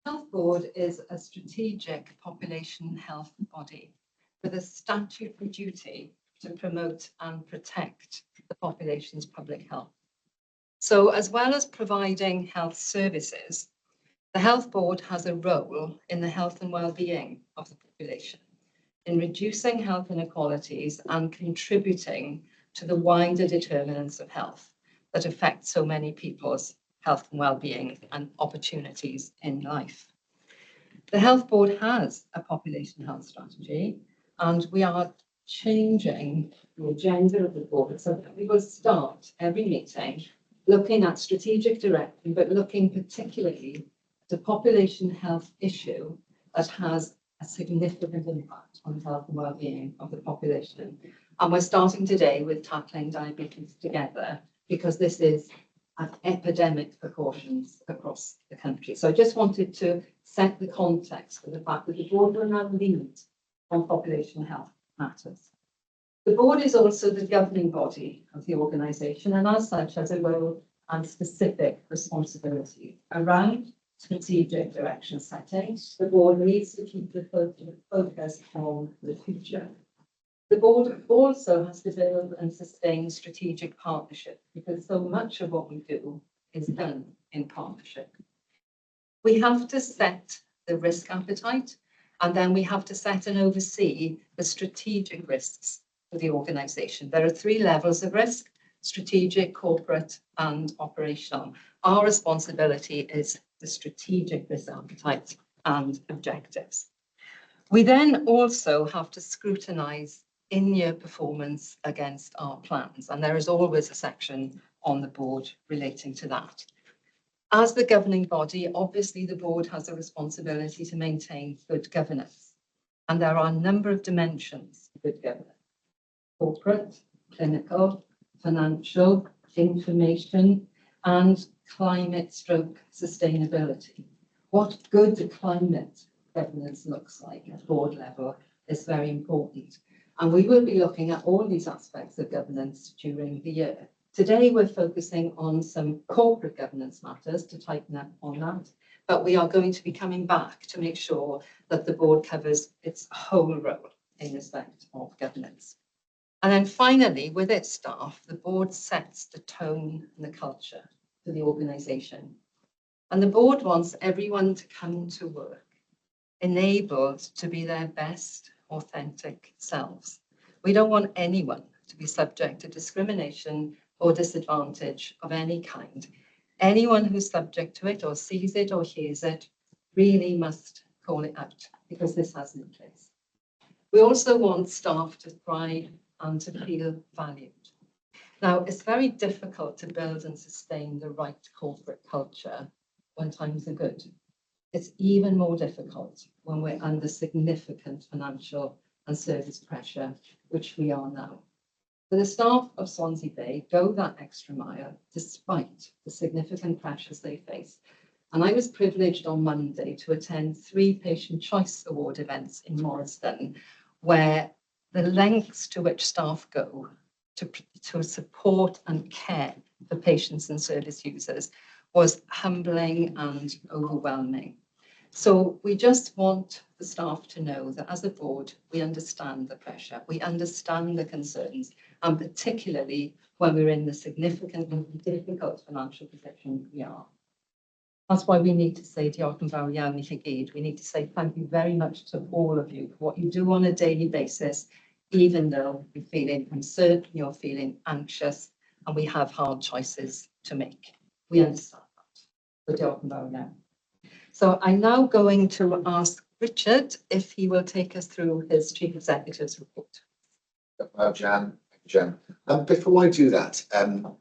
Health Board is a strategic population health body with a statutory duty to promote and protect the population's public health. So, as well as providing health services, the Health Board has a role in the health and well-being of the population, in reducing health inequalities and contributing to the wider determinants of health that affect so many people's health and well-being and opportunities in life. The Health Board has a population health strategy, and we are changing the agenda of the board so that we will start every meeting looking at strategic direction, but looking particularly at a population health issue that has a significant impact on the health and well-being of the population. And we're starting today with tackling diabetes together, because this is at epidemic proportions across the country. So I just wanted to set the context for the fact that the board will now lead on population health matters. The board is also the governing body of the organisation, and as such has a role and specific responsibility around strategic direction setting. The board needs to keep the focus on the future. The board also has to build and sustain strategic partnership, because so much of what we do is done in partnership. We have to set the risk appetite, and then we have to set and oversee the strategic risks for the organisation. There are 3 levels of risk: strategic, corporate, and operational. Our responsibility is the strategic risk appetite and objectives. We then also have to scrutinise in-year performance against our plans, and there is always a section on the board relating to that. As the governing body, obviously the board has a responsibility to maintain good governance, and there are a number of dimensions of good governance: corporate, clinical, financial, information, and climate/sustainability. What good climate governance looks like at board level is very important. And we will be looking at all these aspects of governance during the year. Today, we're focusing on some corporate governance matters to tighten up on that, but we are going to be coming back to make sure that the board covers its whole role in respect of governance. And then finally, with its staff, the board sets the tone and the culture for the organisation. And the board wants everyone to come to work enabled to be their best authentic selves. We don't want anyone to be subject to discrimination or disadvantage of any kind. Anyone who's subject to it or sees it or hears it really must call it out, because this hasn't been place. We also want staff to thrive and to feel valued. Now, it's very difficult to build and sustain the right corporate culture when times are good. It's even more difficult when we're under significant financial and service pressure, which we are now. So the staff of Swansea Bay go that extra mile despite the significant pressures they face. And I was privileged on Monday to attend 3 Patient Choice Award events in Morriston, where the lengths to which staff go to support and care for patients and service users was humbling and overwhelming. So we just want the staff to know that as a board, we understand the pressure, we understand the concerns, and particularly when we're in the significant and difficult financial position we are. That's why we need to say diolch yn fawr iawn I chi gyd. We need to say thank you very much to all of you for what you do on a daily basis, even though you're feeling uncertain, you're feeling anxious, and we have hard choices to make. We understand that. So diolch yn fawr iawn. So I'm now going to ask Richard if he will take us through his Chief Executive's report. Jan. Before I do that,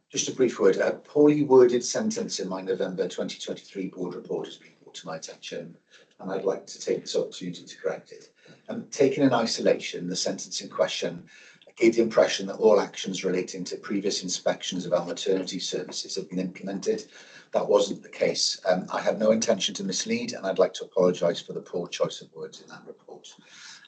just a brief word. A poorly worded sentence in my November 2023 board report has been brought to my attention, and I'd like to take this opportunity to correct it. Taken in isolation, the sentence in question gave the impression that all actions relating to previous inspections of our maternity services have been implemented. That wasn't the case. I had no intention to mislead, and I'd like to apologise for the poor choice of words in that report.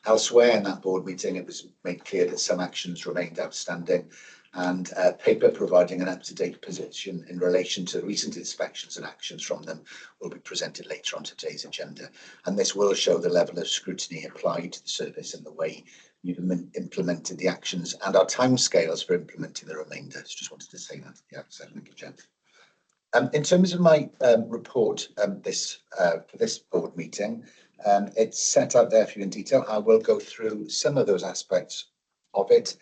Elsewhere in that board meeting, it was made clear that some actions remained outstanding, and a paper providing an up-to-date position in relation to recent inspections and actions from them will be presented later on today's agenda. And this will show the level of scrutiny applied to the service and the way you've implemented the actions and our timescales for implementing the remainder. So just wanted to say that. Yeah, so thank you, Jen. In terms of my report for this board meeting, it's set out there for you in detail. I will go through some of those aspects of it.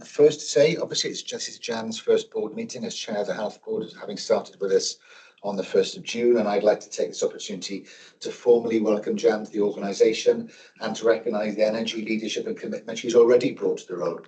First to say, obviously, it's Jan's first board meeting as chair of the Health Board, having started with us on the 1st of June, and I'd like to take this opportunity to formally welcome Jan to the organisation and to recognise the energy, leadership and commitment she's already brought to the role.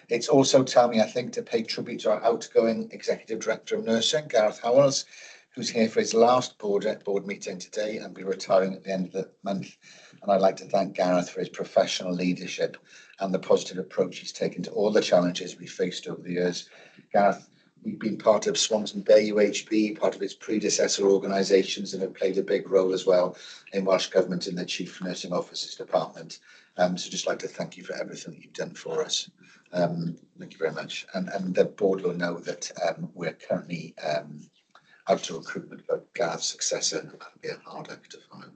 It's also time, I think, to pay tribute to our outgoing Executive Director of Nursing, Gareth Howells, who's here for his last board meeting today and be retiring at the end of the month. And I'd like to thank Gareth for his professional leadership and the positive approach he's taken to all the challenges we faced over the years. Gareth, we've been part of Swansea Bay UHB, part of its predecessor organisations, and have played a big role as well in Welsh Government in the Chief Nursing Officers Department. So just like to thank you for everything that you've done for us. Thank you very much. And the board will know that we're currently out to recruitment for Gareth's successor, and that'll be a hard act to find.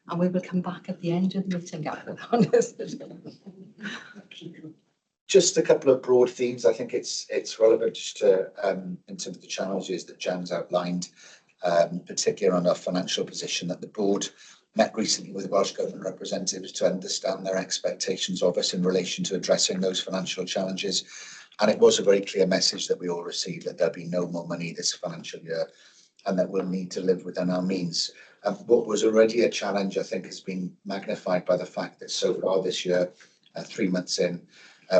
And we will come back at the end of the meeting, Gareth, on this. Just a couple of broad themes. I think it's relevant just to in terms of the challenges that Jan's outlined, particularly on our financial position, that the board met recently with Welsh Government representatives to understand their expectations of us in relation to addressing those financial challenges. And it was a very clear message that we all received, that there'll be no more money this financial year and that we'll need to live within our means. What was already a challenge, I think, has been magnified by the fact that so far this year, 3 months in,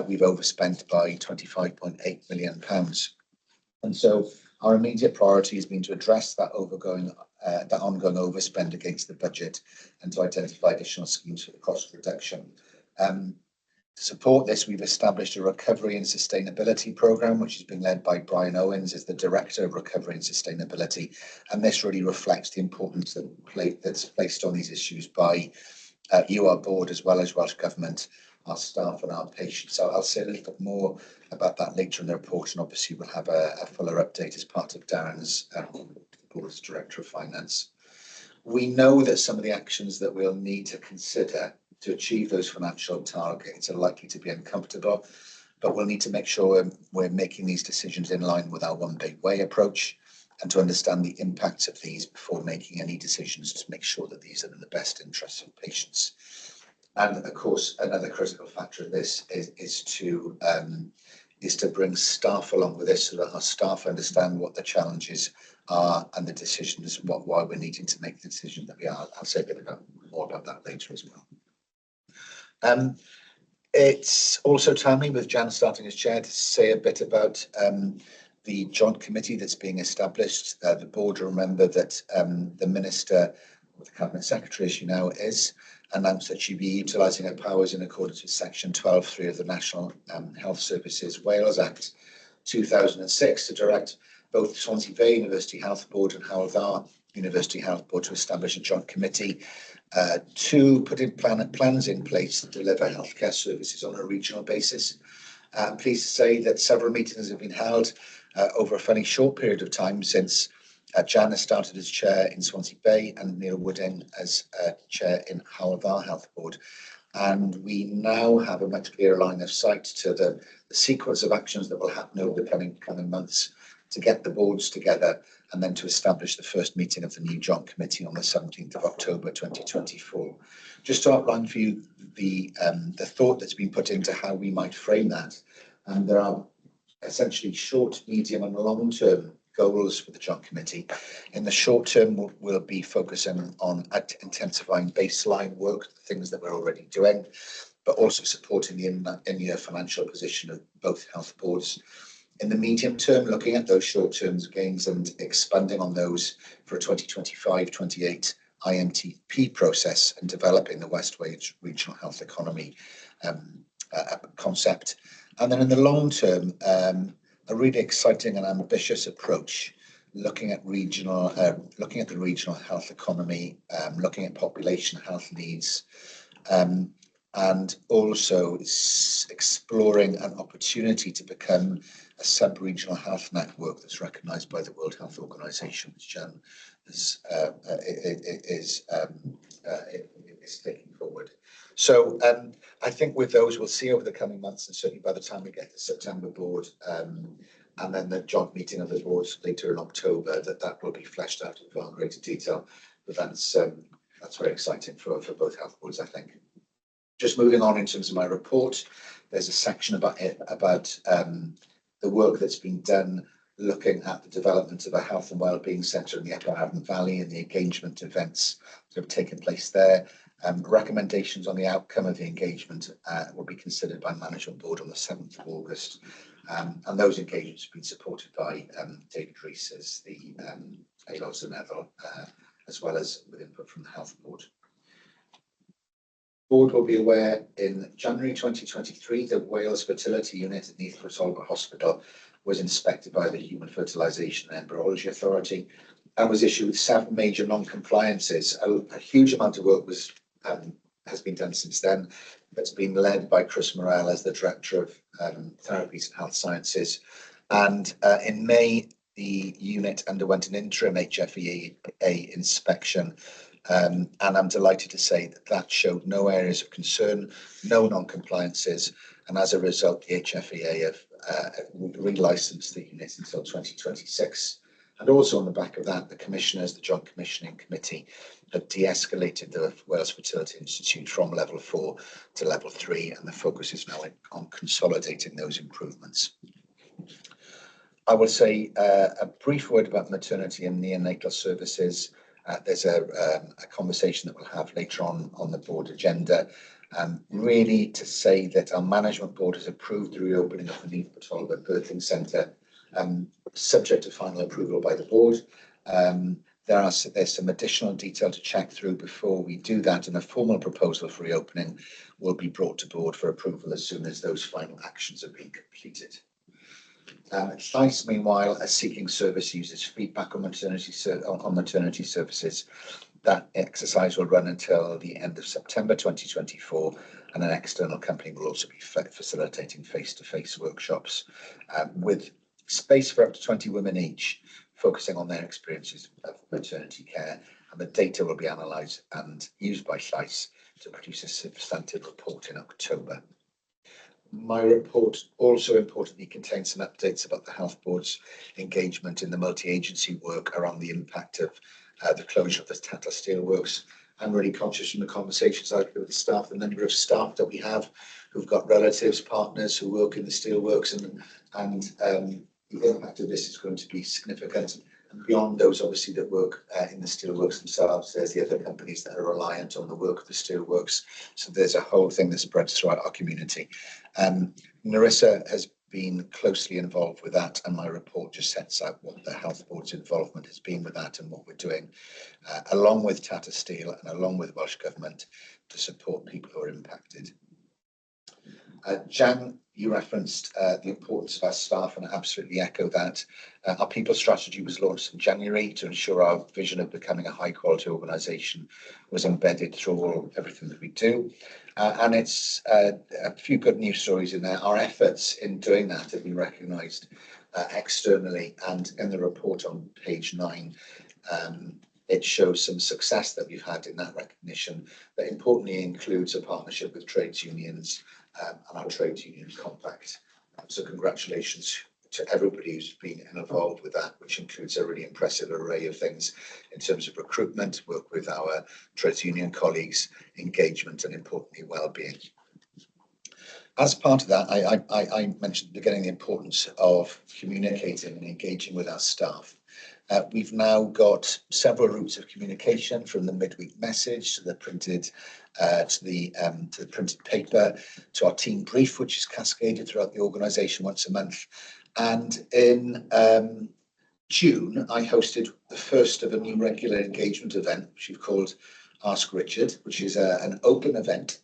we've overspent by £25.8 million. And so our immediate priority has been to address that ongoing overspend against the budget and to identify additional schemes for the cost reduction. To support this, we've established a recovery and sustainability programme, which is being led by Brian Owens as the Director of Recovery and Sustainability. And this really reflects the importance that's placed on these issues by you, our board, as well as Welsh Government, our staff and our patients. So I'll say a little bit more about that later in the report, and obviously we'll have a fuller update as part of Darren's board as Director of Finance. We know that some of the actions that we'll need to consider to achieve those financial targets are likely to be uncomfortable, but we'll need to make sure we're making these decisions in line with our One Big Way approach and to understand the impacts of these before making any decisions to make sure that these are in the best interests of patients. And of course, another critical factor of this is to bring staff along with this so that our staff understand what the challenges are and the decisions, why we're needing to make the decision that we are. I'll say a bit more about that later as well. It's also timely, with Jan starting as chair, to say a bit about the joint committee that's being established. The board will remember that the Minister, or the Cabinet Secretary as she now is, announced that she'd be utilising her powers in accordance with Section 12(3) of the National Health Services Wales Act 2006 to direct both Swansea Bay University Health Board and Hywel Dda University Health Board to establish a joint committee to put in plans in place to deliver healthcare services on a regional basis. I'm pleased to say that several meetings have been held over a fairly short period of time since Jan has started as chair in Swansea Bay and Neil Wooding as chair in Hywel Dda Health Board. And we now have a much clearer line of sight to the sequence of actions that will happen over the coming months to get the boards together and then to establish the first meeting of the new joint committee on the 17th of October 2024. Just to outline for you the thought that's been put into how we might frame that. And there are essentially short, medium and long-term goals for the joint committee. In the short term, we'll be focusing on intensifying baseline work, things that we're already doing, but also supporting the in-year financial position of both health boards. In the medium term, looking at those short-term gains and expanding on those for a 2025-28 IMTP process and developing the West Wales Regional Health Economy concept. And then in the long term, a really exciting and ambitious approach, looking at the regional health economy, looking at population health needs, and also exploring an opportunity to become a sub-regional health network that's recognised by the World Health Organization, which Jan is taking forward. So I think with those, we'll see over the coming months, and certainly by the time we get to September board, and then the joint meeting of the boards later in October, that will be fleshed out in far greater detail. But that's very exciting for both health boards, I think. Just moving on in terms of my report, there's a section about the work that's been done looking at the development of a health and wellbeing centre in the Upper Avon Valley and the engagement events that have taken place there. Recommendations on the outcome of the engagement will be considered by Management Board on the 7th of August. And those engagements have been supported by David Rees as the Aelod Seneddol, as well as with input from the Health Board. Board will be aware in January 2023 that Wales Fertility Unit at Neath Gwrtholba Hospital was inspected by the Human Fertilisation and Embryology Authority and was issued with 7 major non-compliances. A huge amount of work has been done since then. That's been led by Chris Morell as the Director of Therapies and Health Sciences. And in May, the unit underwent an interim HFEA inspection. And I'm delighted to say that showed no areas of concern, no non-compliances, and as a result, the HFEA have relicensed the unit until 2026. And also on the back of that, the commissioners, the Joint Commissioning Committee, have de-escalated the Wales Fertility Institute from level 4 to level 3, and the focus is now on consolidating those improvements. I will say a brief word about maternity and neonatal services. There's a conversation that we'll have later on the board agenda. Really to say that our management board has approved the reopening of the Neath Gwrtholba Birthing Centre, subject to final approval by the board. There's some additional detail to check through before we do that, and a formal proposal for reopening will be brought to board for approval as soon as those final actions have been completed. Llais, meanwhile, are seeking service users feedback on maternity services. That exercise will run until the end of September 2024, and an external company will also be facilitating face-to-face workshops with space for up to 20 women each, focusing on their experiences of maternity care, and the data will be analysed and used by Llais to produce a substantive report in October. My report also importantly contains some updates about the Health Board's engagement in the multi-agency work around the impact of the closure of the Tata Steelworks. I'm really conscious from the conversations I've had with the staff, the number of staff that we have who've got relatives, partners who work in the steelworks, and the impact of this is going to be significant. And beyond those, obviously, that work in the steelworks themselves, there's the other companies that are reliant on the work of the steelworks. So there's a whole thing that spreads throughout our community. Narissa has been closely involved with that, and my report just sets out what the Health Board's involvement has been with that and what we're doing, along with Tata Steel and along with Welsh Government, to support people who are impacted. Jan, you referenced the importance of our staff, and I absolutely echo that. Our people strategy was launched in January to ensure our vision of becoming a high quality organisation was embedded through everything that we do. And it's a few good news stories in there. Our efforts in doing that have been recognised externally, and in the report on page 9, it shows some success that we've had in that recognition, that importantly includes a partnership with trades unions and our trades union compact. So congratulations to everybody who's been involved with that, which includes a really impressive array of things in terms of recruitment, work with our trades union colleagues, engagement, and importantly, well-being. As part of that, I mentioned at the beginning the importance of communicating and engaging with our staff. We've now got several routes of communication, from the midweek message to the printed printed paper, to our team brief, which is cascaded throughout the organisation once a month. And in June, I hosted the first of a new regular engagement event, which we've called Ask Richard, which is an open event.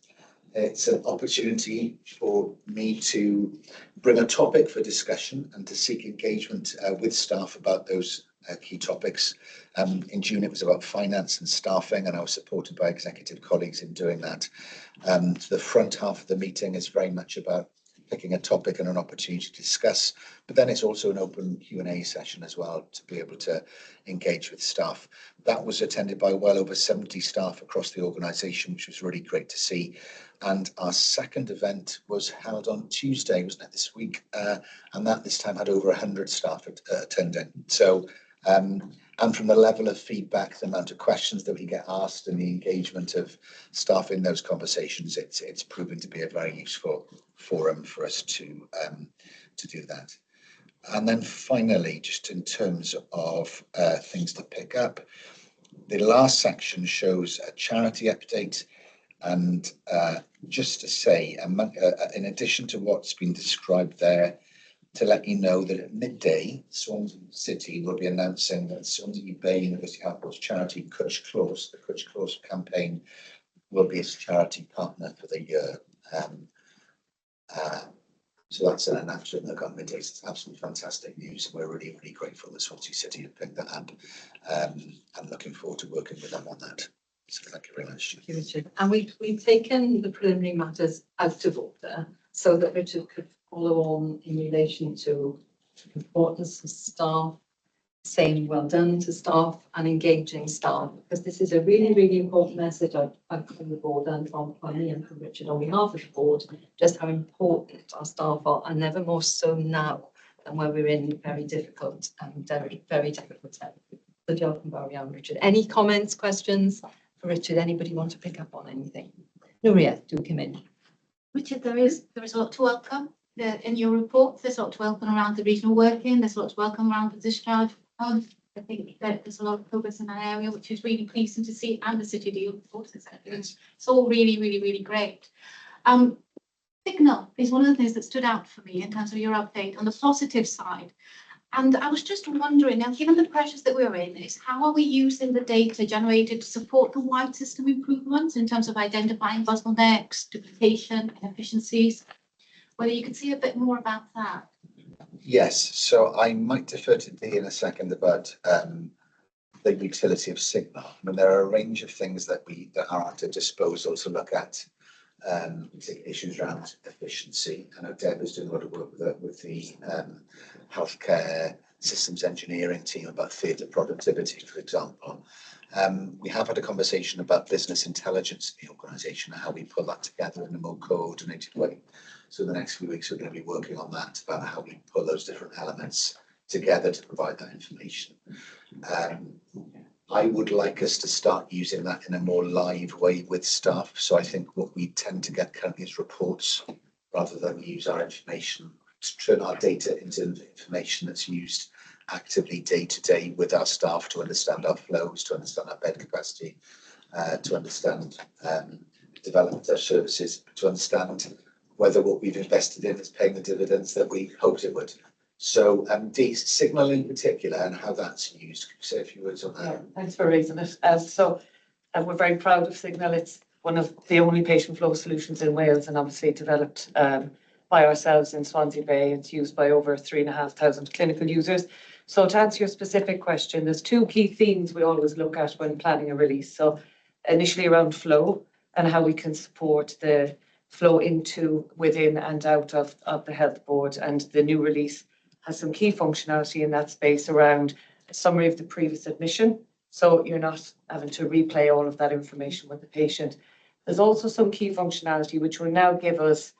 It's an opportunity for me to bring a topic for discussion and to seek engagement with staff about those key topics. In June, it was about finance and staffing, and I was supported by executive colleagues in doing that. The front half of the meeting is very much about picking a topic and an opportunity to discuss, but then it's also an open Q&A session as well to be able to engage with staff. That was attended by well over 70 staff across the organisation, which was really great to see. And our second event was held on Tuesday, wasn't it, this week? And that this time had over 100 staff attending. So, and from the level of feedback, the amount of questions that we get asked and the engagement of staff in those conversations, it's proven to be a very useful forum for us to do that. And then finally, just in terms of things to pick up, the last section shows a charity update. And just to say, in addition to what's been described there, to let you know that at midday, Swansea City will be announcing that Swansea Bay University Health Board's charity Cwtch Close, the Cwtch Close campaign, will be its charity partner for the year. So that's an announcement that got midday. It's absolutely fantastic news. We're really, really grateful that Swansea City have picked that up, and looking forward to working with them on that. So thank you very much. Thank you, Richard. And we've taken the preliminary matters out of order so that Richard could follow on in relation to importance of staff, saying well done to staff and engaging staff, because this is a really, really important message I've from the board and from me and from Richard on behalf of the board, just how important our staff are, and never more so now than when we're in very difficult very difficult times. So diolch yn fawr iawn, Richard. Any comments, questions for Richard? Anybody want to pick up on anything? Nuria, do come in. Richard, there is a lot to welcome in your report. There's a lot to welcome around the regional working. There's a lot to welcome around the discharge. I think that there's a lot of progress in that area, which is really pleasing to see, and the city deal, of course, it's all really, really, really great. Signal is one of the things that stood out for me in terms of your update on the positive side. And I was just wondering, now, given the pressures that we're in, is how are we using the data generated to support the wide system improvements in terms of identifying bottlenecks, duplication, inefficiencies? Whether you could see a bit more about that. Yes, so I might defer to Dee in a second about the utility of Signal. I mean, there are a range of things that are at our disposal to look at, issues around efficiency. I know Deb is doing a lot of work with the healthcare systems engineering team about theatre productivity, for example. We have had a conversation about business intelligence in the organisation and how we pull that together in a more coordinated way. So the next few weeks, we're going to be working on that, about how we pull those different elements together to provide that information. I would like us to start using that in a more live way with staff. So I think what we tend to get currently is reports rather than use our information to turn our data into information that's used actively day to day with our staff to understand our flows, to understand our bed capacity, to understand development of services, to understand whether what we've invested in is paying the dividends that we hoped it would. So Signal in particular and how that's used. Could you say a few words on that? Yeah, thanks for raising it. We're very proud of Signal. It's one of the only patient flow solutions in Wales, and obviously developed by ourselves in Swansea Bay. It's used by over 3,500 clinical users. So to answer your specific question, there's two key themes we always look at when planning a release. So initially around flow and how we can support the flow into, within and out of the health board. And the new release has some key functionality in that space around a summary of the previous admission. So you're not having to replay all of that information with the patient. There's also some key functionality which will now give us,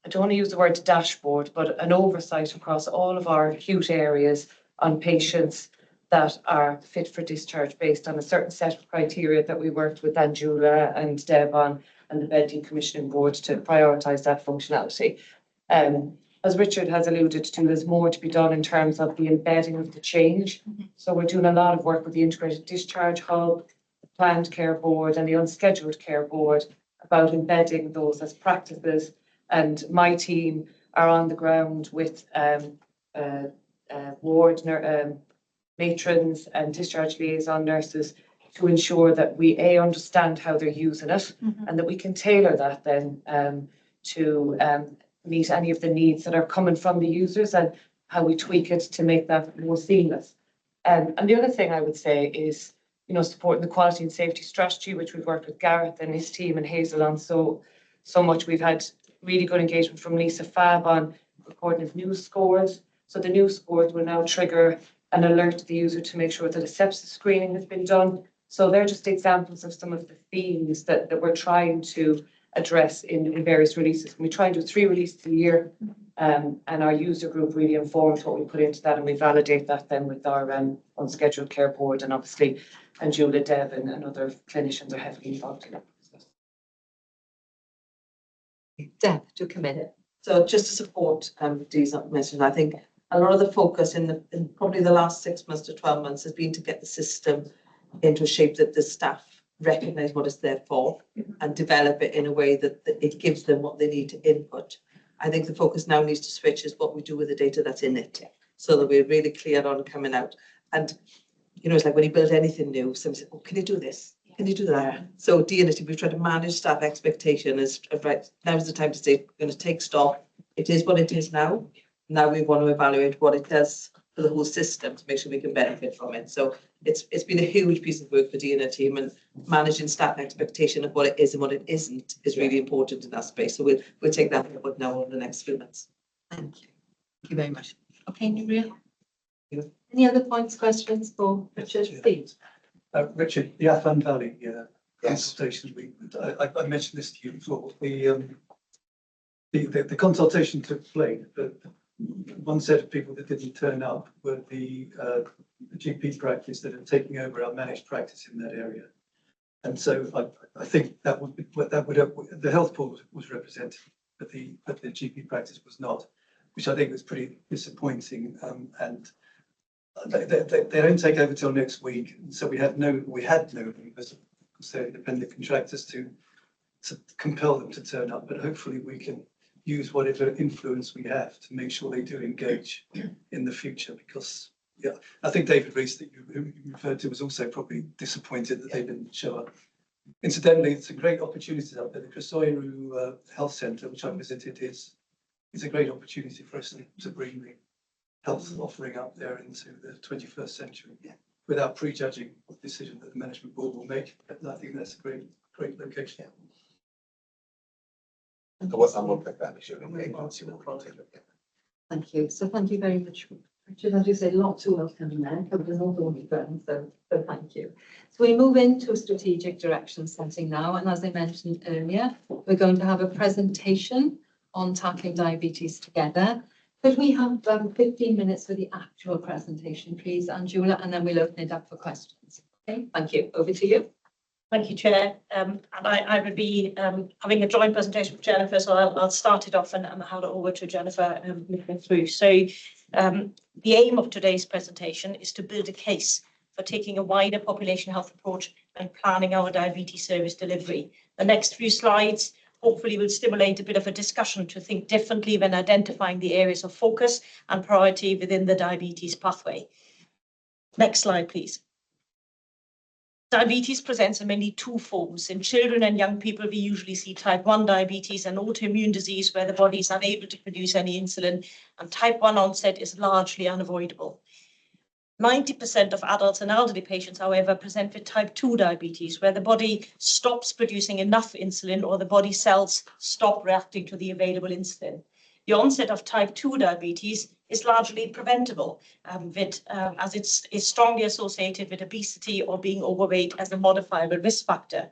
I don't want to use the word dashboard, but an oversight across all of our acute areas on patients that are fit for discharge based on a certain set of criteria that we worked with Angela and Deb on and the bed decommissioning board to prioritise that functionality. As Richard has alluded to, there's more to be done in terms of the embedding of the change. So we're doing a lot of work with the Integrated Discharge Hub, the Planned Care Board and the Unscheduled Care Board about embedding those as practices. And my team are on the ground with ward matrons and discharge liaison nurses to ensure that we understand how they're using it and that we can tailor that then to meet any of the needs that are coming from the users and how we tweak it to make that more seamless. And the other thing I would say is, you know, supporting the quality and safety strategy, which we've worked with Gareth and his team and Hazel on so much. We've had really good engagement from Lisa Fab on recording of news scores. So the news scores will now trigger an alert to the user to make sure that a sepsis screening has been done. So they're just examples of some of the themes that we're trying to address in various releases. We try and do 3 releases a year, and our user group really informs what we put into that, and we validate that then with our unscheduled care board, and obviously, and Julia, Deb, and other clinicians are heavily involved in it. Deb, do come in. So just to support Dee's mentioned, I think a lot of the focus in probably the last 6 months to 12 months has been to get the system into a shape that the staff recognise what it's there for and develop it in a way that it gives them what they need to input. I think the focus now needs to switch is what we do with the data that's in it, so that we're really clear on coming out. And you know, it's like when you build anything new, somebody says, "Oh, can you do this? Can you do that?" Yeah. So Dee and the team, we've tried to manage staff expectation as right. Now is the time to say we're going to take stock. It is what it is now. Now we want to evaluate what it does for the whole system to make sure we can benefit from it. So it's been a huge piece of work for Dee and her team, and managing staff expectation of what it is and what it isn't is really important in that space. So we'll take that forward now over the next few months. Thank you. Thank you very much. Okay, Nuria? Any other points, questions for Richard? Please. Richard, the Athlone Valley Yes. consultation, I mentioned this to you before. The consultation took place, but one set of people that didn't turn up were the GP practice that are taking over our managed practice in that area. And so I think that would the health board was represented, but the GP practice was not, which I think was pretty disappointing. And they don't take over till next week, so we had no because they're independent contractors to compel them to turn up. But hopefully we can use whatever influence we have to make sure they do engage in the future, because I think David Rees, that you referred to, was also probably disappointed that they didn't show up. Incidentally, it's a great opportunity up there. The Chrysoiru Health Centre, which I visited, is a great opportunity for us to bring the health offering up there into the 21st century without prejudging the decision that the management board will make. I think that's a great location. I won't pick that issue. Thank you. So thank you very much, Richard. As you say, lots of welcome in there, covered an awful lot of ground, so thank you. So we move into strategic direction setting now, and as I mentioned earlier, we're going to have a presentation on tackling diabetes together. Could we have 15 minutes for the actual presentation, please, Angela, and then we'll open it up for questions. Okay, thank you. Over to you. Thank you, Chair. And I would be having a joint presentation with Jennifer, so I'll start it off and hand it over to Jennifer midway through. So the aim of today's presentation is to build a case for taking a wider population health approach and planning our diabetes service delivery. The next few slides hopefully will stimulate a bit of a discussion to think differently when identifying the areas of focus and priority within the diabetes pathway. Next slide, please. Diabetes presents in mainly 2 forms. In children and young people, we usually see type 1 diabetes, an autoimmune disease where the body is unable to produce any insulin, and type 1 onset is largely unavoidable. 90% of adults and elderly patients, however, present with type 2 diabetes, where the body stops producing enough insulin or the body cells stop reacting to the available insulin. The onset of type 2 diabetes is largely preventable, as it is strongly associated with obesity or being overweight as a modifiable risk factor.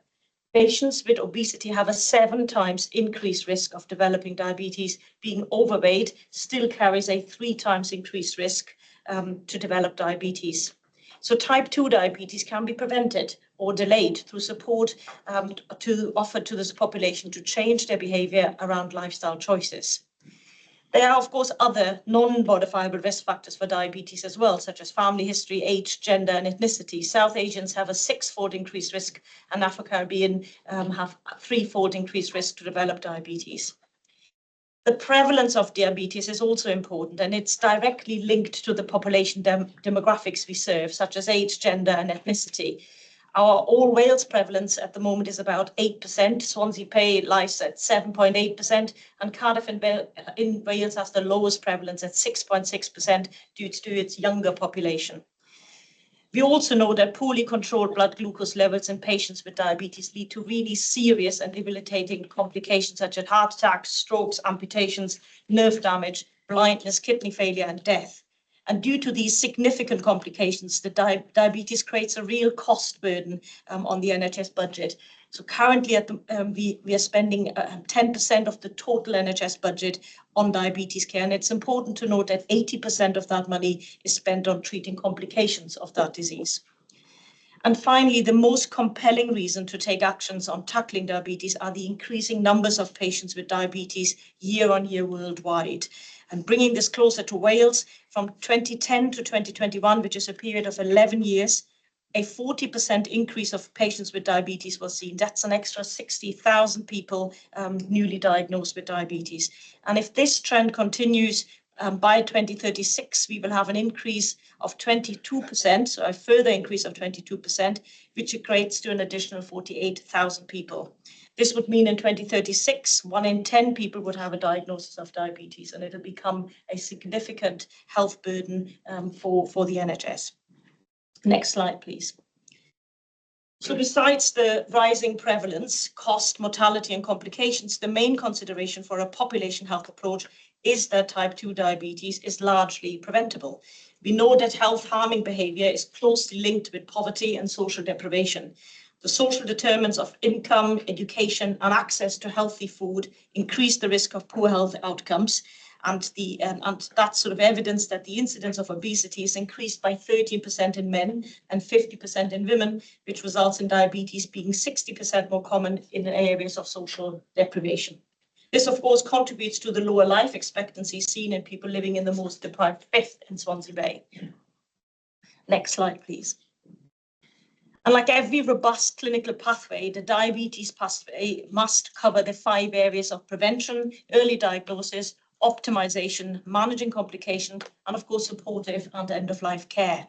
Patients with obesity have a 7 times increased risk of developing diabetes. Being overweight still carries a 3 times increased risk to develop diabetes. So type 2 diabetes can be prevented or delayed through support offered to this population to change their behaviour around lifestyle choices. There are, of course, other non-modifiable risk factors for diabetes as well, such as family history, age, gender, and ethnicity. South Asians have a 6-fold increased risk, and Afro-Caribbean have a 3-fold increased risk to develop diabetes. The prevalence of diabetes is also important, and it's directly linked to the population demographics we serve, such as age, gender, and ethnicity. Our all Wales prevalence at the moment is about 8%. Swansea Bay lies at 7.8%, and Cardiff in Wales has the lowest prevalence at 6.6% due to its younger population. We also know that poorly controlled blood glucose levels in patients with diabetes lead to really serious and debilitating complications such as heart attacks, strokes, amputations, nerve damage, blindness, kidney failure, and death. And due to these significant complications, the diabetes creates a real cost burden on the NHS budget. So currently we are spending 10% of the total NHS budget on diabetes care. And it's important to note that 80% of that money is spent on treating complications of that disease. And finally, the most compelling reason to take actions on tackling diabetes are the increasing numbers of patients with diabetes year on year worldwide. And bringing this closer to Wales, from 2010 to 2021, which is a period of 11 years, a 40% increase of patients with diabetes was seen. That's an extra 60,000 people newly diagnosed with diabetes. And if this trend continues, by 2036, we will have an increase of 22%, so a further increase of 22%, which equates to an additional 48,000 people. This would mean in 2036, 1 in 10 people would have a diagnosis of diabetes, and it'll become a significant health burden for the NHS. Next slide, please. So besides the rising prevalence, cost, mortality, and complications, the main consideration for a population health approach is that type 2 diabetes is largely preventable. We know that health harming behavior is closely linked with poverty and social deprivation. The social determinants of income, education, and access to healthy food increase the risk of poor health outcomes. And that's sort of evidence that the incidence of obesity is increased by 13% in men and 50% in women, which results in diabetes being 60% more common in areas of social deprivation. This, of course, contributes to the lower life expectancy seen in people living in the most deprived fifth in Swansea Bay. Next slide, please. And like every robust clinical pathway, the diabetes pathway must cover the 5 areas of prevention, early diagnosis, optimization, managing complication, and of course, supportive and end-of-life care.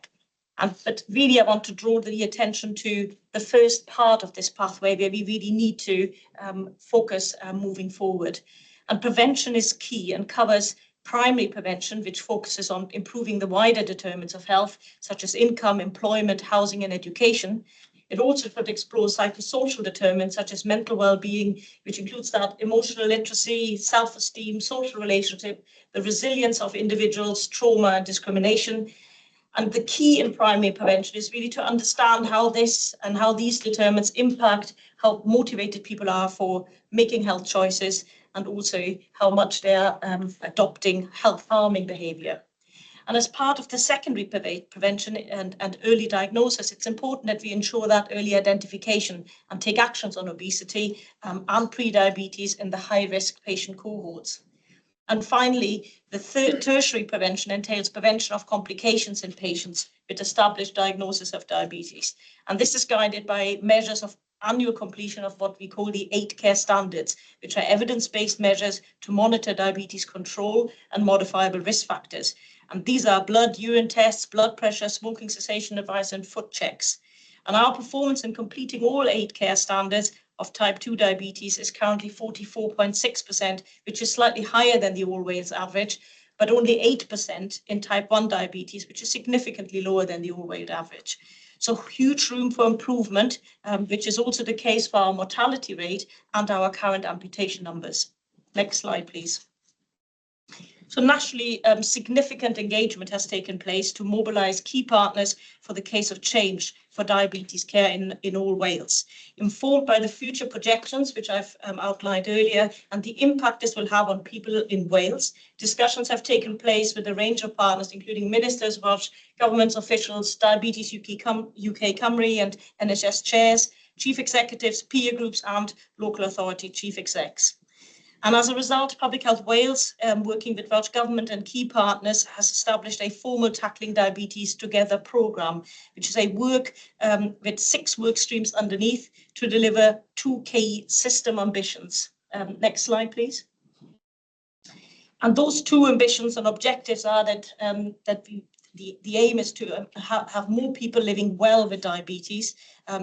But really, I want to draw the attention to the first part of this pathway where we really need to focus moving forward. And prevention is key and covers primary prevention, which focuses on improving the wider determinants of health, such as income, employment, housing, and education. It also could explore psychosocial determinants such as mental well-being, which includes that emotional literacy, self-esteem, social relationship, the resilience of individuals, trauma and discrimination. And the key in primary prevention is really to understand how this and how these determinants impact how motivated people are for making health choices and also how much they are adopting health harming behavior. And as part of the secondary prevention and early diagnosis, it's important that we ensure that early identification and take actions on obesity and prediabetes in the high-risk patient cohorts. And finally, the tertiary prevention entails prevention of complications in patients with established diagnosis of diabetes. And this is guided by measures of annual completion of what we call the 8 care standards, which are evidence-based measures to monitor diabetes control and modifiable risk factors. And these are blood, urine tests, blood pressure, smoking cessation advice, and foot checks. And our performance in completing all 8 care standards of type 2 diabetes is currently 44.6%, which is slightly higher than the All Wales average, but only 8% in type 1 diabetes, which is significantly lower than the All Wales average. So huge room for improvement, which is also the case for our mortality rate and our current amputation numbers. Next slide, please. So nationally, significant engagement has taken place to mobilise key partners for the case of change for diabetes care in all Wales. Informed by the future projections, which I've outlined earlier, and the impact this will have on people in Wales, discussions have taken place with a range of partners, including ministers, Welsh government officials, Diabetes UK Cymru and NHS chairs, chief executives, peer groups, and local authority chief execs. And as a result, Public Health Wales, working with Welsh Government and key partners, has established a formal Tackling Diabetes Together programme, which is a work with 6 work streams underneath to deliver 2 key system ambitions. Next slide, please. And those 2 ambitions and objectives are that, the aim is to have more people living well with diabetes,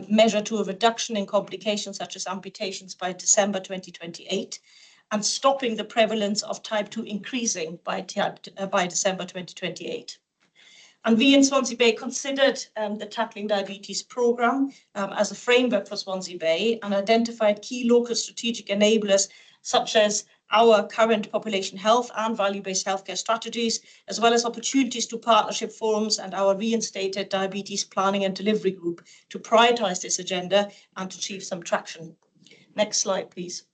measure to a reduction in complications such as amputations by December 2028, and stopping the prevalence of type 2 increasing by December 2028. And we in Swansea Bay considered the Tackling Diabetes programme as a framework for Swansea Bay and identified key local strategic enablers such as our current population health and value-based healthcare strategies, as well as opportunities to partnership forums and our reinstated diabetes planning and delivery group to prioritise this agenda and to achieve some traction. Next slide, please.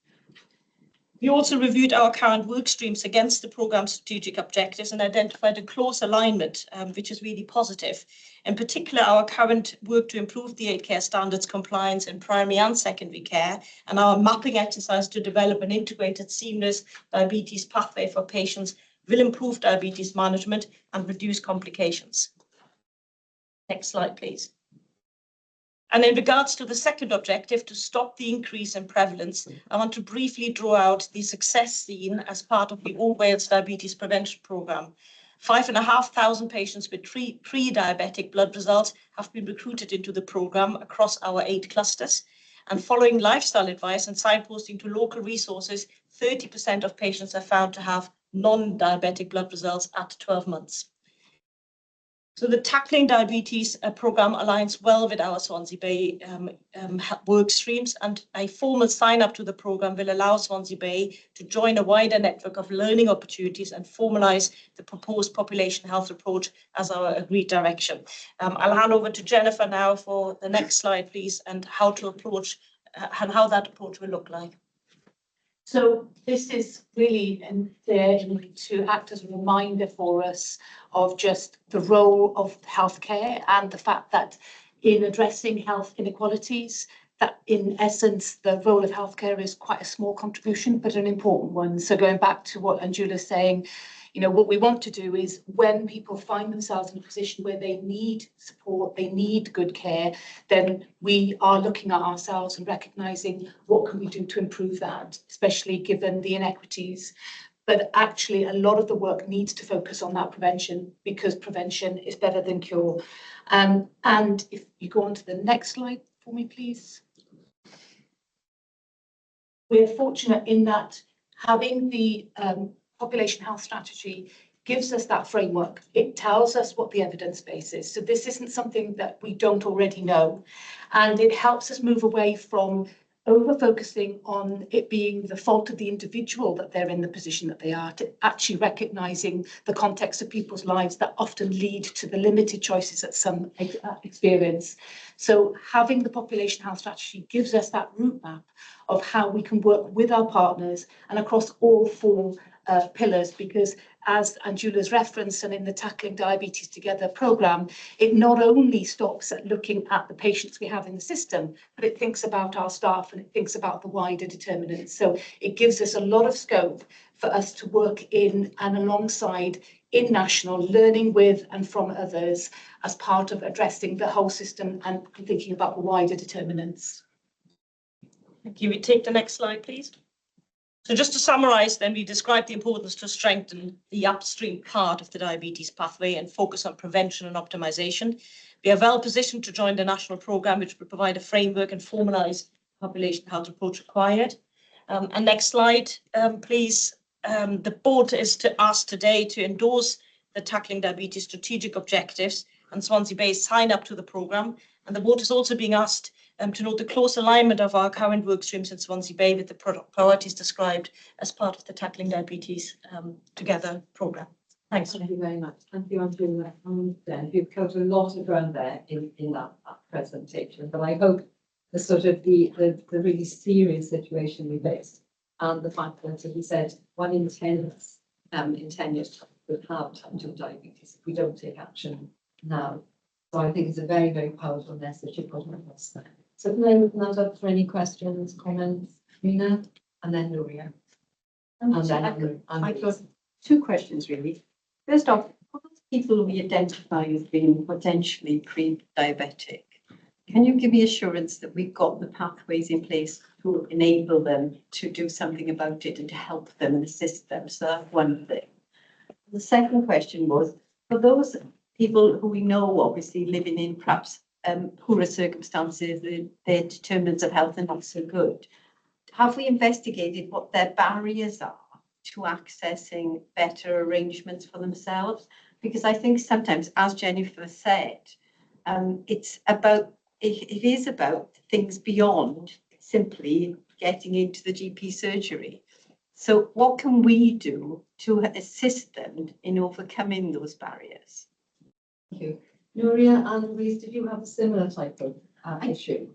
We also reviewed our current work streams against the programme's strategic objectives and identified a close alignment, which is really positive. In particular, our current work to improve the aid care standards compliance in primary and secondary care, and our mapping exercise to develop an integrated seamless diabetes pathway for patients will improve diabetes management and reduce complications. Next slide, please. And in regards to the second objective, to stop the increase in prevalence, I want to briefly draw out the success seen as part of the All Wales Diabetes Prevention Programme. 5,500 patients with pre-diabetic blood results have been recruited into the programme across our 8 clusters. And following lifestyle advice and signposting to local resources, 30% of patients are found to have non-diabetic blood results at 12 months. So the Tackling Diabetes programme aligns well with our Swansea Bay work streams, and a formal sign-up to the programme will allow Swansea Bay to join a wider network of learning opportunities and formalise the proposed population health approach as our agreed direction. I'll hand over to Jennifer now for the next slide, please, and how to approach and how that approach will look like. So this is really there to act as a reminder for us of just the role of healthcare and the fact that in addressing health inequalities, that in essence, the role of healthcare is quite a small contribution, but an important one. So going back to what Anjula's saying, you know, what we want to do is when people find themselves in a position where they need support, they need good care, then we are looking at ourselves and recognising what can we do to improve that, especially given the inequities. But actually, a lot of the work needs to focus on that prevention because prevention is better than cure. And if you go on to the next slide for me, please. We're fortunate in that having the population health strategy gives us that framework. It tells us what the evidence base is. So this isn't something that we don't already know. And it helps us move away from over-focusing on it being the fault of the individual that they're in the position that they are, to actually recognising the context of people's lives that often lead to the limited choices that some experience. So having the population health strategy gives us that route map of how we can work with our partners and across all 4 pillars, because as Anjula's referenced and in the Tackling Diabetes Together programme, it not only stops at looking at the patients we have in the system, but it thinks about our staff and it thinks about the wider determinants. So it gives us a lot of scope for us to work in and alongside in national, learning with and from others as part of addressing the whole system and thinking about the wider determinants. Thank you. We take the next slide, please. So just to summarise, then we described the importance to strengthen the upstream part of the diabetes pathway and focus on prevention and optimisation. We are well positioned to join the national programme, which will provide a framework and formalise population health approach required. And next slide, please. The board is asked today to endorse the Tackling Diabetes strategic objectives and Swansea Bay sign up to the programme. And the board is also being asked to note the close alignment of our current work streams in Swansea Bay with the priorities described as part of the Tackling Diabetes Together programme. Thanks. Thank you very much. Thank you, Andrew. You've covered a lot of ground there in that presentation, but I hope the sort of the really serious situation we face and the fact that, as we said, 1 in 10 in 10 years would have type 2 diabetes if we don't take action now. So I think it's a very, very powerful message you've got on us there. So can I open that up for any questions, comments, Mina, and then Nuria? And then I've got 2 questions really. First off, for those people we identify as being potentially pre-diabetic, can you give me assurance that we've got the pathways in place to enable them to do something about it and to help them and assist them? So that's one thing. The second question was, for those people who we know obviously living in perhaps poorer circumstances, their determinants of health are not so good. Have we investigated what their barriers are to accessing better arrangements for themselves? Because I think sometimes, as Jennifer said, it's about, it is about things beyond simply getting into the GP surgery. So what can we do to assist them in overcoming those barriers? Thank you. Nuria and Louise, did you have a similar type of issue?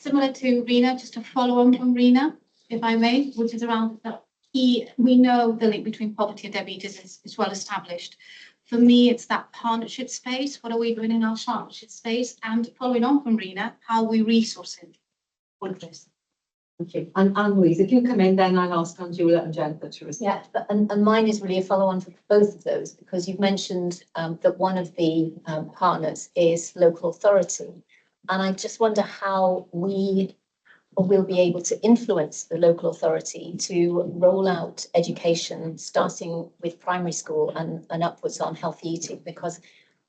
Similar to Rena, just to follow on from Rena, if I may, which is around that we know the link between poverty and diabetes is well established. For me, it's that partnership space. What are we doing in our partnership space? And following on from Rena, how we resourcing all of this. Thank you. And Louise, if you come in, then I'll ask Angela and Jennifer to respond. Yeah, and mine is really a follow-on for both of those, because you've mentioned that one of the partners is local authority. And I just wonder how we will be able to influence the local authority to roll out education, starting with primary school and upwards on healthy eating, because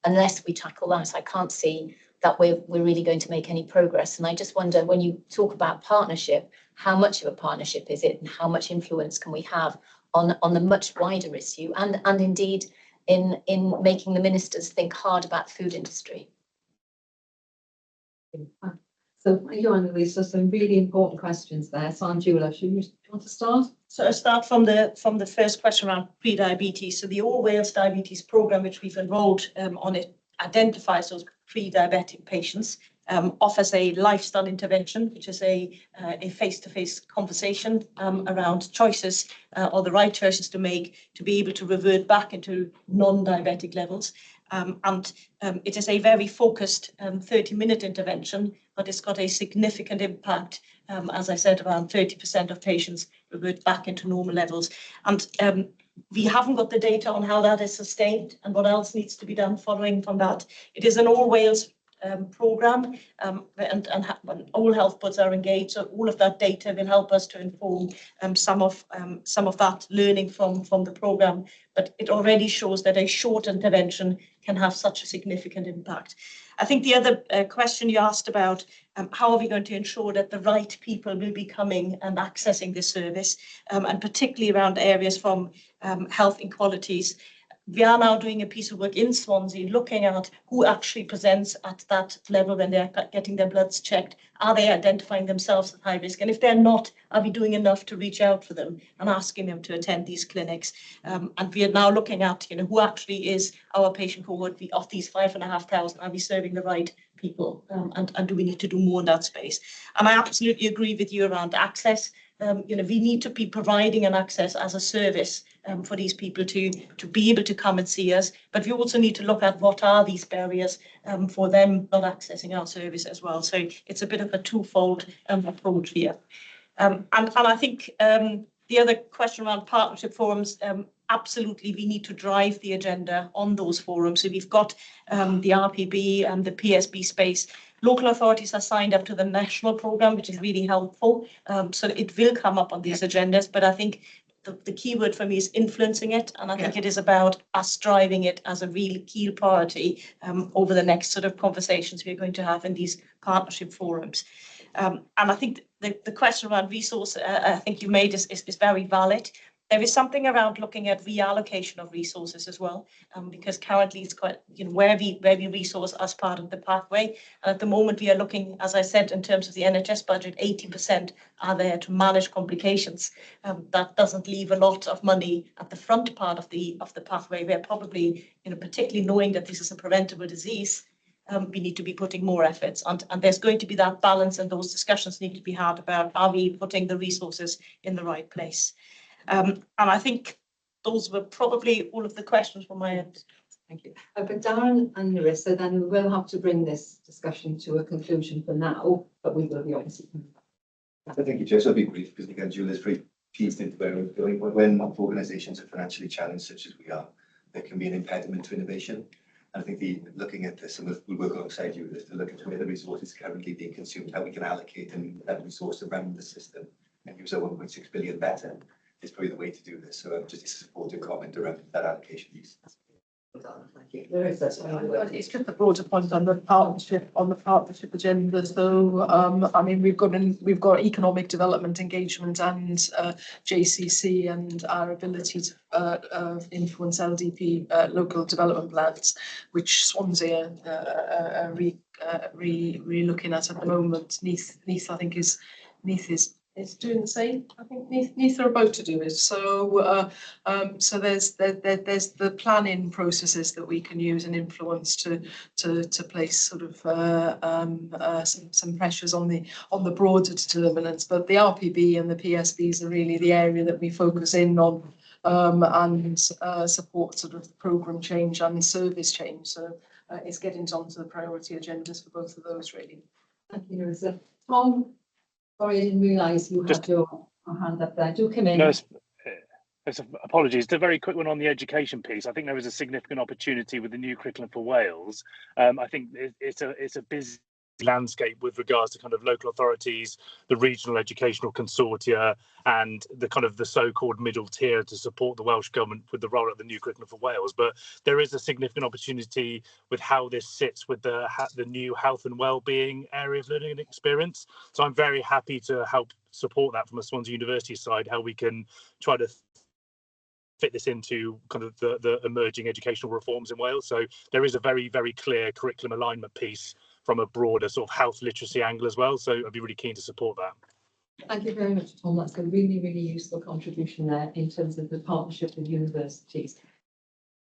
unless we tackle that, I can't see that we're really going to make any progress. And I just wonder, when you talk about partnership, how much of a partnership is it, and how much influence can we have on the much wider issue, and indeed in making the ministers think hard about the food industry? So thank you, Louise. So some really important questions there. So Angela, do you want to start? So I start from the first question around pre-diabetes. So the All Wales Diabetes Programme, which we've enrolled on it, identifies those pre-diabetic patients, offers a lifestyle intervention, which is a face-to-face conversation around choices or the right choices to make to be able to revert back into non-diabetic levels. It is a very focused 30-minute intervention, but it's got a significant impact. As I said, around 30% of patients revert back into normal levels. And we haven't got the data on how that is sustained and what else needs to be done following from that. It is an All Wales programme, and all health boards are engaged. So all of that data will help us to inform some of that learning from the programme. But it already shows that a short intervention can have such a significant impact. I think the other question you asked about, how are we going to ensure that the right people will be coming and accessing this service, and particularly around areas from health inequalities. We are now doing a piece of work in Swansea looking at who actually presents at that level when they're getting their bloods checked. Are they identifying themselves as high risk? And if they're not, are we doing enough to reach out for them and asking them to attend these clinics? And we are now looking at, who actually is our patient cohort of these 5,500. Are we serving the right people? And do we need to do more in that space? And I absolutely agree with you around access. We need to be providing an access as a service for these people to be able to come and see us. But we also need to look at what are these barriers for them not accessing our service as well. So it's a bit of a twofold approach here. And I think the other question around partnership forums, absolutely, we need to drive the agenda on those forums. So we've got the RPB and the PSB space. Local authorities are signed up to the national programme, which is really helpful. So it will come up on these agendas, but I think the key word for me is influencing it. And I think it is about us driving it as a really key priority over the next sort of conversations we're going to have in these partnership forums. And I think the question around resource, I think you made is very valid. There is something around looking at reallocation of resources as well, because currently it's quite, where we resource as part of the pathway. And at the moment we are looking, as I said, in terms of the NHS budget, 80% are there to manage complications. That doesn't leave a lot of money at the front part of the pathway, where probably, particularly knowing that this is a preventable disease, we need to be putting more efforts, and there's going to be that balance, and those discussions need to be had about, are we putting the resources in the right place? And I think those were probably all of the questions from my end. Thank you. But Darren and Narissa, then we will have to bring this discussion to a conclusion for now, but we will be obviously. Thank you, Jess. I'll be brief because again, Julia's very pieced into where we're going. When organisations are financially challenged, such as we are, there can be an impediment to innovation. And I think looking at this, and we'll work alongside you, is to look at where the resources currently being consumed, how we can allocate and that resource around the system and use our 1.6 billion better is probably the way to do this. So just to support your comment around that allocation piece. Thank you. There is that. It's just a broader point on the partnership agenda. So, I mean, we've got economic development engagement and JCC and our ability to influence LDP local development plans, which Swansea are re-looking at the moment. Neath, I think Neath is doing the same. I think Neath are about to do it. So so there's the planning processes that we can use and influence to place sort of some pressures on the broader determinants. But the RPB and the PSBs are really the area that we focus in on and support sort of programme change and service change. So it's getting onto the priority agendas for both of those really. Thank you, Larissa. Tom, sorry, I didn't realise you had your hand up there. Do come in. No, apologies. It's a very quick one on the education piece. I think there is a significant opportunity with the new curriculum for Wales. I think it's a busy landscape with regards to kind of local authorities, the regional educational consortia, and the kind of the so-called middle tier to support the Welsh Government with the role of the new curriculum for Wales. But there is a significant opportunity with how this sits with the new health and well-being area of learning and experience. So I'm very happy to help support that from a Swansea University side, how we can try to fit this into kind of the emerging educational reforms in Wales. So there is a very, very clear curriculum alignment piece from a broader sort of health literacy angle as well. So I'd be really keen to support that. Thank you very much, Tom. That's a really, really useful contribution there in terms of the partnership with universities.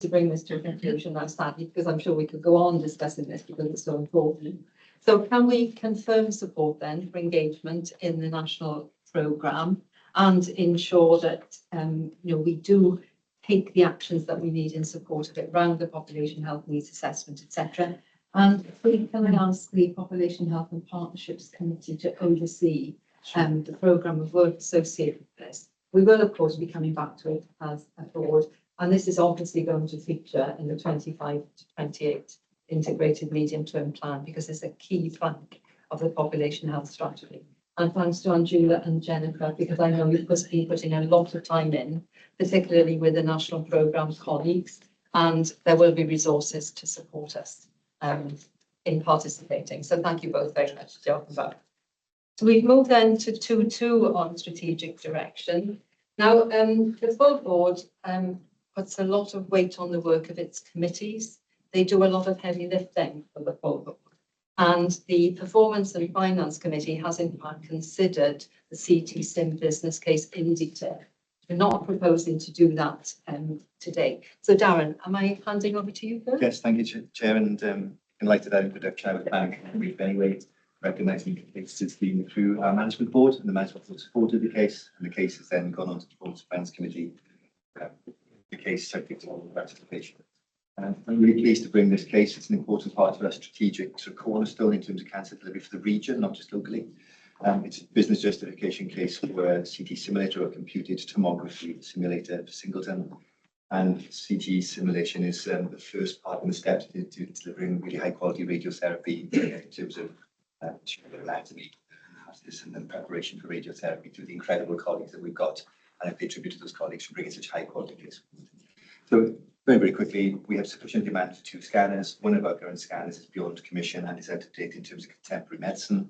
To bring this to a conclusion now, sadly, because I'm sure we could go on discussing this because it's so important. So can we confirm support then for engagement in the national programme and ensure that we do take the actions that we need in support of it around the population health needs assessment, etc. And can I ask the Population Health and Partnerships Committee to oversee the programme of work associated with this? We will, of course, be coming back to it as a board, and this is obviously going to feature in the 25 to 28 integrated medium-term plan because it's a key plank of the population health strategy. And thanks to Angela and Jennifer, because I know you've been putting a lot of time in, particularly with the national programme colleagues, and there will be resources to support us in participating. So thank you both very much, Joe and Bob. So we've moved then to 2.2 on strategic direction. Now, the full board puts a lot of weight on the work of its committees. They do a lot of heavy lifting for the full board. And the Performance and Finance Committee has in fact considered the CT Sim business case in detail. We're not proposing to do that today. So Darren, am I handing over to you first? Yes, thank you, Chair. And in light of that introduction, I was planning to brief anyway, recognising the case has been through our management board, and the management board supported the case, and the case has then gone on to the Performance and Finance Committee. The case subject to all the ratification. I'm really pleased to bring this case. It's an important part of our strategic sort of cornerstone in terms of cancer delivery for the region, not just locally. It's a business justification case for a CT simulator or computed tomography simulator for Singleton. And CT simulation is the first part in the steps to delivering really high quality radiotherapy in terms of tumor anatomy analysis and then preparation for radiotherapy through the incredible colleagues that we've got. And I pay tribute to those colleagues for bringing such high quality case. So very, very quickly, we have sufficient demand for 2 scanners. One of our current scanners is beyond commission and is out of date in terms of contemporary medicine.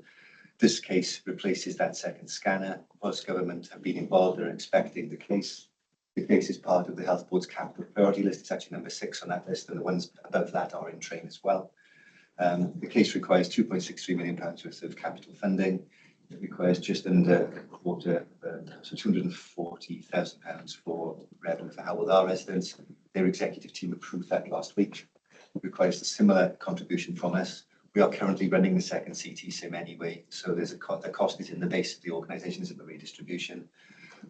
This case replaces that second scanner. Most government have been involved and are expecting the case. The case is part of the Health Board's capital priority list. It's actually number 6 on that list, and the ones above that are in train as well. The case requires £2.63 million worth of capital funding. It requires just under a quarter, so £240,000 for revenue for Howell R residents. Their executive team approved that last week. It requires a similar contribution from us. We are currently running the second CT sim anyway, so there's the cost is in the base of the organisation, is in the redistribution.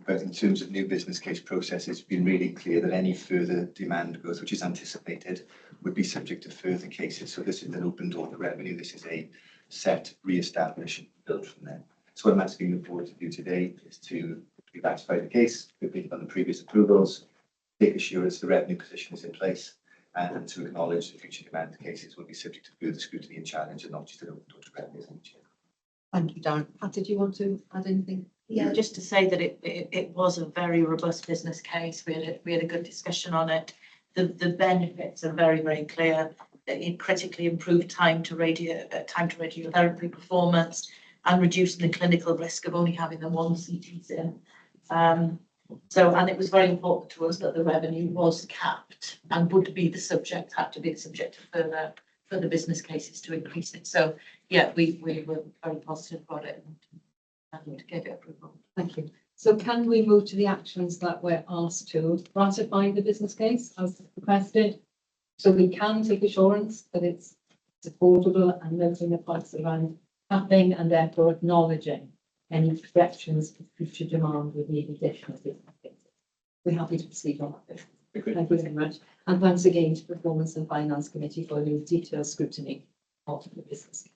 But in terms of new business case processes, it's been really clear that any further demand growth, which is anticipated, would be subject to further cases. So this is an open door to revenue. This is a set, re-establish, and build from there. So what I'm asking the board to do today is to ratify the case, based on the previous approvals, take assurance the revenue position is in place, and to acknowledge the future demand cases will be subject to further scrutiny and challenge and not just an open door to revenue. Thank you, Darren. Pat, did you want to add anything? Yeah, just to say that it was a very robust business case. We had a good discussion on it. the benefits are very, very clear. It critically improved time to radiotherapy performance and reducing the clinical risk of only having the one CT in. And it was very important to us that the revenue was capped and would be the subject, had to be the subject of further business cases to increase it. So yeah, we were very positive about it and gave it approval. Thank you. So can we move to the actions that we're asked to ratify the business case as requested? So we can take assurance that it's affordable and noting the points around capping and therefore acknowledging any projections for future demand would need additional business cases. We're happy to proceed on that. Thank you very much. And thanks again to Performance and Finance Committee for your detailed scrutiny of the business.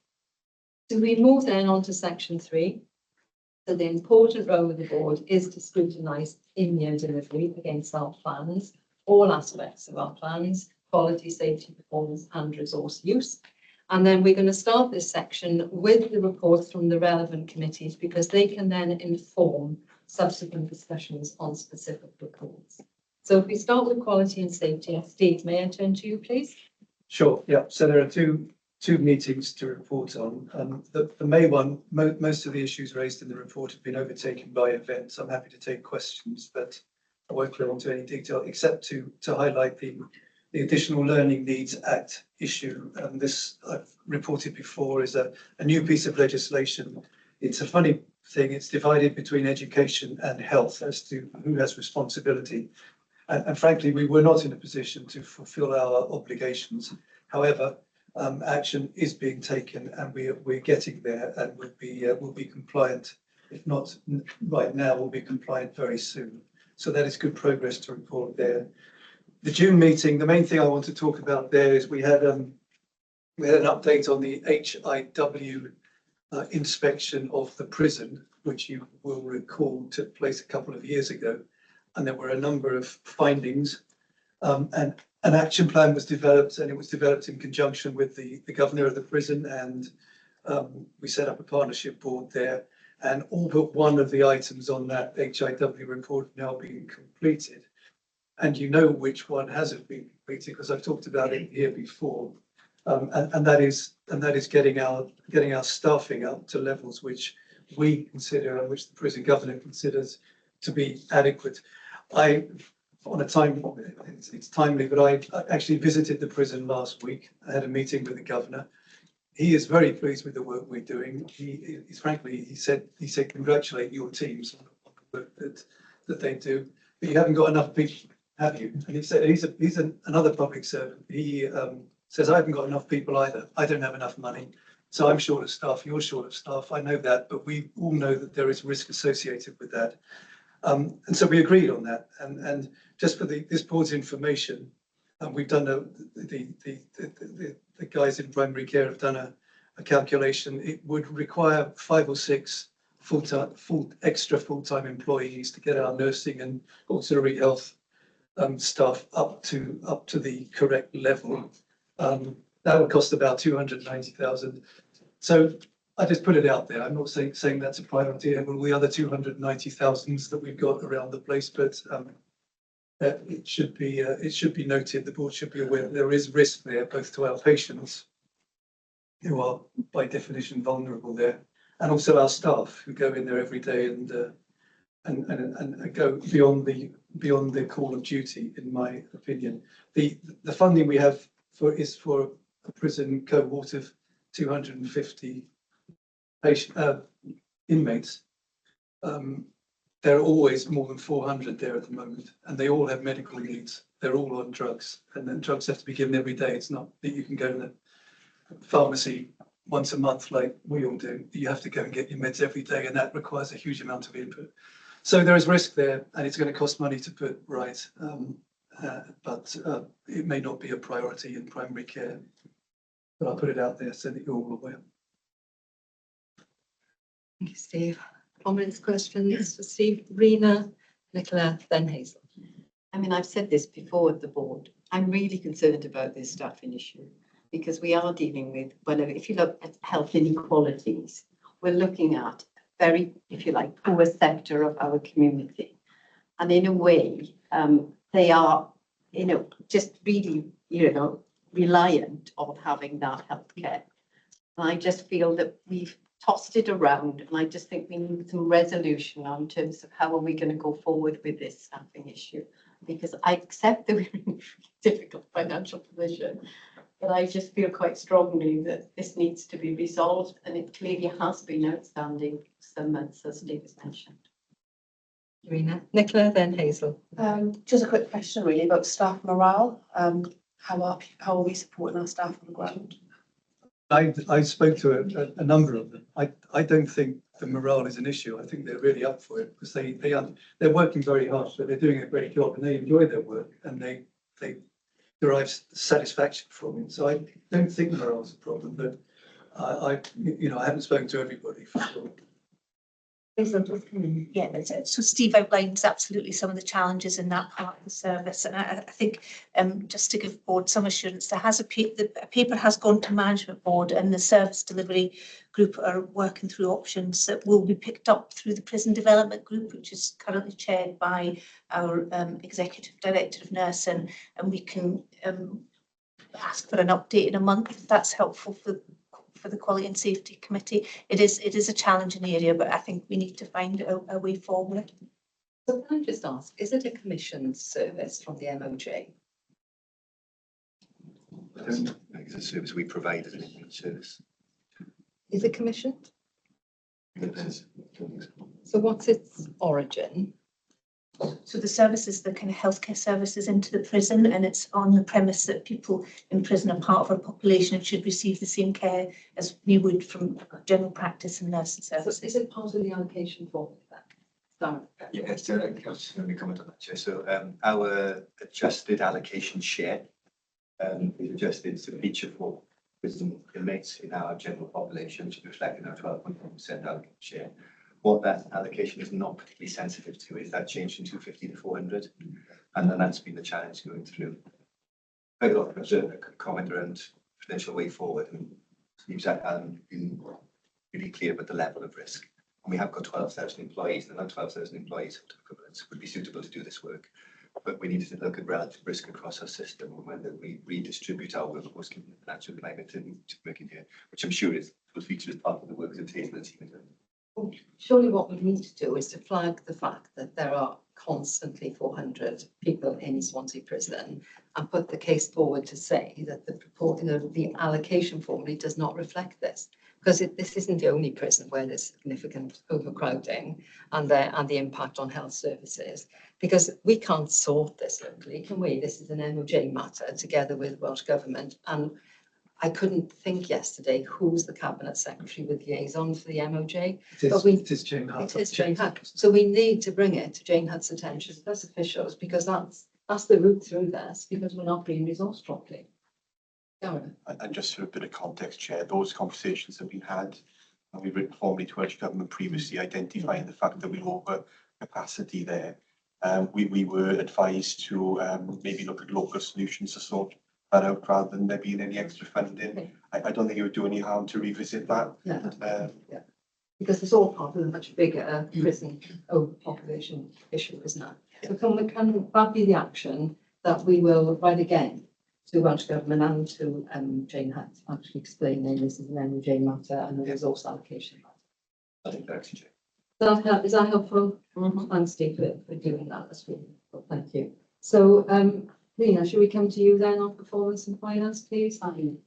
So we move then on to section 3. So the important role of the board is to scrutinise in-year delivery against our plans, all aspects of our plans, quality, safety, performance and resource use. And then we're going to start this section with the reports from the relevant committees because they can then inform subsequent discussions on specific reports. So if we start with quality and safety, Steve, may I turn to you, please? Sure, yeah. So there are two meetings to report on. The May one, most of the issues raised in the report have been overtaken by events. I'm happy to take questions, but I won't go into any detail except to highlight the Additional Learning Needs Act issue. This I've reported before is a new piece of legislation. It's a funny thing. It's divided between education and health as to who has responsibility. And frankly, we were not in a position to fulfill our obligations. However, action is being taken and we're getting there and will be compliant. If not right now, we'll be compliant very soon. So that is good progress to report there. The June meeting, the main thing I want to talk about there is we had an update on the HIW inspection of the prison, which you will recall took place a couple of years ago. And there were a number of findings. And an action plan was developed, and it was developed in conjunction with the governor of the prison. And we set up a partnership board there. And all but one of the items on that HIW report have now been completed. And you know which one hasn't been completed because I've talked about it here before. And that is getting our staffing up to levels which we consider and which the prison governor considers to be adequate. It's timely, but I actually visited the prison last week. I had a meeting with the governor. He is very pleased with the work we're doing. He said congratulate your teams on the work that they do, but you haven't got enough people, have you? And he said he's another public servant. He says I haven't got enough people either. I don't have enough money, so I'm short of staff. You're short of staff. I know that, but we all know that there is risk associated with that. And so we agreed on that. And just for this board's information, we've done the guys in primary care have done a calculation. It would require 5 or 6 extra full-time employees to get our nursing and auxiliary health staff up to the correct level. That would cost about 290,000. So I just put it out there. I'm not saying that's a priority over all the other 290,000s that we've got around the place, but it should be noted. The board should be aware that there is risk there, both to our patients, who are by definition vulnerable there, and also our staff who go in there every day and go beyond the call of duty, in my opinion. The funding we have is for a prison cohort of 250 inmates. There are always more than 400 there at the moment, and they all have medical needs. They're all on drugs, and then drugs have to be given every day. It's not that you can go to the pharmacy once a month like we all do. You have to go and get your meds every day, and that requires a huge amount of input. So there is risk there, and it's going to cost money to put right, but it may not be a priority in primary care. But I'll put it out there so that you're all aware. Thank you, Steve. Comments, questions for Steve, Rena, Nicola, then Hazel. I mean, I've said this before at the board. I'm really concerned about this staffing issue because we are dealing with, well, if you look at health inequalities, we're looking at a very, if you like, poor sector of our community. And in a way, they are you know, just really, you know, reliant on having that healthcare. And I just feel that we've tossed it around, and I just think we need some resolution in terms of how are we going to go forward with this staffing issue. Because I accept that we're in a difficult financial position, but I just feel quite strongly that this needs to be resolved, and it clearly has been outstanding for some months, as David's mentioned. Karina, Nicola, then Hazel. Just a quick question really about staff morale. How are we supporting our staff on the ground? I spoke to a number of them. I don't think the morale is an issue. I think they're really up for it because they're working very hard, so they're doing a great job and they enjoy their work and they derive satisfaction from it. So I don't think morale is a problem, but I haven't spoken to everybody for sure. Yeah, so Steve outlines absolutely some of the challenges in that part of the service, and I think just to give board some assurance, there has a paper has gone to management board, and the service delivery group are working through options that will be picked up through the prison development group, which is currently chaired by our executive director of nursing, and we can ask for an update in a month if that's helpful for the Quality and Safety Committee. It is a challenging area, but I think we need to find a way forward. So can I just ask, is it a commissioned service from the MOJ? I don't know, it's a service we provide as an admin service. Is it commissioned? It is. So what's its origin? So the services, the kind of healthcare services into the prison, and it's on the premise that people in prison are part of our population and should receive the same care as we would from general practice and nursing So services. is it part of the allocation formula then? Yeah, so I'll just let me comment on that, Chair. So our adjusted allocation share is adjusted to feature for prison inmates in our general population, which is reflected in our 12.1% allocation share. What that allocation is not particularly sensitive to is that change from 250 to 400, and then that's been the challenge going through. Quite a lot of comment around potential way forward, and Steve's been really clear about the level of risk. And we have got 12,000 employees, and that 12,000 employees equivalents would be suitable to do this work. But we need to look at relative risk across our system and whether we redistribute our workforce given the financial climate to work in here, which I'm sure will feature as part of the work that Hazel and team are doing. Surely what we need to do is to flag the fact that there are constantly 400 people in Swansea prison and put the case forward to say that the allocation formula does not reflect this. Because this isn't the only prison where there's significant overcrowding and the impact on health services. Because we can't sort this locally, can we? This is an MOJ matter together with Welsh Government. And I couldn't think yesterday who's the Cabinet Secretary with liaison for the MOJ. It is Jane Hutt. It is Jane Hutt. So we need to bring it to Jane Hutt's attention as officials, because that's the route through this, because we're not being resourced properly. Gareth. And just for a bit of context, Chair, those conversations have been had, and we've written formally to Welsh Government previously identifying the fact that we're over capacity there. We were advised to maybe look at local solutions to sort that out rather than there being any extra funding. I don't think it would do any harm to revisit that. Yeah. Because it's all part of a much bigger prison overpopulation issue, isn't it? So can that be the action that we will write again to Welsh Government and to Jane Hutt, actually explaining this is an MOJ matter and a resource allocation matter? I think that's Chair. Is that helpful? Thanks, Steve, for doing that. That's really helpful. Thank you. So, Lena, should we come to you then on performance and finance, please? Fine.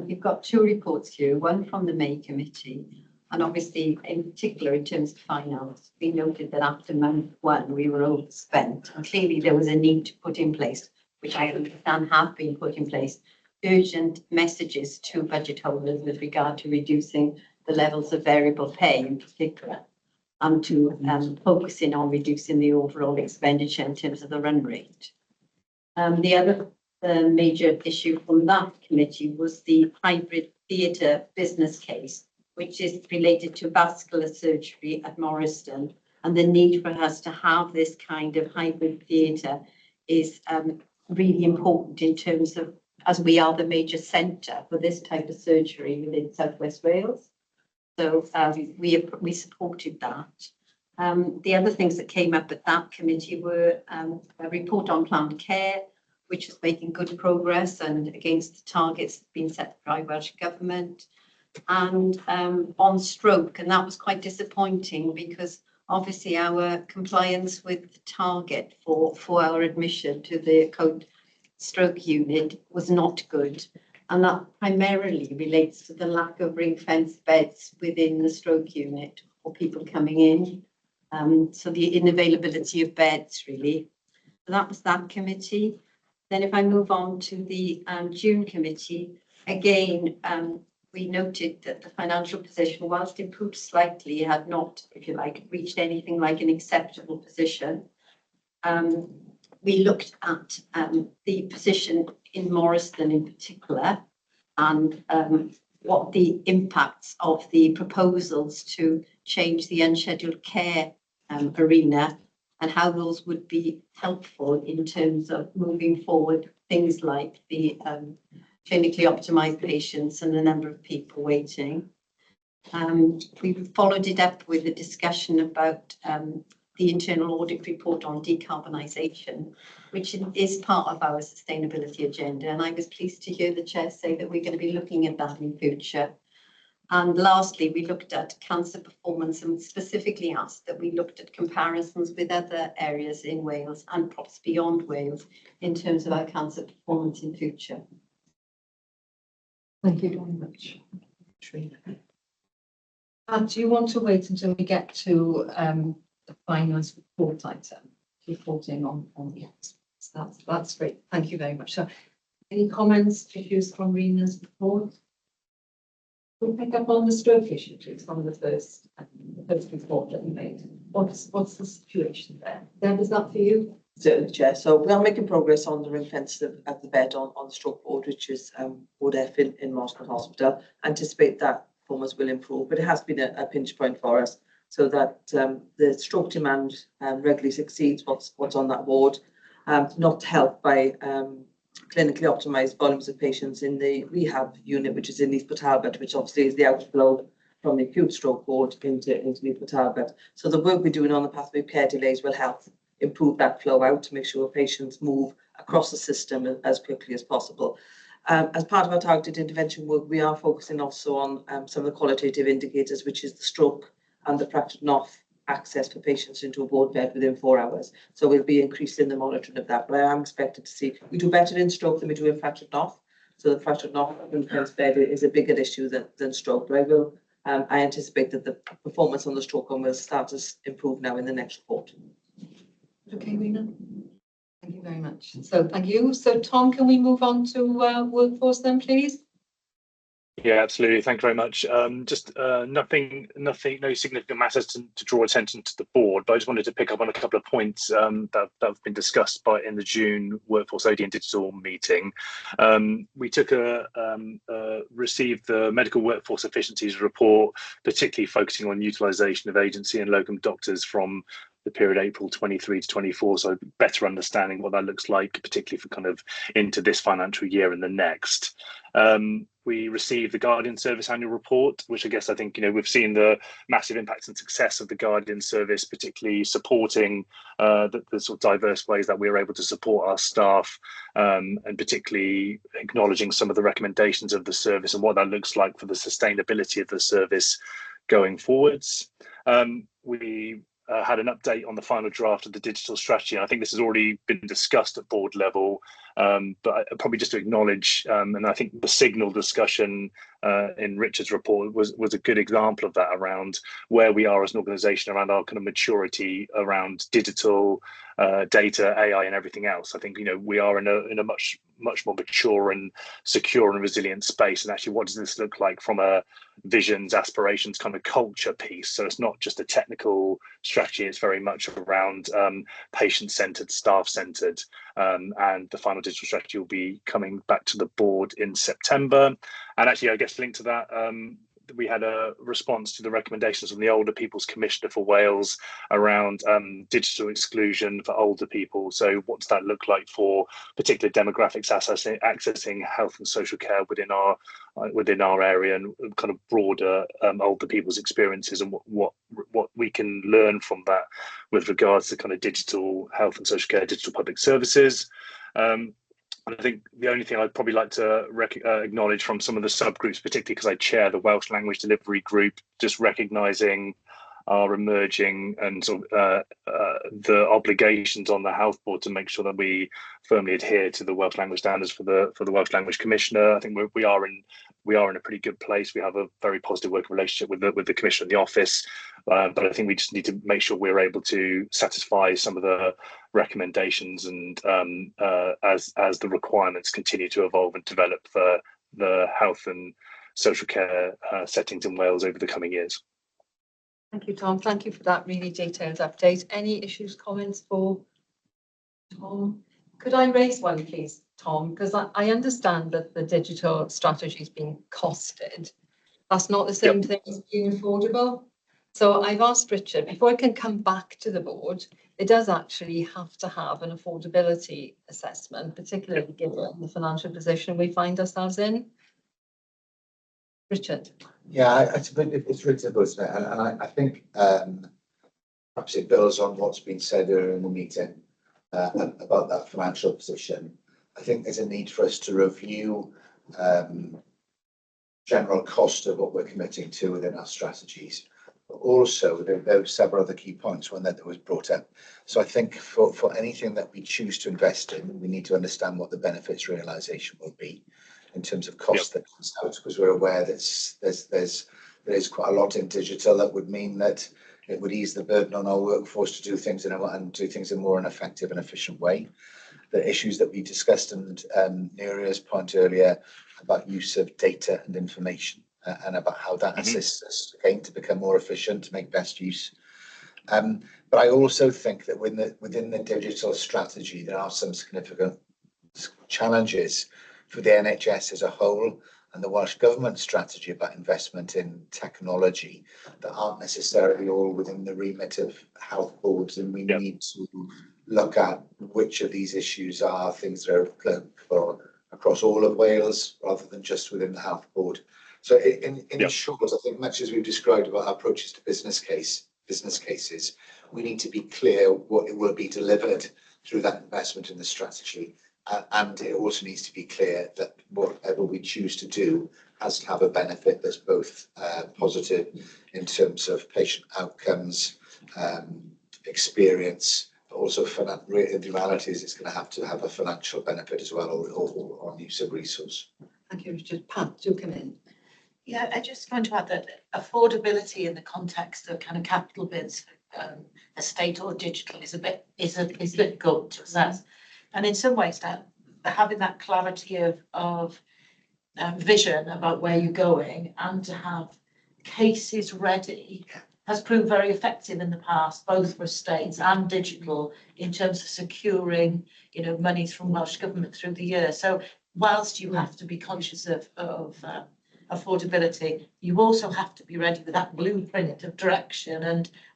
You've got two reports here, one from the May committee, and obviously in particular in terms of finance, we noted that after month one we were overspent, and clearly there was a need to put in place, which I understand have been put in place, urgent messages to budget holders with regard to reducing the levels of variable pay in particular, and to focusing on reducing the overall expenditure in terms of the run rate. The other major issue from that committee was the hybrid theatre business case, which is related to vascular surgery at Morriston, and the need for us to have this kind of hybrid theatre is really important in terms of, as we are the major centre for this type of surgery within South West Wales. So we supported that. The other things that came up at that committee were a report on planned care, which is making good progress and against the targets being set by Welsh Government. And on stroke, and that was quite disappointing because obviously our compliance with the target for our admission to the code stroke unit was not good. And that primarily relates to the lack of ring-fenced beds within the stroke unit for people coming in. So the unavailability of beds, really. So that was that committee. Then if I move on to the June committee, again, we noted that the financial position, whilst improved slightly, had not, if you like, reached anything like an acceptable position. We looked at the position in Morriston in particular, and what the impacts of the proposals to change the unscheduled care arena and how those would be helpful in terms of moving forward things like the clinically optimized patients and the number of people waiting. We followed it up with a discussion about the internal audit report on decarbonisation, which is part of our sustainability agenda. And I was pleased to hear the chair say that we're going to be looking at that in future. And lastly, we looked at cancer performance and specifically asked that we looked at comparisons with other areas in Wales and perhaps beyond Wales in terms of our cancer performance in future. Thank you very much. And do you want to wait until we get to the finance report item, reporting on the experts? That's great. Thank you very much. So any comments, issues from Rena's report? We'll pick up on the stroke issue, please, from the first report that we made. What's the situation there? Deb, is that for you? Certainly, Chair. So we are making progress on the ring fence at the bed on the stroke ward, which is Ward F in Morriston Hospital. Anticipate that performance will improve, but it has been a pinch point for us, so that the stroke demand regularly exceeds what's on that ward, not helped by clinically optimised volumes of patients in the rehab unit, which is in East Port Talbot, which obviously is the outflow from the acute stroke ward into East Port Talbot. So the work we're doing on the pathway of care delays will help improve that flow out to make sure patients move across the system as quickly as possible. As part of our targeted intervention work, we are focusing also on some of the qualitative indicators, which is the stroke and the fractured NOF access for patients into a ward bed within 4 hours. So we'll be increasing the monitoring of that. But I am expected to see, we do better in stroke than we do in fractured NOF. So the fractured NOF ring-fenced bed is a bigger issue than stroke. But I anticipate that the performance on the stroke one will start to improve now in the next report. Okay, Rena. Thank you very much. So thank you. So Tom, can we move on to workforce then, please? Yeah, absolutely. Thank you very much. Just nothing, no significant matters to draw attention to the board, but I just wanted to pick up on a couple of points that have been discussed in the June Workforce OD and Digital meeting. We received the Medical Workforce Efficiencies report, particularly focusing on utilisation of agency and locum doctors from the period April 23 to 24, so better understanding what that looks like, particularly for kind of into this financial year and the next. We received the Guardian Service annual report, which I think we've seen the massive impact and success of the Guardian Service, particularly supporting the sort of diverse ways that we are able to support our staff, and particularly acknowledging some of the recommendations of the service and what that looks like for the sustainability of the service going forwards. We had an update on the final draft of the digital strategy, and I think this has already been discussed at board level, but probably just to acknowledge, and I think the signal discussion in Richard's report was a good example of that, around where we are as an organisation, around our kind of maturity around digital data, AI and everything else. I think we are in a much more mature and secure and resilient space, and actually what does this look like from a visions, aspirations, kind of culture piece. So it's not just a technical strategy, it's very much around patient-centred, staff-centred, and the final digital strategy will be coming back to the board in September. And actually, I guess linked to that, we had a response to the recommendations from the Older People's Commissioner for Wales around digital exclusion for older people. So what does that look like for particular demographics accessing health and social care within our area, and kind of broader older people's experiences, and what we can learn from that with regards to kind of digital health and social care, digital public services. And I think the only thing I'd probably like to acknowledge from some of the subgroups, particularly because I chair the Welsh Language Delivery Group, just recognising our emerging and sort of the obligations on the Health Board to make sure that we firmly adhere to the Welsh language standards for the Welsh Language Commissioner. I think we are in a pretty good place. We have a very positive working relationship with the Commissioner in the office, but I think we just need to make sure we're able to satisfy some of the recommendations and as the requirements continue to evolve and develop for the health and social care settings in Wales over the coming years. Thank you, Tom. Thank you for that really detailed update. Any issues, comments for Tom? Could I raise one, please, Tom? Because I understand that the digital strategy is being costed. That's not the same thing as being affordable. So I've asked Richard, before I can come back to the board, it does actually have to have an affordability assessment, particularly given the financial position we find ourselves in. Richard. Yeah, it's reasonable, isn't it? And I think perhaps it builds on what's been said earlier in the meeting about that financial position. I think there's a need for us to review general cost of what we're committing to within our strategies. But also, there were several other key points when that was brought up. So I think for anything that we choose to invest in, we need to understand what the benefits realisation will be in terms of cost that comes out, because we're aware that there is quite a lot in digital that would mean that it would ease the burden on our workforce to do things in a more effective and efficient way. The issues that we discussed and Neria's point earlier about use of data and information and about how that assists us again to become more efficient, to make best use. But I also think that within the digital strategy, there are some significant challenges for the NHS as a whole and the Welsh Government strategy about investment in technology that aren't necessarily all within the remit of health boards, and we need to look at which of these issues are things that are applicable across all of Wales rather than just within the health board. So in short, I think much as we've described about our approaches to business cases, we need to be clear what it will be delivered through that investment in the strategy. And it also needs to be clear that whatever we choose to do has to have a benefit that's both positive in terms of patient outcomes, experience, but also the reality is it's going to have a financial benefit as well, or on use of resource. Thank you, Richard. Pat, do come in. Yeah, I just want to add that affordability in the context of kind of capital bids, estate or digital, is a bit difficult to assess. And in some ways, that having that clarity of vision about where you're going and to have cases ready has proved very effective in the past, both for estates and digital, in terms of securing, monies from Welsh Government through the year. So whilst you have to be conscious of affordability, you also have to be ready with that blueprint of direction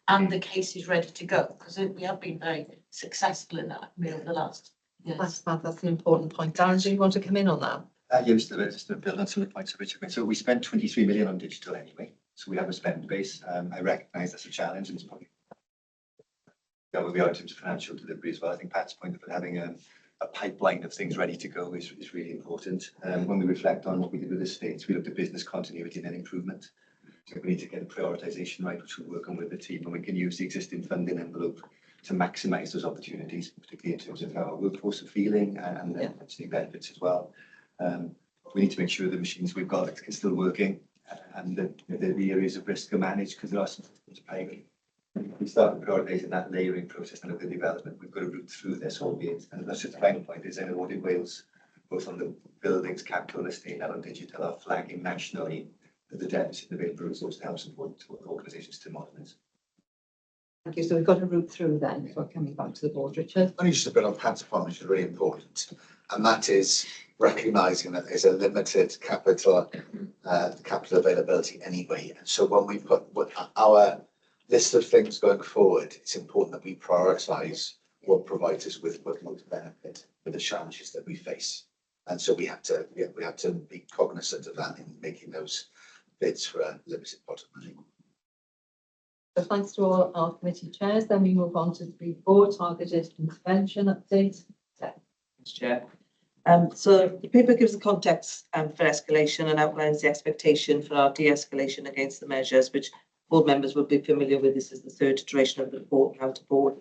and the cases ready to go, because we have been very successful in that over the last. Yes. That's an important point. Darren, do you want to come in on that? Just to build on some of the points of Richard. So we spent 23 million on digital anyway. So we have a spend base. I recognise that's a challenge, and it's probably where we are in terms of financial delivery as well. I think Pat's point of having a pipeline of things ready to go is really important. When we reflect on what we did with the estates, we looked at business continuity and then improvement. So we need to get a prioritisation right, which we're working with the team, and we can use the existing funding envelope to maximise those opportunities, particularly in terms of how our workforce are feeling and potentially benefits as well. We need to make sure the machines we've got are still working and that the areas of risk are managed, because there are some systems paying. We start prioritising that layering process and of the development. We've got to root through this, albeit, and that's just the final point, is in Audit Wales, both on the buildings, capital, estate and on digital, are flagging nationally that the deficit of available resource to help support organisations to modernise. Thank you. So we've got to root through then before coming back to the board, Richard. Only just a bit on Pat's point, which is really important, and that is recognising that there's a limited capital availability anyway. And so when we've got our list of things going forward, it's important that we prioritise what provides us with most benefit for the challenges that we face. And so we have to be cognizant of that in making those bids for a limited pot of money. So thanks to all our committee chairs. Then we move on to the board targeted intervention update. Thanks, Chair. So the paper gives the context for escalation and outlines the expectation for our de-escalation against the measures, which board members will be familiar with. This is the third iteration of the report now to board.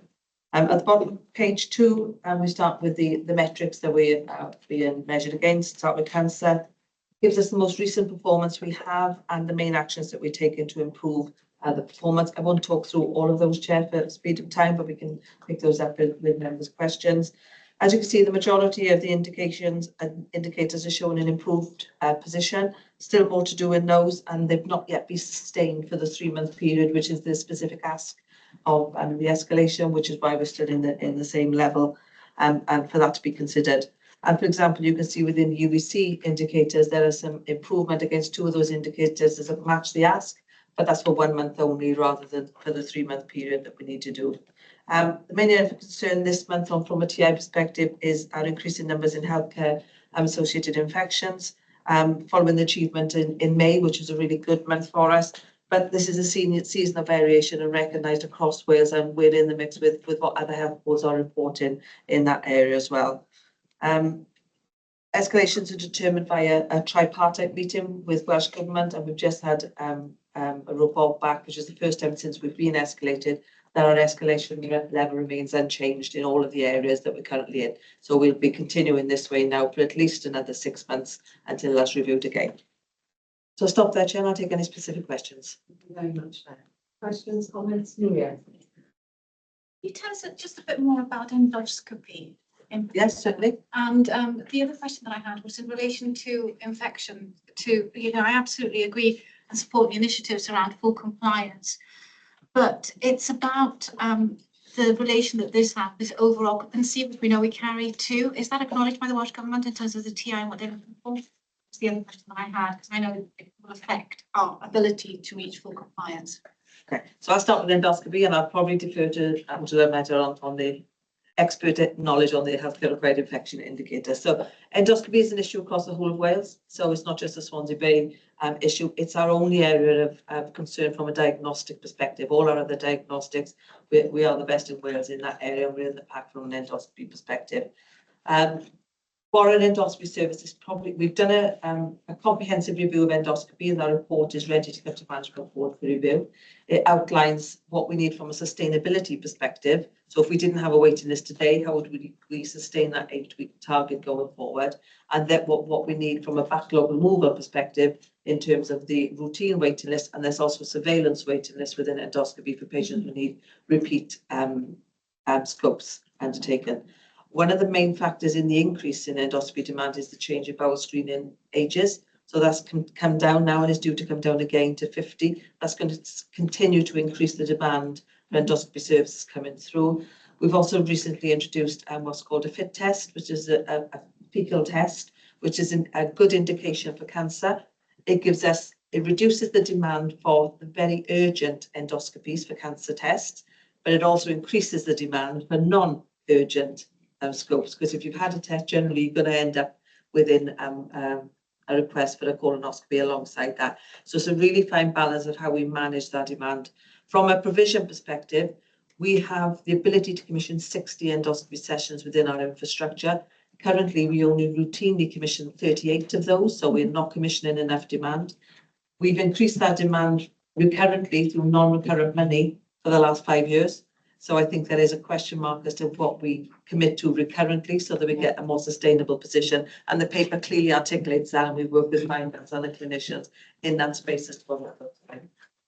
At the bottom of page 2, we start with the metrics that we are being measured against. Start with cancer. Gives us the most recent performance we have and the main actions that we're taking to improve the performance. I won't talk through all of those, Chair, for speed of time, but we can pick those up with members' questions. As you can see, the majority of the indications and indicators are showing an improved position. Still more to do in those, and they've not yet been sustained for the 3-month period, which is the specific ask of the escalation, which is why we're still in the same level, and for that to be considered. And for example, you can see within UVC indicators, there are some improvement against 2 of those indicators that match the ask, but that's for 1 month only rather than for the 3-month period that we need to do. The main area of concern this month from a TI perspective is our increasing numbers in healthcare associated infections, following the achievement in May, which was a really good month for us. But this is a seasonal variation and recognised across Wales, and we're in the mix with what other health boards are reporting in that area as well. Escalations are determined by a tripartite meeting with Welsh Government, and we've just had a report back, which is the first time since we've been escalated, that our escalation level remains unchanged in all of the areas that we're currently in. So we'll be continuing this way now for at least another 6 months until that's reviewed again. So I'll stop there, Chair, and I'll take any specific questions. Thank you very much, Claire. Questions, comments, Nuria? Can you tell us just a bit more about endoscopy? Yes, certainly. And the other question that I had was in relation to infection. I absolutely agree and support the initiatives around full compliance, but it's about the relation that this has, this over occupancy, which we know we carry too. Is that acknowledged by the Welsh Government in terms of the TI and what they're looking for? That's the other question that I had, because I know it will affect our ability to reach full compliance. Okay, so I'll start with endoscopy, and I'll probably defer to Angela Meadow on the expert knowledge on the healthcare acquired infection indicator. So endoscopy is an issue across the whole of Wales. So it's not just a Swansea Bay issue. It's our only area of concern from a diagnostic perspective. All our other diagnostics, we are the best in Wales in that area. We're in the pack from an endoscopy perspective. For an endoscopy service, we've done a comprehensive review of endoscopy, and that report is ready to go to management board for review. It outlines what we need from a sustainability perspective. So if we didn't have a waiting list today, how would we sustain that 8-week target going forward? And then what we need from a backlog removal perspective in terms of the routine waiting list, and there's also a surveillance waiting list within endoscopy for patients who need repeat scopes undertaken. One of the main factors in the increase in endoscopy demand is the change of bowel screening ages. So that's come down now and is due to come down again to 50. That's going to continue to increase the demand for endoscopy services coming through. We've also recently introduced what's called a FIT test, which is a fecal test, which is a good indication for cancer. It reduces the demand for the very urgent endoscopies for cancer tests, but it also increases the demand for non-urgent scopes, because if you've had a test, generally you're going to end up within a request for a colonoscopy alongside that. So it's a really fine balance of how we manage that demand. From a provision perspective, we have the ability to commission 60 endoscopy sessions within our infrastructure. Currently, we only routinely commission 38 of those, so we're not commissioning enough demand. We've increased that demand recurrently through non-recurrent money for the last 5 years. So I think there is a question mark as to what we commit to recurrently so that we get a more sustainable position. And the paper clearly articulates that, and we work with finance and the clinicians in that space as well.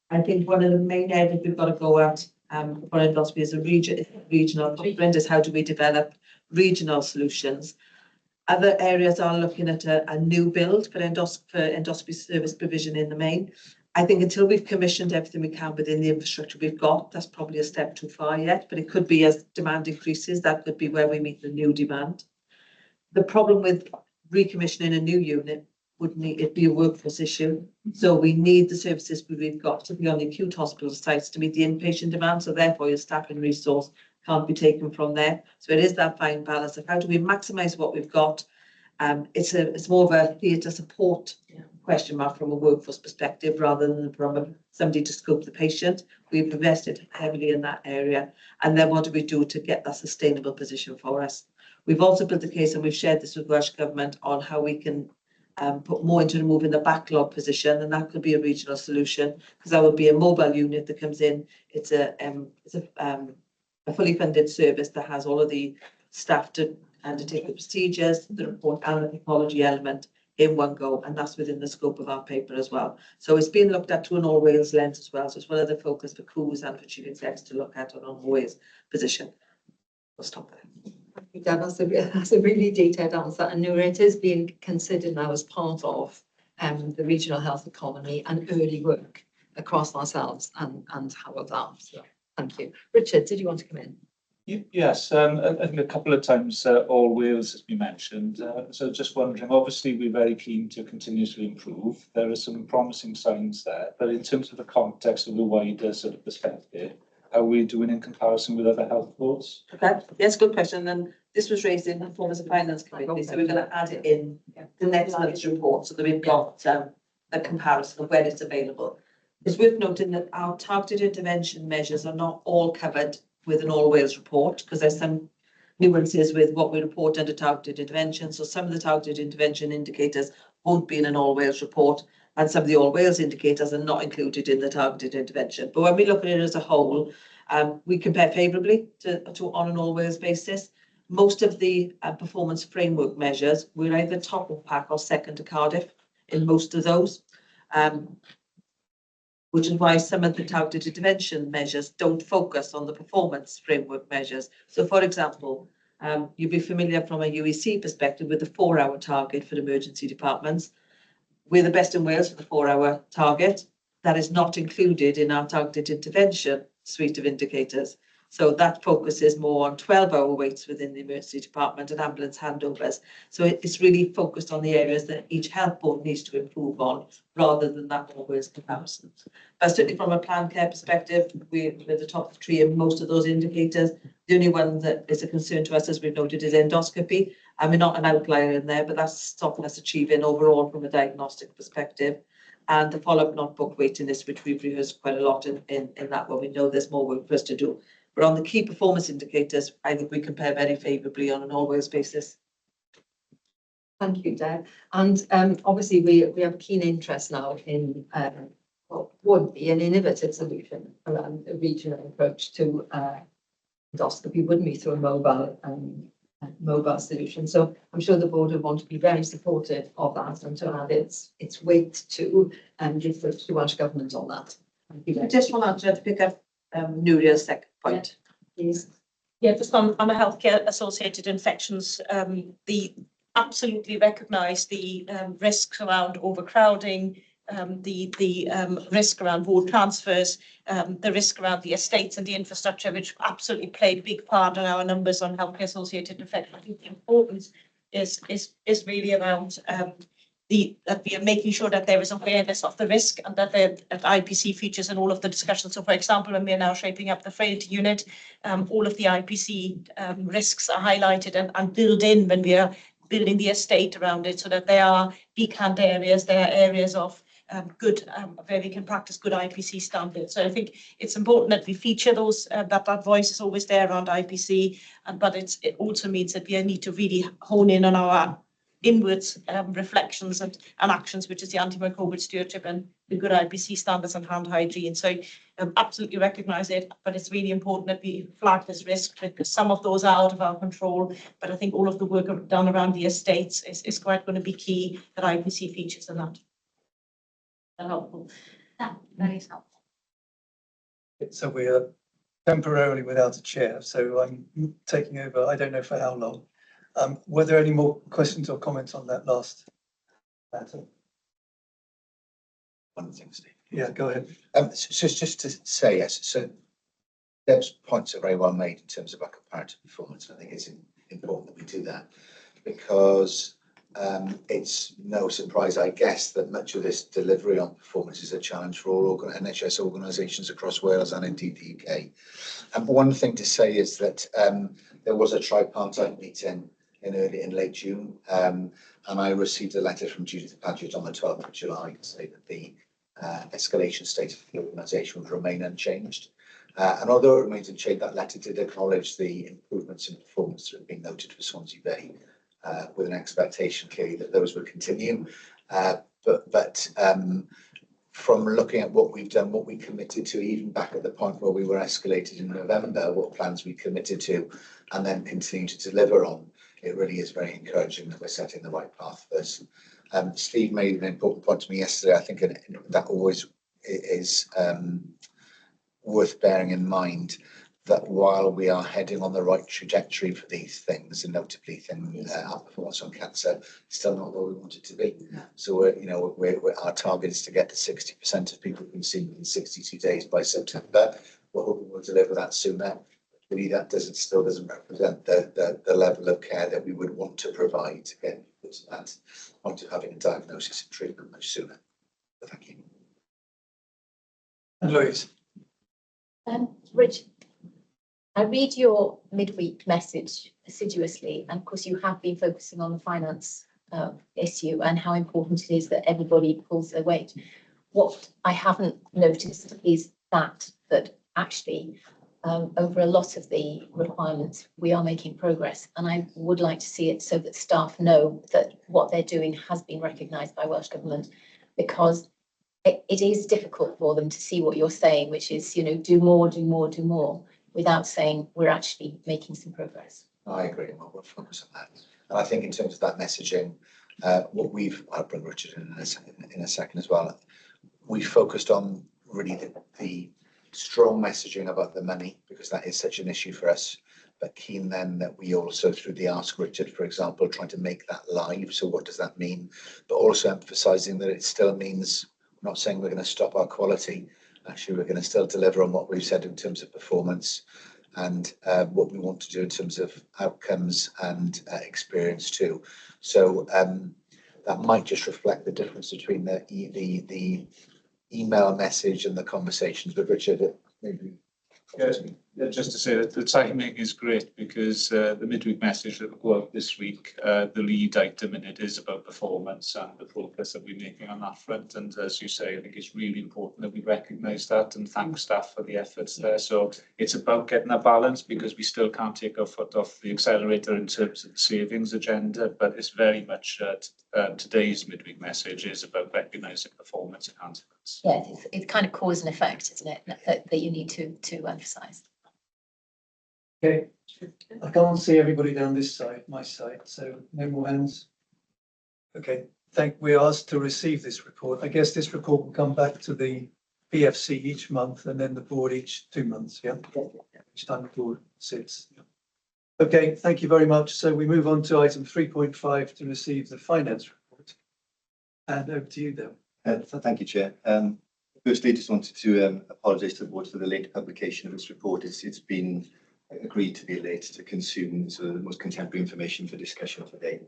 I think one of the main areas we've got to go at for endoscopy is a regional footprint, is how do we develop regional solutions. Other areas are looking at a new build for endoscopy service provision in the main. I think until we've commissioned everything we can within the infrastructure we've got, that's probably a step too far yet, but it could be as demand increases, that could be where we meet the new demand. The problem with recommissioning a new unit would need it be a workforce issue. So we need the services we've got to be on the acute hospital sites to meet the inpatient demand. So therefore your staff and resource can't be taken from there. So it is that fine balance of how do we maximise what we've got. It's more of a theatre support question mark from a workforce perspective rather than from somebody to scope the patient. We've invested heavily in that area. And then what do we do to get that sustainable position for us? We've also built a case, and we've shared this with Welsh Government, on how we can put more into removing the backlog position, and that could be a regional solution, because that would be a mobile unit that comes in. It's a fully funded service that has all of the staff to undertake the procedures, the report, and the technology element in one go, and that's within the scope of our paper as well. So it's being looked at to an all Wales lens as well. So it's one of the focus for COOs and for chief execs to look at an all Wales position. We'll stop there. Thank you, Deb. That's a really detailed answer. And Noura, it is being considered now as part of the regional health economy and early work across ourselves and how of that. So thank you. Richard, did you want to come in? Yes, I think a couple of times all Wales has been mentioned. So just wondering, obviously we're very keen to continuously improve. There are some promising signs there, but in terms of the context of the wider sort of perspective, how are we doing in comparison with other health boards? Okay, yes, good question. And this was raised in the Performance and Finance Committee, so we're going to add it in the next month's report so that we've got a comparison of when it's available. It's worth noting that our targeted intervention measures are not all covered with an all Wales report, because there's some nuances with what we report under targeted intervention. So some of the targeted intervention indicators won't be in an all Wales report, and some of the all Wales indicators are not included in the targeted intervention. But when we look at it as a whole, we compare favourably to on an all Wales basis. Most of the performance framework measures, we're either top of pack or second to Cardiff in most of those. Which is why some of the targeted intervention measures don't focus on the performance framework measures. So, for example, you'd be familiar from a UEC perspective with the 4-hour target for emergency departments. We're the best in Wales for the 4-hour target. That is not included in our targeted intervention suite of indicators. So that focuses more on 12-hour waits within the emergency department and ambulance handovers. So it's really focused on the areas that each health board needs to improve on, rather than that always comparison. But certainly from a planned care perspective, we're the top of the tree in most of those indicators. The only one that is a concern to us, as we've noted, is endoscopy. And we're not an outlier in there, but that's stopping us achieving overall from a diagnostic perspective. And the follow-up not booked waiting list, which we've rehearsed quite a lot in that one. We know there's more work for us to do. But on the key performance indicators, I think we compare very favourably on an all Wales basis. Thank you, Deb. And obviously we have a keen interest now in what would be an innovative solution around a regional approach to endoscopy, wouldn't we, through a mobile solution. So I'm sure the board would want to be very supportive of that and to add its weight to the Welsh Government on that. I just want to pick up Noura's second point. Yeah, please. Yeah, just on the healthcare associated infections, the absolutely recognise the risks around overcrowding, the risk around ward transfers, the risk around the estates and the infrastructure, which absolutely played a big part in our numbers on healthcare associated infections. I think the importance is really around that we are making sure that there is awareness of the risk, and that IPC features in all of the discussions. So, for example, when we are now shaping up the frailty unit, all of the IPC risks are highlighted and built in when we are building the estate around it, so that there are big-hand areas, there are areas of good, where we can practice good IPC standards. So I think it's important that we feature those, that voice is always there around IPC, but it also means that we need to really hone in on our inwards reflections and actions, which is the antimicrobial stewardship and the good IPC standards and hand hygiene. So absolutely recognise it, but it's really important that we flag this risk, because some of those are out of our control. But I think all of the work done around the estates is quite going to be key, that IPC features in that. Helpful. Yeah, very helpful. So we are temporarily without a chair, so I'm taking over, I don't know for how long. Were there any more questions or comments on that last matter? One thing, Steve. Yeah, go ahead. So just to say, yes, so Deb's points are very well made in terms of our comparative performance. I think it's important that we do that, because it's no surprise, I guess, that much of this delivery on performance is a challenge for all NHS organisations across Wales and indeed the UK. And one thing to say is that there was a tripartite meeting in late June. And I received a letter from Judith Paget on the 12th of July to say that the escalation state of the organisation would remain unchanged. And although it remains unchanged, that letter did acknowledge the improvements in performance that have been noted for Swansea Bay, with an expectation clearly that those would continue. But from looking at what we've done, what we committed to, even back at the point where we were escalated in November, what plans we committed to, and then continue to deliver on, it really is very encouraging that we're setting the right path first. Steve made an important point to me yesterday. I think that always is worth bearing in mind, that while we are heading on the right trajectory for these things, and notably our performance on cancer, still not where we want it to be. So our target is to get to 60% of people being seen within 62 days by September. We're hoping we'll deliver that sooner. Really, that still doesn't represent the level of care that we would want to provide to get people to that point of having a diagnosis and treatment much sooner. So thank you. And Louise. Richard, I read your midweek message assiduously, and of course you have been focusing on the finance issue and how important it is that everybody pulls their weight. What I haven't noticed is that actually over a lot of the requirements we are making progress, and I would like to see it so that staff know that what they're doing has been recognised by Welsh Government, because it is difficult for them to see what you're saying, which is, do more, do more, do more, without saying we're actually making some progress. I agree, and we'll focus on that. And I think in terms of that messaging, I'll bring Richard in a second as well. We focused on really the strong messaging about the money, because that is such an issue for us. But keen then that we also, through the Ask Richard, for example, trying to make that live. So what does that mean? But also emphasising that it still means, we're not saying we're going to stop our quality. Actually, we're going to still deliver on what we've said in terms of performance and what we want to do in terms of outcomes and experience too. So that might just reflect the difference between the email message and the conversations. But Richard, maybe. Yeah, just to say that the timing is great, because the midweek message that will go out this week, the lead item in it is about performance and the progress that we're making on that front. And as you say, I think it's really important that we recognise that and thank staff for the efforts there. So it's about getting a balance, because we still can't take our foot off the accelerator in terms of the savings agenda, but it's very much today's midweek message is about recognising performance enhancements. Yeah, it's kind of cause and effect, isn't it, that you need to emphasise. Okay, I can't see everybody down this side, my side, so no more hands. Okay, we're asked to receive this report. I guess this report will come back to the PFC each month, and then the board each 2 months, yeah? Each time the board sits. Okay, thank you very much. So we move on to item 3.5 to receive the finance report. And over to you, Dale. Thank you, Chair. Firstly, I just wanted to apologise to the board for the late publication of this report. It's been agreed to be late to consume the most contemporary information for discussion today.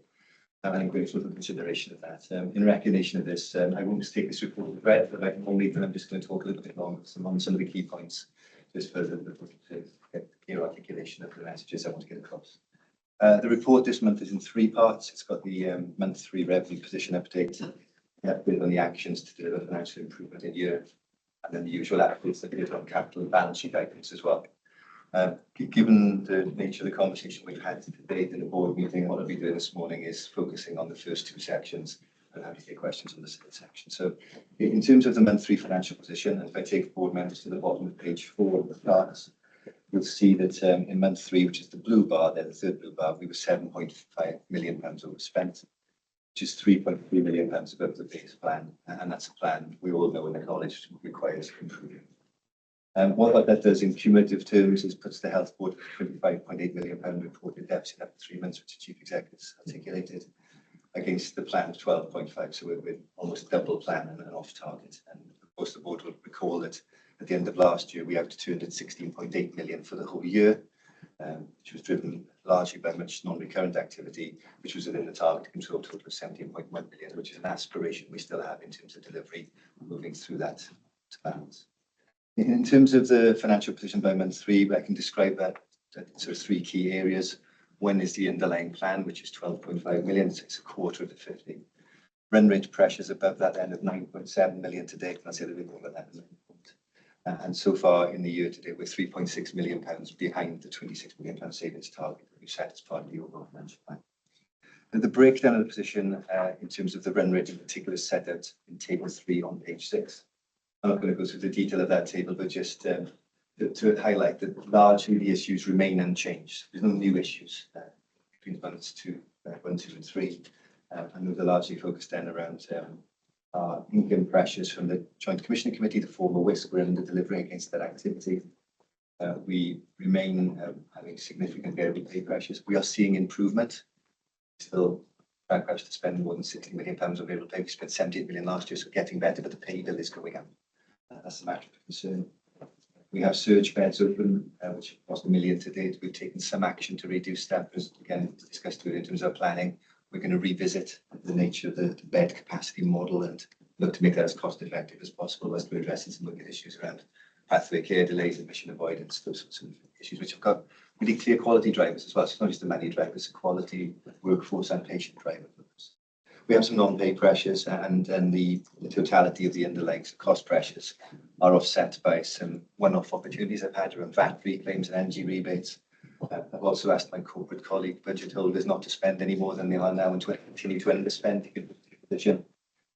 And I'm grateful for the consideration of that. In recognition of this, I won't just take this report to breadth, but I'm just going to talk a little bit longer on some of the key points, just further to get clear articulation of the messages I want to get across. The report this month is in 3 parts. It's got the month 3 revenue position update, the update on the actions to deliver financial improvement in year, and then the usual updates that give on capital and balance sheet items as well. Given the nature of the conversation we've had today in the board meeting, what I'll be doing this morning is focusing on the first 2 sections and happy to take questions on the 3rd section. So in terms of the month 3 financial position, and if I take board members to the bottom of page 4 of the charts, you'll see that in month 3, which is the blue bar, then the 3rd blue bar, we were £7.5 million overspent, which is £3.3 million above the base plan. And that's a plan we all know and acknowledge requires improving. What that does in cumulative terms is puts the health board at £25.8 million reported deficit after 3 months, which the chief executive articulated, against the plan of 12.5. So we're almost double plan and off target. And of course, the board will recall that at the end of last year, we outturned at 16.8 million for the whole year, which was driven largely by much non-recurrent activity, which was within the target control total of 17.1 million, which is an aspiration we still have in terms of delivery, moving through that to balance. In terms of the financial position by month 3, I can describe that in sort of 3 key areas. One is the underlying plan, which is 12.5 million, so it's a quarter of the 50. Run rate pressures above that end of 9.7 million to date, and I'll say a little bit more about that in a moment. And so far in the year to date, we're 3.6 million pounds behind the 26 million pound savings target that we set as part of the overall financial plan. The breakdown of the position in terms of the run rate in particular is set out in table 3 on page 6. I'm not going to go through the detail of that table, but just to highlight that largely the issues remain unchanged. There's no new issues between months 1, 2 and 3. And those are largely focused then around our income pressures from the Joint Commissioning Committee, the former WISC, we're under delivering against that activity. We remain having significant variable pay pressures. We are seeing improvement. Still perhaps to spend more than 60 million pounds on variable pay. We spent 78 million last year, so getting better, but the pay bill is going up. That's a matter of concern. We have surge beds open, which cost 1 million to date. We've taken some action to reduce that, because again, discussed in terms of planning. We're going to revisit the nature of the bed capacity model and look to make that as cost effective as possible, whilst we're addressing some wicked issues around pathway care delays, admission avoidance, those sorts of issues which have got really clear quality drivers as well. So it's not just the money drivers, the quality workforce and patient drivers. We have some non-pay pressures, and the totality of the underlying cost pressures are offset by some one-off opportunities I've had around VAT reclaims and energy rebates. I've also asked my corporate colleague budget holders not to spend any more than they are now and to continue to underspend in the position.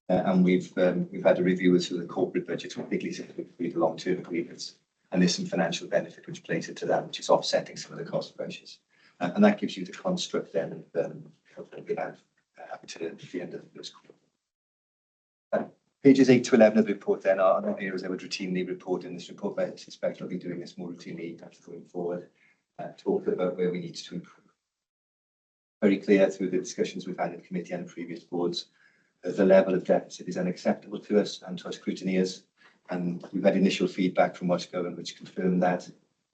And we've had a review of the corporate budgets, particularly since we've agreed the long-term agreements. And there's some financial benefit which plays into that, which is offsetting some of the cost pressures. And that gives you the construct then of what we have up to the end of the first quarter. Pages 8 to 11 of the report then are not areas I would routinely report in this report, but I suspect I'll be doing this more routinely going forward. Talk about where we need to improve. Very clear through the discussions we've had in committee and previous boards, the level of deficit is unacceptable to us and to our scrutineers. And we've had initial feedback from Welsh Government which confirmed that.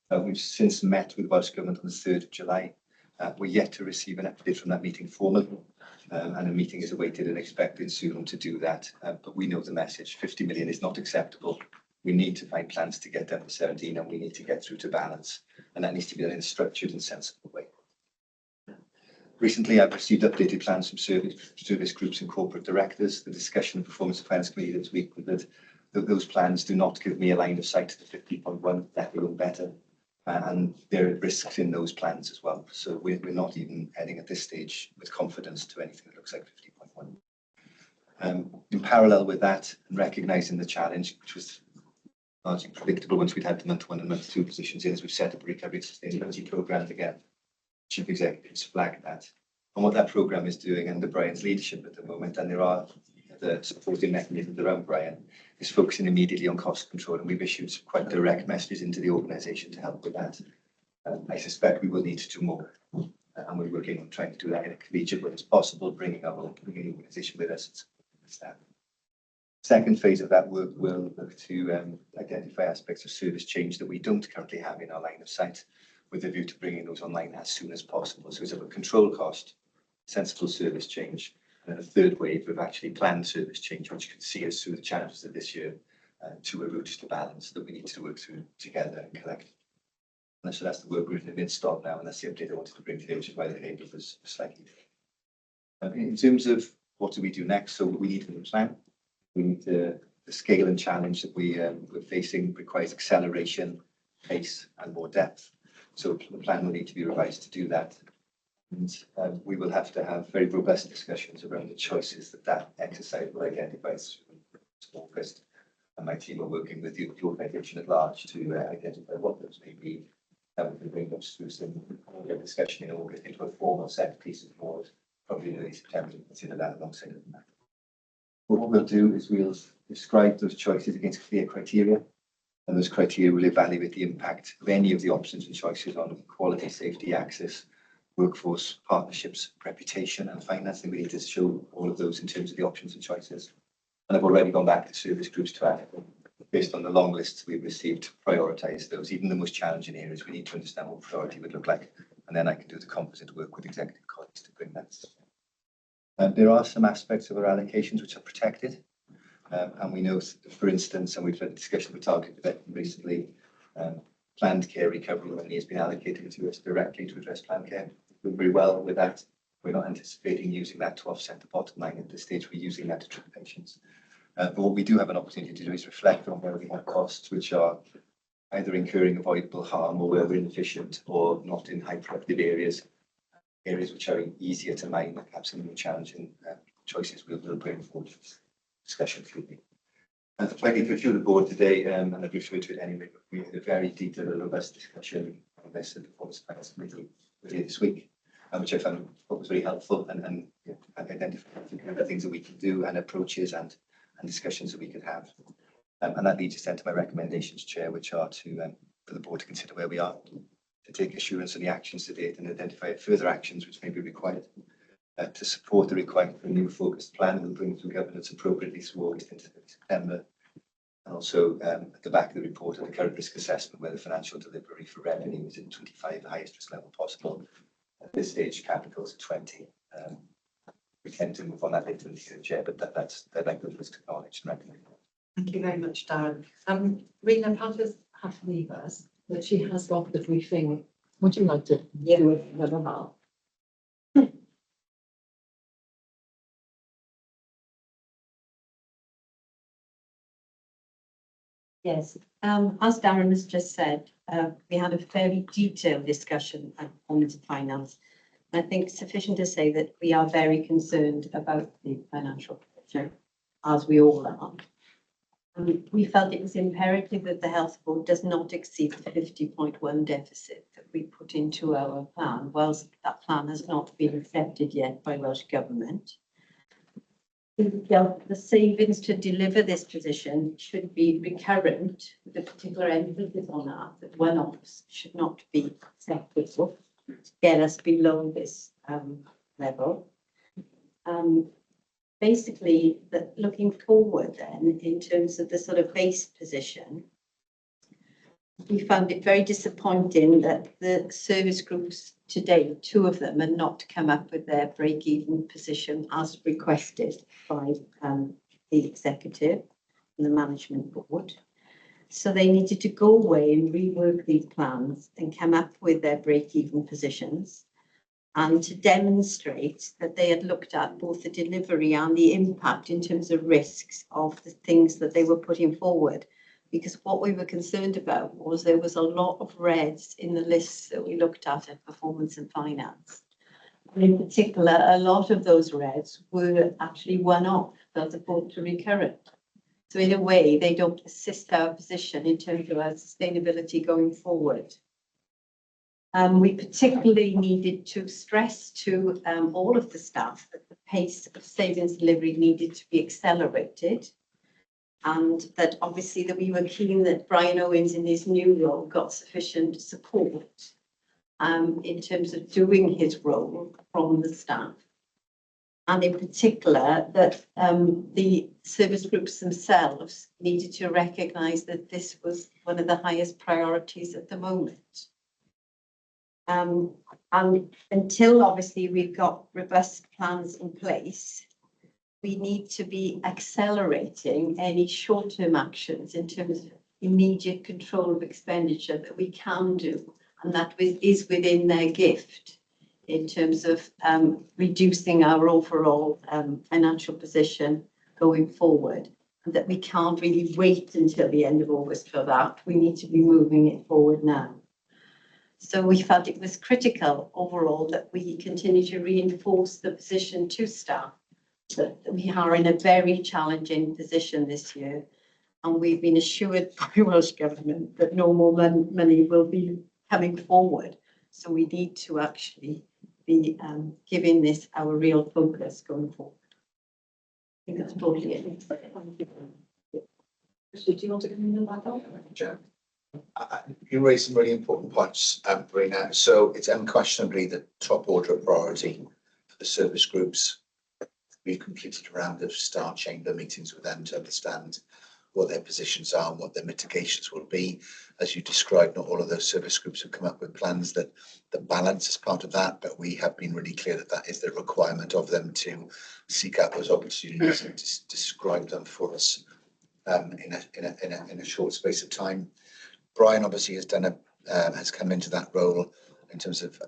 We've since met with Welsh Government on the 3rd of July. We're yet to receive an update from that meeting formally, and a meeting is awaited and expected soon to do that. But we know the message, 50 million is not acceptable. We need to find plans to get down to 17, and we need to get through to balance. And that needs to be done in a structured and sensible way. Recently, I've received updated plans from service groups and corporate directors. The discussion of performance of finance committee this week with that those plans do not give me a line of sight to the 50.1, let alone better. And there are risks in those plans as well. So we're not even heading at this stage with confidence to anything that looks like 50.1. In parallel with that, and recognising the challenge, which was largely predictable once we'd had the month 1 and month 2 positions in, as we've set up a recovery and sustainability programme again. Chief executives flagged that. And what that programme is doing under Brian's leadership at the moment, and there are the supporting mechanisms around Brian, is focusing immediately on cost control, and we've issued some quite direct messages into the organisation to help with that. I suspect we will need to do more, and we're working on trying to do that in a collegiate way as possible, bringing the organisation with us and supporting the staff. Second phase of that work will look to identify aspects of service change that we don't currently have in our line of sight, with a view to bringing those online as soon as possible. So it's a control cost, sensible service change, and then a third wave of actually planned service change, which can see us through the challenges of this year to a route to balance that we need to work through together and collectively. And so that's the work we're in the midst of now, and that's the update I wanted to bring today, which is why the table was slightly different. In terms of what do we do next, so we need a plan. We need the scale and challenge that we're facing requires acceleration, pace, and more depth. So the plan will need to be revised to do that. And we will have to have very robust discussions around the choices that exercise will identify through August. And my team are working with the organisation at large to identify what those may be. And we can bring those through some discussion in August into a formal set piece of board, probably in early September, to consider that alongside of that. What we'll do is we'll describe those choices against clear criteria. And those criteria will evaluate the impact of any of the options and choices on quality, safety, access, workforce, partnerships, reputation, and financing. We need to show all of those in terms of the options and choices. And I've already gone back to service groups to add, based on the long lists we've received, to prioritise those. Even the most challenging areas, we need to understand what priority would look like. And then I can do the composite work with executive colleagues to bring that. There are some aspects of our allocations which are protected. And we know, for instance, and we've had a discussion with Target recently, planned care recovery money has been allocated to us directly to address planned care. doing very well with that. We're not anticipating using that to offset the bottom line at this stage. We're using that to treat patients. But what we do have an opportunity to do is reflect on where we have costs which are either incurring avoidable harm or where we're inefficient or not in high productive areas which are easier to mine, perhaps in more challenging choices we'll bring forward for discussion. And like I put through the board today, and I've referred to it anyway, but we had a very detailed and robust discussion on this at the Performance Finance Committee earlier this week, which I found was very helpful and identified the things that we can do and approaches and discussions that we could have. And that leads us then to my recommendations, Chair, which are to for the board to consider where we are, to take assurance on the actions to date and identify further actions which may be required, to support the requirement for a new focused plan that will bring through governance appropriately through August into September. And also at the back of the report, at the current risk assessment, where the financial delivery for revenue is at 25, the highest risk level possible. At this stage, capital is at 20. We tend to move on that later in the year, Chair, but I'd like those risks acknowledged and recommended. Thank you very much, Darren. Rena Patters had to leave us, but she has got the briefing. Would you like to do it another half? Yes, as Darren has just said, we had a fairly detailed discussion on performance of finance. I think it's sufficient to say that we are very concerned about the financial picture, as we all are. We felt it was imperative that the Health Board does not exceed the 50.1 deficit that we put into our plan, whilst that plan has not been accepted yet by Welsh Government. The savings to deliver this position should be recurrent, with a particular emphasis on that one-offs should not be acceptable to get us below this level. Basically, looking forward then, in terms of the sort of base position, we found it very disappointing that the service groups today, 2 of them, had not come up with their break-even position as requested by the executive and the management board. So they needed to go away and rework these plans and come up with their break-even positions, and to demonstrate that they had looked at both the delivery and the impact in terms of risks of the things that they were putting forward. Because what we were concerned about was there was a lot of reds in the lists that we looked at performance and finance. And in particular, a lot of those reds were actually one-off as opposed to recurrent. So in a way, they don't assist our position in terms of our sustainability going forward. We particularly needed to stress to all of the staff that the pace of savings delivery needed to be accelerated, and that obviously that we were keen that Brian Owens in his new role got sufficient support in terms of doing his role from the staff. And in particular, that the service groups themselves needed to recognise that this was one of the highest priorities at the moment. And until obviously we've got robust plans in place, we need to be accelerating any short-term actions in terms of immediate control of expenditure that we can do, and that is within their gift in terms of reducing our overall financial position going forward, and that we can't really wait until the end of August for that. We need to be moving it forward now. So we felt it was critical overall that we continue to reinforce the position to staff, that we are in a very challenging position this year, and we've been assured by Welsh Government that no more money will be coming forward. So we need to actually be giving this our real focus going forward. I think that's totally it. So do you want to come in on that? Jen, you raised some really important points, Rena. So it's unquestionably the top order of priority for the service groups. We've completed a round of Star Chamber meetings with them to understand what their positions are and what their mitigations will be. As you described, not all of those service groups have come up with plans that balance as part of that, but we have been really clear that that is the requirement of them to seek out those opportunities and to describe them for us in a short space of time. Brian obviously has come into that role in terms of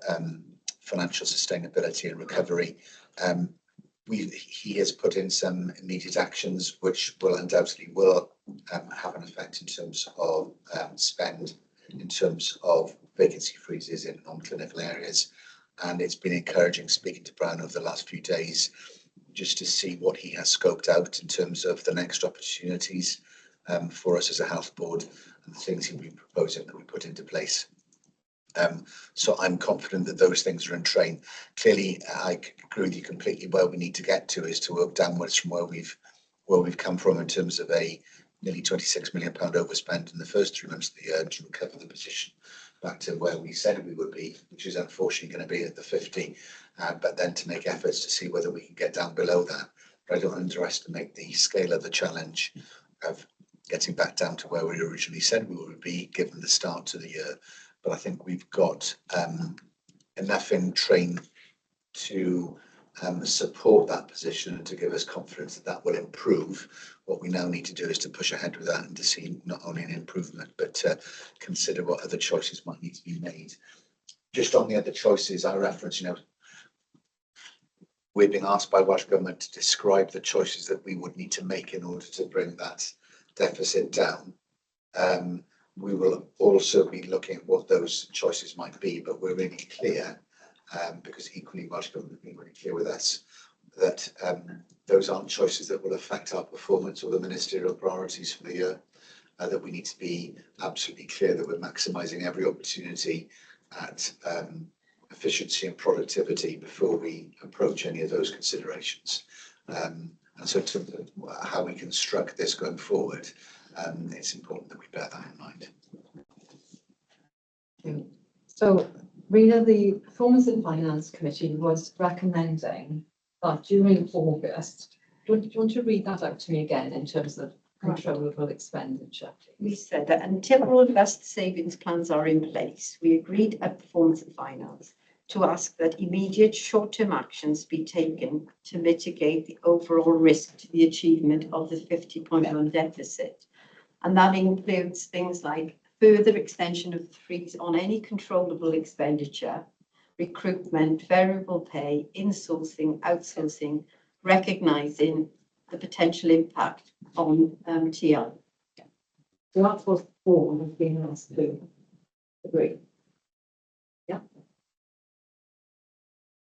financial sustainability and recovery. He has put in some immediate actions which will undoubtedly have an effect in terms of spend, in terms of vacancy freezes in non-clinical areas. And it's been encouraging speaking to Brian over the last few days just to see what he has scoped out in terms of the next opportunities for us as a health board and the things he'll be proposing that we put into place. So I'm confident that those things are in train. Clearly, I agree with you completely. Where we need to get to is to work downwards from where we've come from in terms of a nearly £26 million overspend in the first 3 months of the year, to recover the position back to where we said we would be, which is unfortunately going to be at the 50, but then to make efforts to see whether we can get down below that. But I don't underestimate the scale of the challenge of getting back down to where we originally said we would be, given the start to the year. But I think we've got enough in train to support that position and to give us confidence that that will improve. What we now need to do is to push ahead with that and to see not only an improvement, but consider what other choices might need to be made. Just on the other choices, I reference, we're being asked by Welsh Government to describe the choices that we would need to make in order to bring that deficit down. We will also be looking at what those choices might be, but we're really clear, because equally Welsh Government have been really clear with us, that those aren't choices that will affect our performance or the ministerial priorities for the year, that we need to be absolutely clear that we're maximising every opportunity at efficiency and productivity before we approach any of those considerations. And so in terms of how we construct this going forward, it's important that we bear that in mind. So Rina, the Performance and Finance Committee was recommending that during August, do you want to read that out to me again in terms of controllable expenditure? We said that until robust savings plans are in place, we agreed at Performance and Finance to ask that immediate short-term actions be taken to mitigate the overall risk to the achievement of the 50.1 deficit. And that includes things like further extension of the freeze on any controllable expenditure, recruitment, variable pay, insourcing, outsourcing, recognising the potential impact on TI. So that's what the board has been asked to agree. Yeah.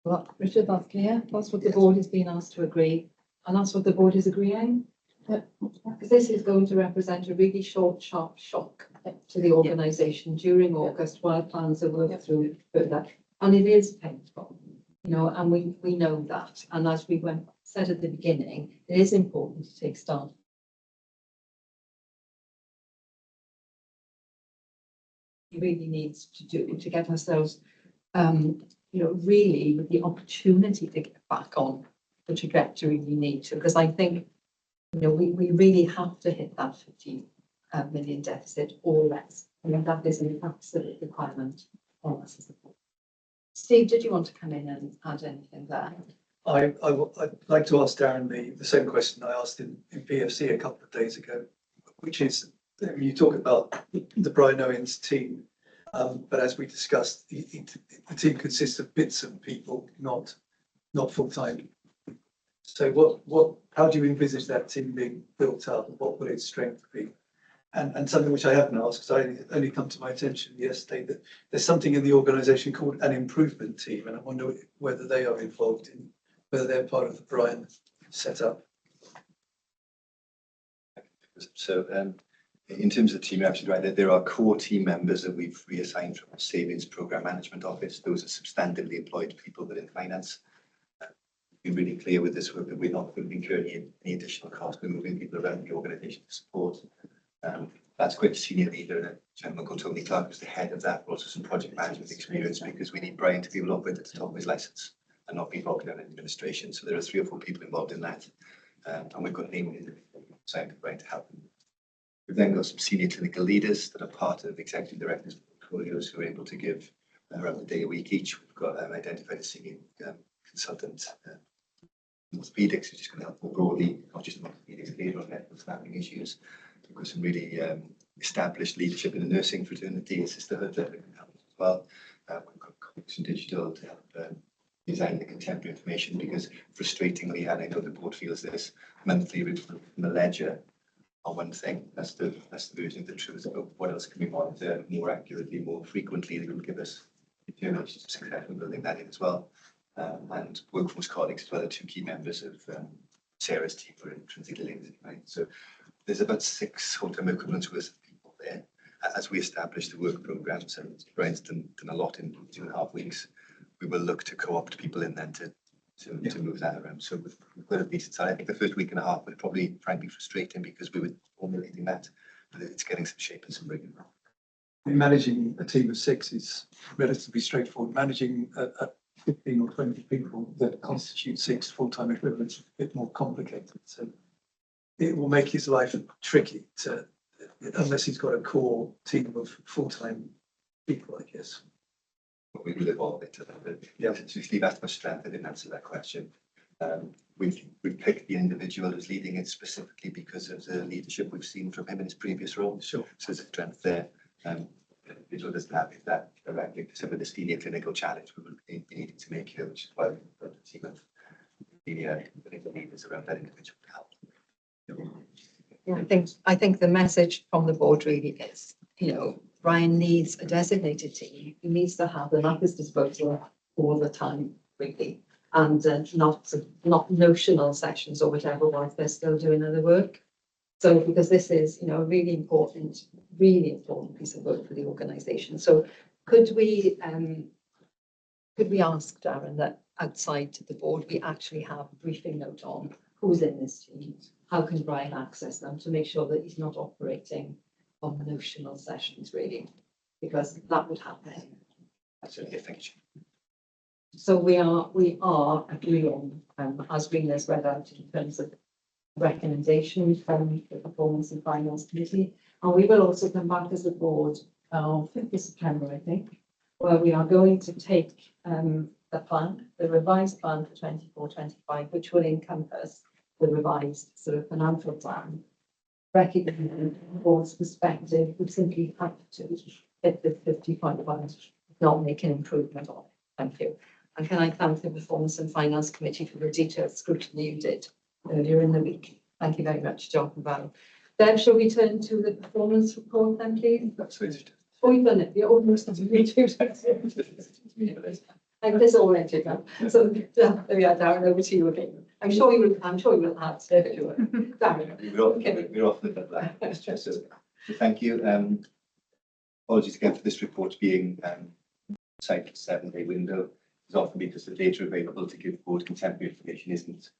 Well, Richard, that's clear. That's what the board has been asked to agree, and that's what the board is agreeing. Because this is going to represent a really short, sharp shock to the organisation during August while plans are worked through further. And it is painful, and we know that. And as we said at the beginning, it is important to take staff. We really needs to do to get ourselves, really with the opportunity to get back on the trajectory we need to. Because I think, we really have to hit that 50 million deficit or less. I mean, that is an absolute requirement on us as a board. Steve, did you want to come in and add anything there? I'd like to ask Darren the same question I asked in PFC a couple of days ago, which is, you talk about the Brian Owens team, but as we discussed, the team consists of bits of people, not full-time. So how do you envisage that team being built up? What will its strength be? And something which I haven't asked, because I only come to my attention yesterday, that there's something in the organisation called an improvement team, and I wonder whether they are involved in, whether they're part of the Brian setup. So in terms of the team, you're absolutely right. There are core team members that we've reassigned from our Savings Programme Management Office. Those are substantively employed people within finance. Be really clear with this, we're not going to incur any additional cost. We're moving people around the organisation to support. That's quite a senior leader, a gentleman called Tony Clark, who's the head of that, but also some project management experience, because we need Brian to be able to operate at the top of his license and not be bogged down in administration. So there are 3 or 4 people involved in that, and we've got an aim inside of Brian to help them. We've then got some senior clinical leaders that are part of executive directors' portfolios who are able to give around a day a week each. We've got identified a senior consultant, orthopedics, which is going to help more broadly, not just orthopedics, later on medical staffing issues. We've got some really established leadership in the nursing fraternity and sisterhood that can help as well. We've got Comics and Digital to help design the contemporary information, because frustratingly, and I know the board feels this, monthly reports from the ledger are one thing. That's the version of the truth. But what else can we monitor more accurately, more frequently, that will give us determination of success? We're building that in as well. And workforce colleagues as well, are two key members of Sarah's team for intrinsic links, right? So there's about 6 full-time equivalents worth of people there. As we establish the work programs, and Brian's done a lot in 2.5 weeks, we will look to co-opt people in then to move that around. So we've got a decent side. I think the first week and a half was probably frankly frustrating because we were formulating that, but it's getting some shape and some rigor. Managing a team of 6 is relatively straightforward. Managing a 15 or 20 people that constitute 6 full-time equivalents is a bit more complicated. So it will make his life tricky unless he's got a core team of full-time people, I guess. But we will evolve it. Yeah, so Steve asked about strength. I didn't answer that question. We've picked the individual who's leading it specifically because of the leadership we've seen from him in his previous role. Sure. So there's a strength there. The individual doesn't have that directly to some of the senior clinical challenge we will be needing to make here, which is why we've got a team of senior clinical leaders around that individual to help. Yeah, I think the message from the board really is, Brian needs a designated team. He needs to have them at his disposal all the time, really, and not notional sessions or whatever while they're still doing other work. So because this is, a really important piece of work for the organisation. So could we ask Darren that outside the board we actually have a briefing note on who's in this team? How can Brian access them to make sure that he's not operating on notional sessions, really, because that would happen. Absolutely, thank you. So we are agreeing, as Rena's read out, in terms of recommendations from the Performance and Finance Committee, and we will also come back as a board on 5th of September, I think, where we are going to take the plan, the revised plan for 24-25, which will encompass the revised sort of financial plan, recognizing from the board's perspective, we simply have to hit the 50.1, not make an improvement on it. Thank you. And can I thank the Performance and Finance Committee for the detailed scrutiny you did earlier in the week. Thank you very much, John and Val. Then shall we turn to the performance report then, please? Absolutely. Oh, you've done it. You're almost done it. I'm disoriented now. So there we are, Darren, over to you again. I'm sure you will have Darren. We're off the black. So thank you. Apologies again for this report being cited 7-day window. It's often because the data available to give board contemporary information isn't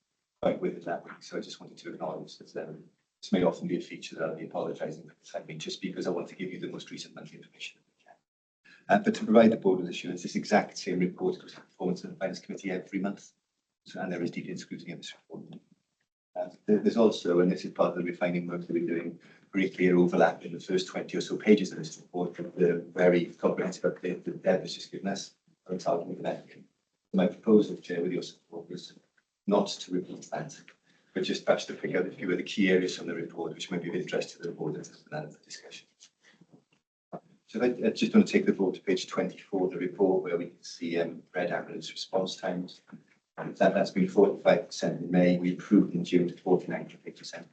quite with it that week. So I just wanted to acknowledge that this may often be a feature that I'll be apologising for this. I mean, just because I want to give you the most recent monthly information that we can. But to provide the board with assurance, this exact same report goes to the Performance and Finance Committee every month. So, and there is detailed scrutiny of this report. There's also, and this is part of the refining work that we're doing, very clear overlap in the first 20 or so pages of this report, the very comprehensive update that Deb has just given us on targeting intervention. My proposal, Chair, with your support, was not to repeat that, but just perhaps to pick out a few of the key areas from the report which might be of interest to the board in the discussion. So I just want to take the board to page 24 of the report, where we can see red ambulance response times. That's been 45% in May. We improved in June to 49.8%.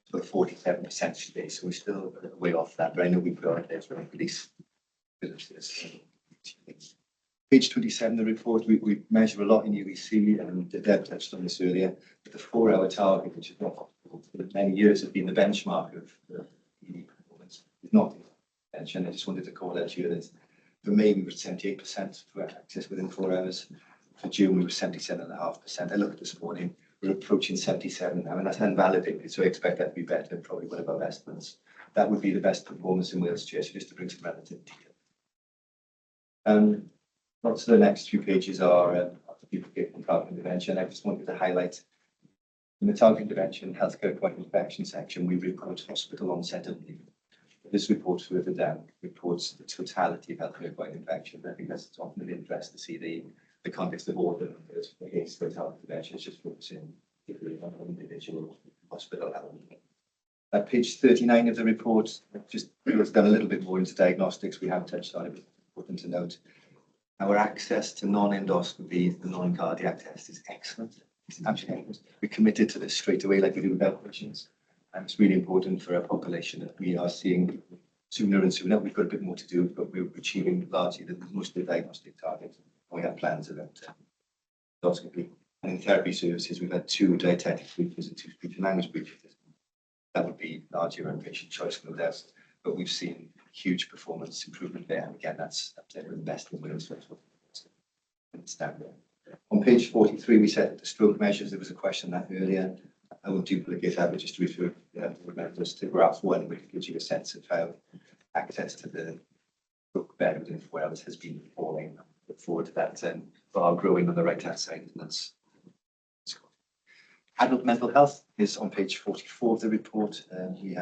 So 47% today. So we're still way off that, but I know we put on there for release. Page 27 of the report, we measure a lot in UEC, and Deb touched on this earlier, but the 4-hour target, which is not for many years has been the benchmark of ED performance, is not mentioned. I just wanted to call out here that for May we were 78% for access within 4 hours. For June we were 77.5%. I looked this morning, we're approaching 77 now, and that's unvalidated, so I expect that to be better, probably one of our estimates. That would be the best performance in Wales, Chair, so just to bring some relativity here. Lots of the next few pages are people getting target intervention. I just wanted to highlight in the target intervention healthcare acquired infection section, we report hospital onset only. This report further down reports the totality of healthcare acquired infection. I think that's often of interest to see the context of order against the target intervention. It's just focusing particularly on individual hospital health. At page 39 of the report, just drills down a little bit more into diagnostics. We have touched on it, but it's important to note. Our access to non-endoscopy, the non-cardiac test is excellent. It's absolutely excellent. We're committed to this straight away like we do with outpatients. And it's really important for our population that we are seeing sooner and sooner. We've got a bit more to do, but we're achieving largely most of the diagnostic targets. We have plans about endoscopy. And in therapy services, we've had 2 dietetic breaches and 2 speech and language breaches. That would be largely around patient choice, no doubt. But we've seen huge performance improvement there. And again, that's up there with the best in Wales. On page 43, we said the stroke measures. There was a question on that earlier. I won't duplicate that, but just to refer members to graph 1, which gives you a sense of how access to the stroke bed within Wales has been falling. Look forward to that bar growing on the right-hand side, and that's adult mental health is on page 44 of the report. We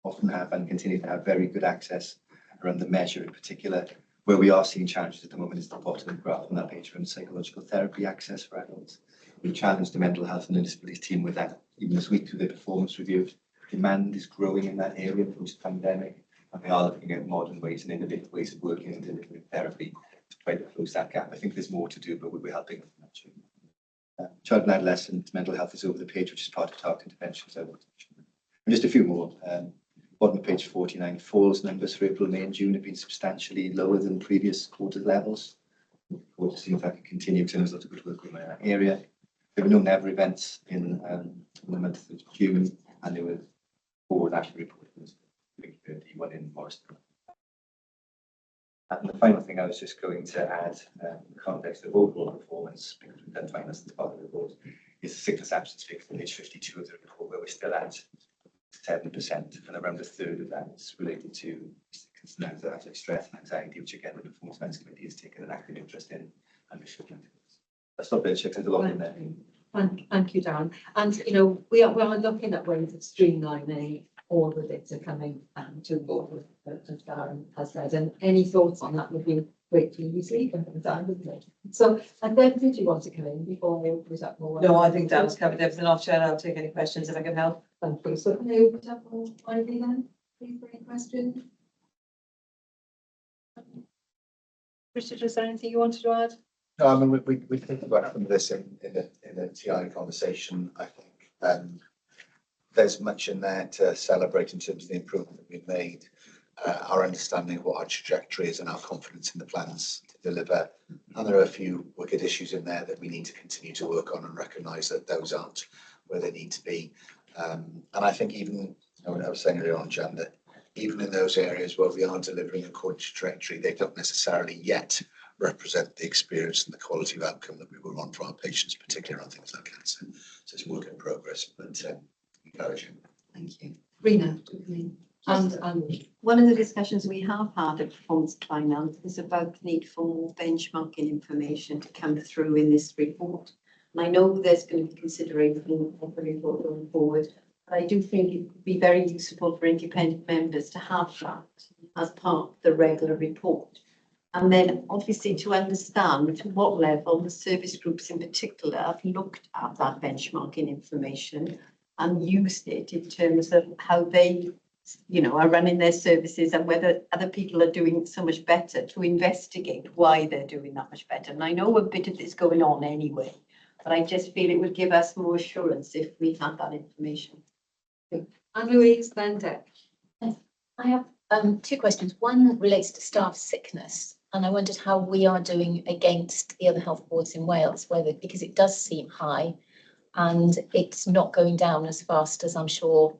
often have and continue to have very good access around the measure in particular. Where we are seeing challenges at the moment is the bottom of the graph on that page around psychological therapy access for adults. We challenged the mental health and disabilities team with that even this week through the performance review. Demand is growing in that area post-pandemic, and we are looking at modern ways and innovative ways of working and delivering therapy to try to close that gap. I think there's more to do, but we'll be helping. Child and adolescent mental health is over the page, which is part of target interventions. And just a few more. Bottom of page 49, falls numbers for April, May and June have been substantially lower than previous quarter levels. We'll see if that can continue in terms of good work in that area. There were no never events in the month of June, and there were 4 national reports, 1 in Morriston. And the final thing I was just going to add, in the context of overall performance, because we've done finance as part of the report, is the sickness absence figure on page 52 of the report, where we're still at 7%, and around a third of that is related to sickness and anxiety, stress and anxiety, which again the Performance Finance Committee has taken an active interest in, and we should look into this. I'll stop there, Chick, there's a lot in there. Thank you, Darren. And, you know, we are looking at ways of streamlining all the bits are coming to the board, as Darren has said, and any thoughts on that would be gratefully received. So, and then did you want to come in before I open it up more? No, I think Darren's covered everything off, Chair. I'll take any questions if I can help. Thank you. So can I open it up more widely then, please, for any questions? Richard, is there anything you wanted to add? No, I mean, we think about some of this in the TI conversation. I think there's much in there to celebrate in terms of the improvement that we've made, our understanding of what our trajectory is and our confidence in the plans to deliver. And there are a few wicked issues in there that we need to continue to work on and recognise that those aren't where they need to be. And I think even, I was saying earlier on, Jan, that even in those areas where we are delivering according to trajectory, they don't necessarily yet represent the experience and the quality of outcome that we will want for our patients, particularly on things like cancer. So it's work in progress, but encouraging. Thank you. Rena, and one of the discussions we have had at Performance Finance is about the need for more benchmarking information to come through in this report. And I know there's going to be consideration of the report going forward, but I do think it would be very useful for independent members to have that as part of the regular report. And then obviously to understand to what level the service groups in particular have looked at that benchmarking information and used it in terms of how they, you know, are running their services and whether other people are doing so much better, to investigate why they're doing that much better. And I know a bit of this going on anyway, but I just feel it would give us more assurance if we had that information. And Louise, then Deb. I have 2 questions. One relates to staff sickness, and I wondered how we are doing against the other health boards in Wales, whether, because it does seem high and it's not going down as fast as I'm sure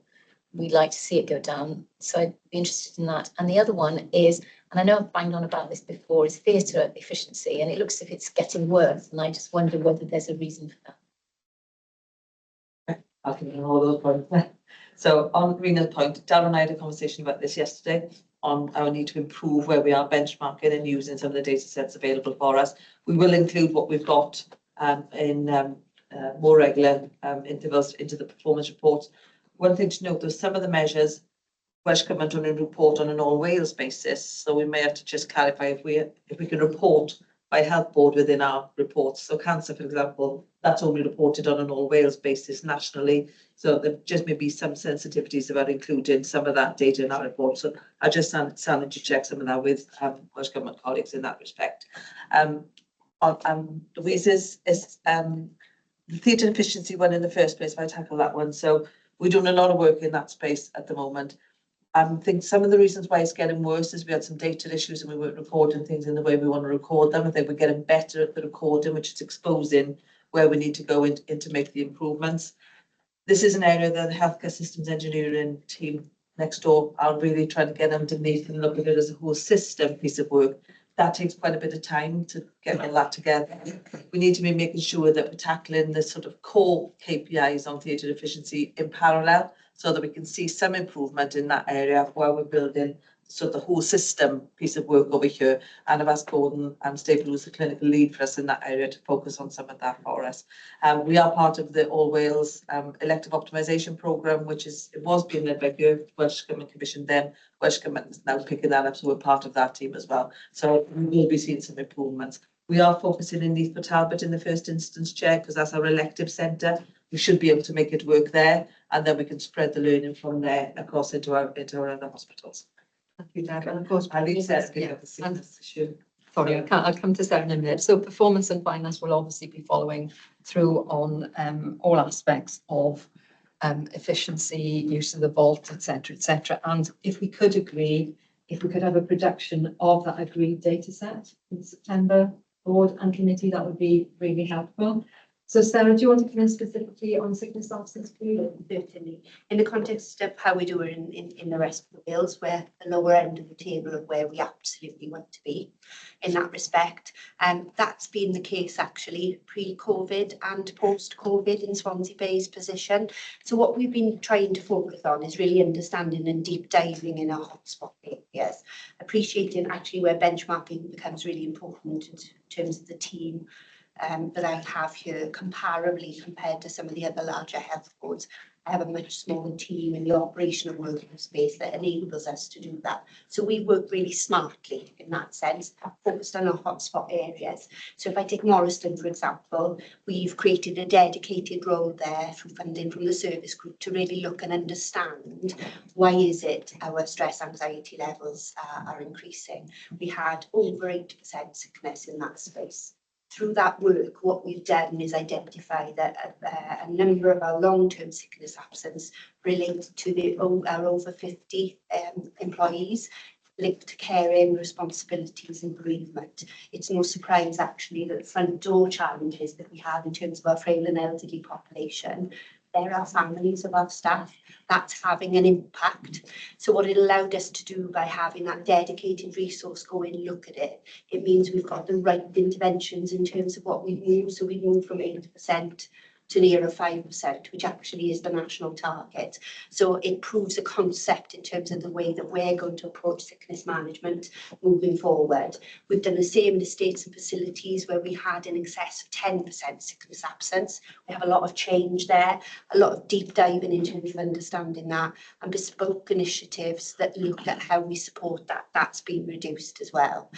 we'd like to see it go down. So I'd be interested in that. And the other one is, and I know I've banged on about this before, is theatre efficiency, and it looks as if it's getting worse, and I just wonder whether there's a reason for that. I'll give you all those points. So on Rena's point, Darren and I had a conversation about this yesterday on our need to improve where we are benchmarking and using some of the data sets available for us. We will include what we've got in more regular intervals into the performance reports. One thing to note, there's some of the measures Welsh Government on a report on an all Wales basis, so we may have to just clarify if we can report by Health Board within our reports. So cancer, for example, that's only reported on an all Wales basis nationally. So there just may be some sensitivities about including some of that data in our report. So I just sanity check some of that with Welsh Government colleagues in that respect. Louise's is the theatre efficiency one in the first place, if I tackle that one. So we're doing a lot of work in that space at the moment. I think some of the reasons why it's getting worse is we had some data issues and we weren't recording things in the way we want to record them. I think we're getting better at the recording, which is exposing where we need to go in to make the improvements. This is an area that the healthcare systems engineering team next door are really trying to get underneath and look at it as a whole system piece of work. That takes quite a bit of time to get all that together. We need to be making sure that we're tackling the sort of core KPIs on theatre efficiency in parallel, so that we can see some improvement in that area while we're building sort of the whole system piece of work over here. And I've asked Gordon and Stable, who's the clinical lead for us in that area, to focus on some of that for us. We are part of the All Wales elective optimisation programme, which was being led by the Welsh Government Commission then. Welsh Government is now picking that up, so we're part of that team as well. So we will be seeing some improvements. We are focusing in Neath Talbot in the first instance, Chair, because that's our elective centre. We should be able to make it work there, and then we can spread the learning from there across into our other hospitals. Thank you, Deb. And of course, Ali says, yeah, the sickness issue. sorry, I'll come to Sarah in a minute. So performance and finance will obviously be following through on all aspects of efficiency, use of the vault, etc., etc. And if we could agree, if we could have a production of that agreed data set in September, board and committee, that would be really helpful. So Sarah, do you want to come in specifically on sickness absence, please? Certainly. In the context of how we do it in the rest of the Wales, we're the lower end of the table of where we absolutely want to be in that respect. And that's been the case actually pre-COVID and post-COVID in Swansea Bay's position. So what we've been trying to focus on is really understanding and deep diving in our hotspot areas, appreciating actually where benchmarking becomes really important in terms of the team that I have here comparably compared to some of the other larger health boards. I have a much smaller team in the operational working space that enables us to do that. So we work really smartly in that sense, focused on our hotspot areas. So if I take Morriston, for example, we've created a dedicated role there through funding from the service group to really look and understand why is it our stress anxiety levels are increasing. We had over 80% sickness in that space. Through that work, what we've done is identify that a number of our long-term sickness absence related to our over 50 employees linked to caring, responsibilities and bereavement. It's no surprise actually that the front door challenges that we have in terms of our frail and elderly population, there are families of our staff, that's having an impact. So what it allowed us to do by having that dedicated resource go in and look at it, it means we've got the right interventions in terms of what we've moved. So we've moved from 8% to nearer 5%, which actually is the national target. So it proves a concept in terms of the way that we're going to approach sickness management moving forward. We've done the same in estates and facilities where we had in excess of 10% sickness absence. We have a lot of change there, a lot of deep diving in terms of understanding that, and bespoke initiatives that look at how we support that. That's been reduced as well.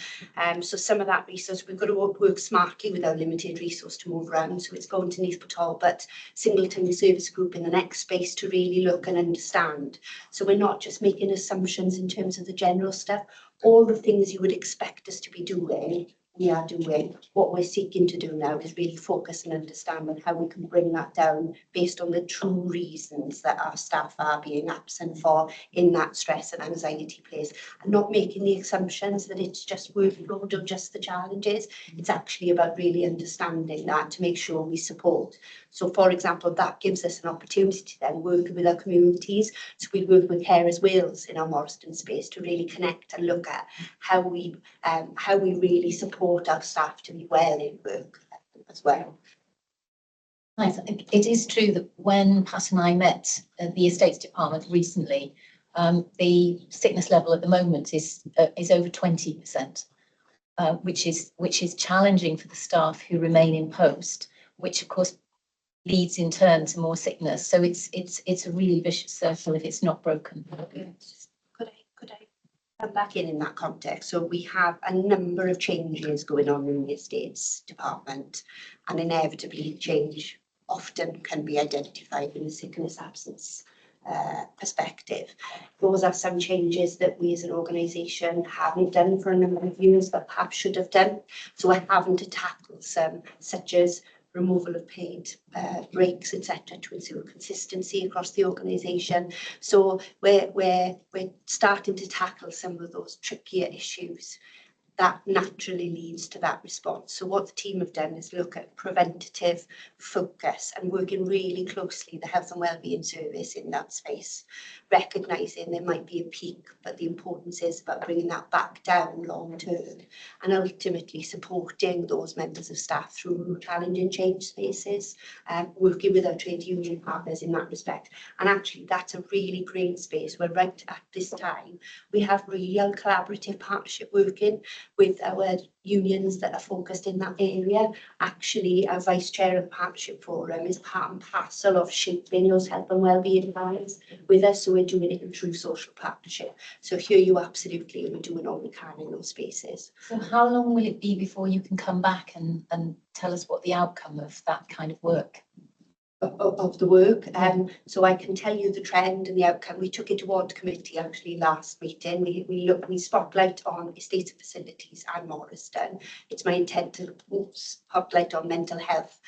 So some of that resource, we've got to work smartly with our limited resource to move around. So it's going to Neath Talbot, but Singleton Service Group in the next space to really look and understand. So we're not just making assumptions in terms of the general stuff. All the things you would expect us to be doing, we are doing. What we're seeking to do now is really focus and understand on how we can bring that down based on the true reasons that our staff are being absent for in that stress and anxiety place, and not making the assumptions that it's just workload or just the challenges. It's actually about really understanding that to make sure we support. So for example, that gives us an opportunity to then work with our communities. So we work with Carers Wales in our Morriston space to really connect and look at how we really support our staff to be well in work as well. Nice. It is true that when Pat and I met at the Estates Department recently, the sickness level at the moment is over 20%, which is challenging for the staff who remain in post, which of course leads in turn to more sickness. So it's a really vicious circle if it's not broken. Could come back in that context. So we have a number of changes going on in the estates department, and inevitably change often can be identified in the sickness absence perspective. Those are some changes that we as an organisation haven't done for a number of years, but perhaps should have done. So we're having to tackle some, such as removal of paid breaks, etc., to ensure consistency across the organisation. So we're starting to tackle some of those trickier issues that naturally leads to that response. So what the team have done is look at preventative focus and working really closely the health and wellbeing service in that space, recognising there might be a peak, but the importance is about bringing that back down long term and ultimately supporting those members of staff through challenging change spaces, working with our trade union partners in that respect. And actually that's a really great space where right at this time we have real collaborative partnership working with our unions that are focused in that area. Actually, our vice chair of the partnership forum is part and parcel of shaping those health and wellbeing plans with us, so we're doing it in true social partnership. So here you absolutely, we're doing all we can in those spaces. So how long will it be before you can come back and tell us what the outcome of that kind of work? Of the work. So I can tell you the trend and the outcome. We took it to ward committee actually last meeting. We spotlight on estates and facilities and Morriston. It's my intent to spotlight on mental health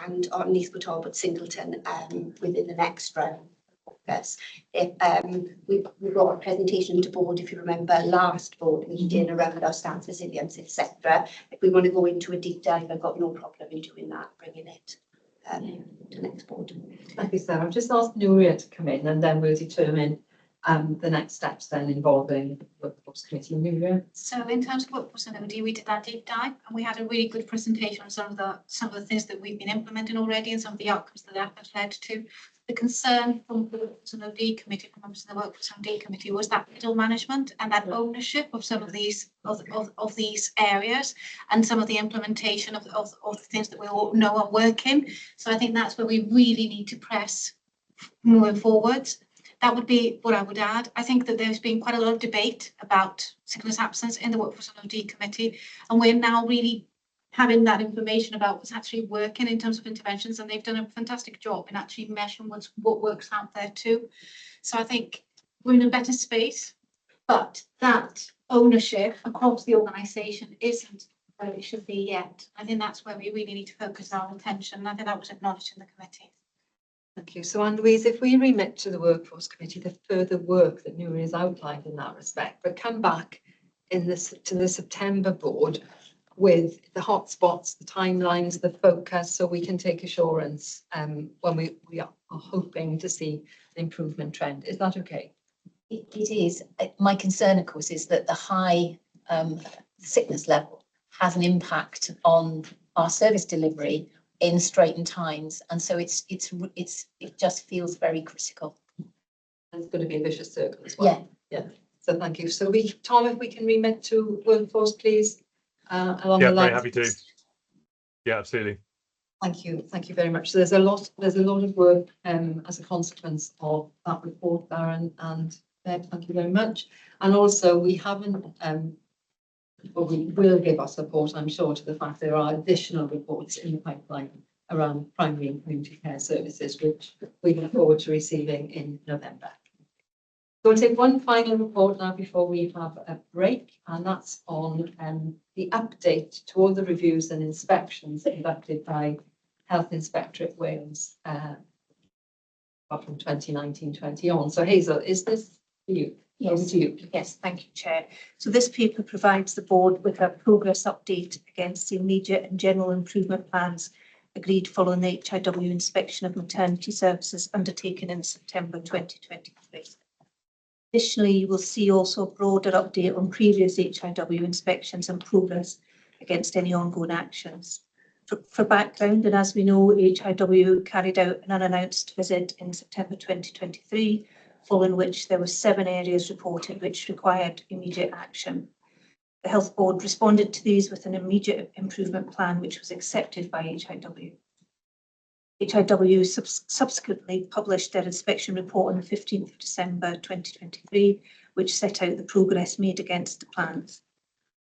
and on Neathcote Talbot Singleton within the next round. Yes. We brought a presentation to board, if you remember, last board meeting around our staff resilience, etc. If we want to go into a deep dive, I've got no problem in doing that, bringing it to next board. Thank you, Sarah. I've just asked Nuria to come in and then we'll determine the next steps then involving the Workforce Committee. Nuria? So in terms of Workforce and OD, we did that deep dive and we had a really good presentation on some of the things that we've been implementing already and some of the outcomes that has led to. The concern from the Workforce and OD Committee, from members of the Workforce and OD Committee, was that middle management and that ownership of some of these of these areas and some of the implementation of the things that we all know are working. So I think that's where we really need to press moving forward. That would be what I would add. I think that there's been quite a lot of debate about sickness absence in the Workforce and OD Committee, and we're now really having that information about what's actually working in terms of interventions, and they've done a fantastic job in actually measuring what works out there too. So I think we're in a better space, but that ownership across the organisation isn't where it should be yet. I think that's where we really need to focus our attention, and I think that was acknowledged in the committee. Thank you. So Anne-Louise, if we remit to the Workforce Committee the further work that Nuria has outlined in that respect, but come back to the September board with the hotspots, the timelines, the focus, so we can take assurance when we are hoping to see an improvement trend. Is that okay? It is. My concern, of course, is that the high sickness level has an impact on our service delivery in straitened times, and so it just feels very critical. It's going to be a vicious circle as well. Yeah. So thank you. So Tom, if we can remit to Workforce, please. Along the very lines. happy to. Yeah, absolutely. Thank you very much. So there's a lot of work as a consequence of that report, Darren and Deb. Thank you very much. And also we haven't but we will give our support, I'm sure, to the fact there are additional reports in the pipeline around primary and community care services, which we look forward to receiving in November. So we'll take one final report now before we have a break, and that's on the update to all the reviews and inspections conducted by Health Inspectorate Wales from 2019-20 on. So Hazel, is this for you? Yes. Over to you. Yes, thank you, Chair. So this paper provides the board with a progress update against the immediate and general improvement plans agreed following the HIW inspection of maternity services undertaken in September 2023. Additionally, you will see also a broader update on previous HIW inspections and progress against any ongoing actions. For background, and as we know, HIW carried out an unannounced visit in September 2023, following which there were 7 areas reported which required immediate action. The Health Board responded to these with an immediate improvement plan which was accepted by HIW. HIW subsequently published their inspection report on the 15th of December 2023, which set out the progress made against the plans.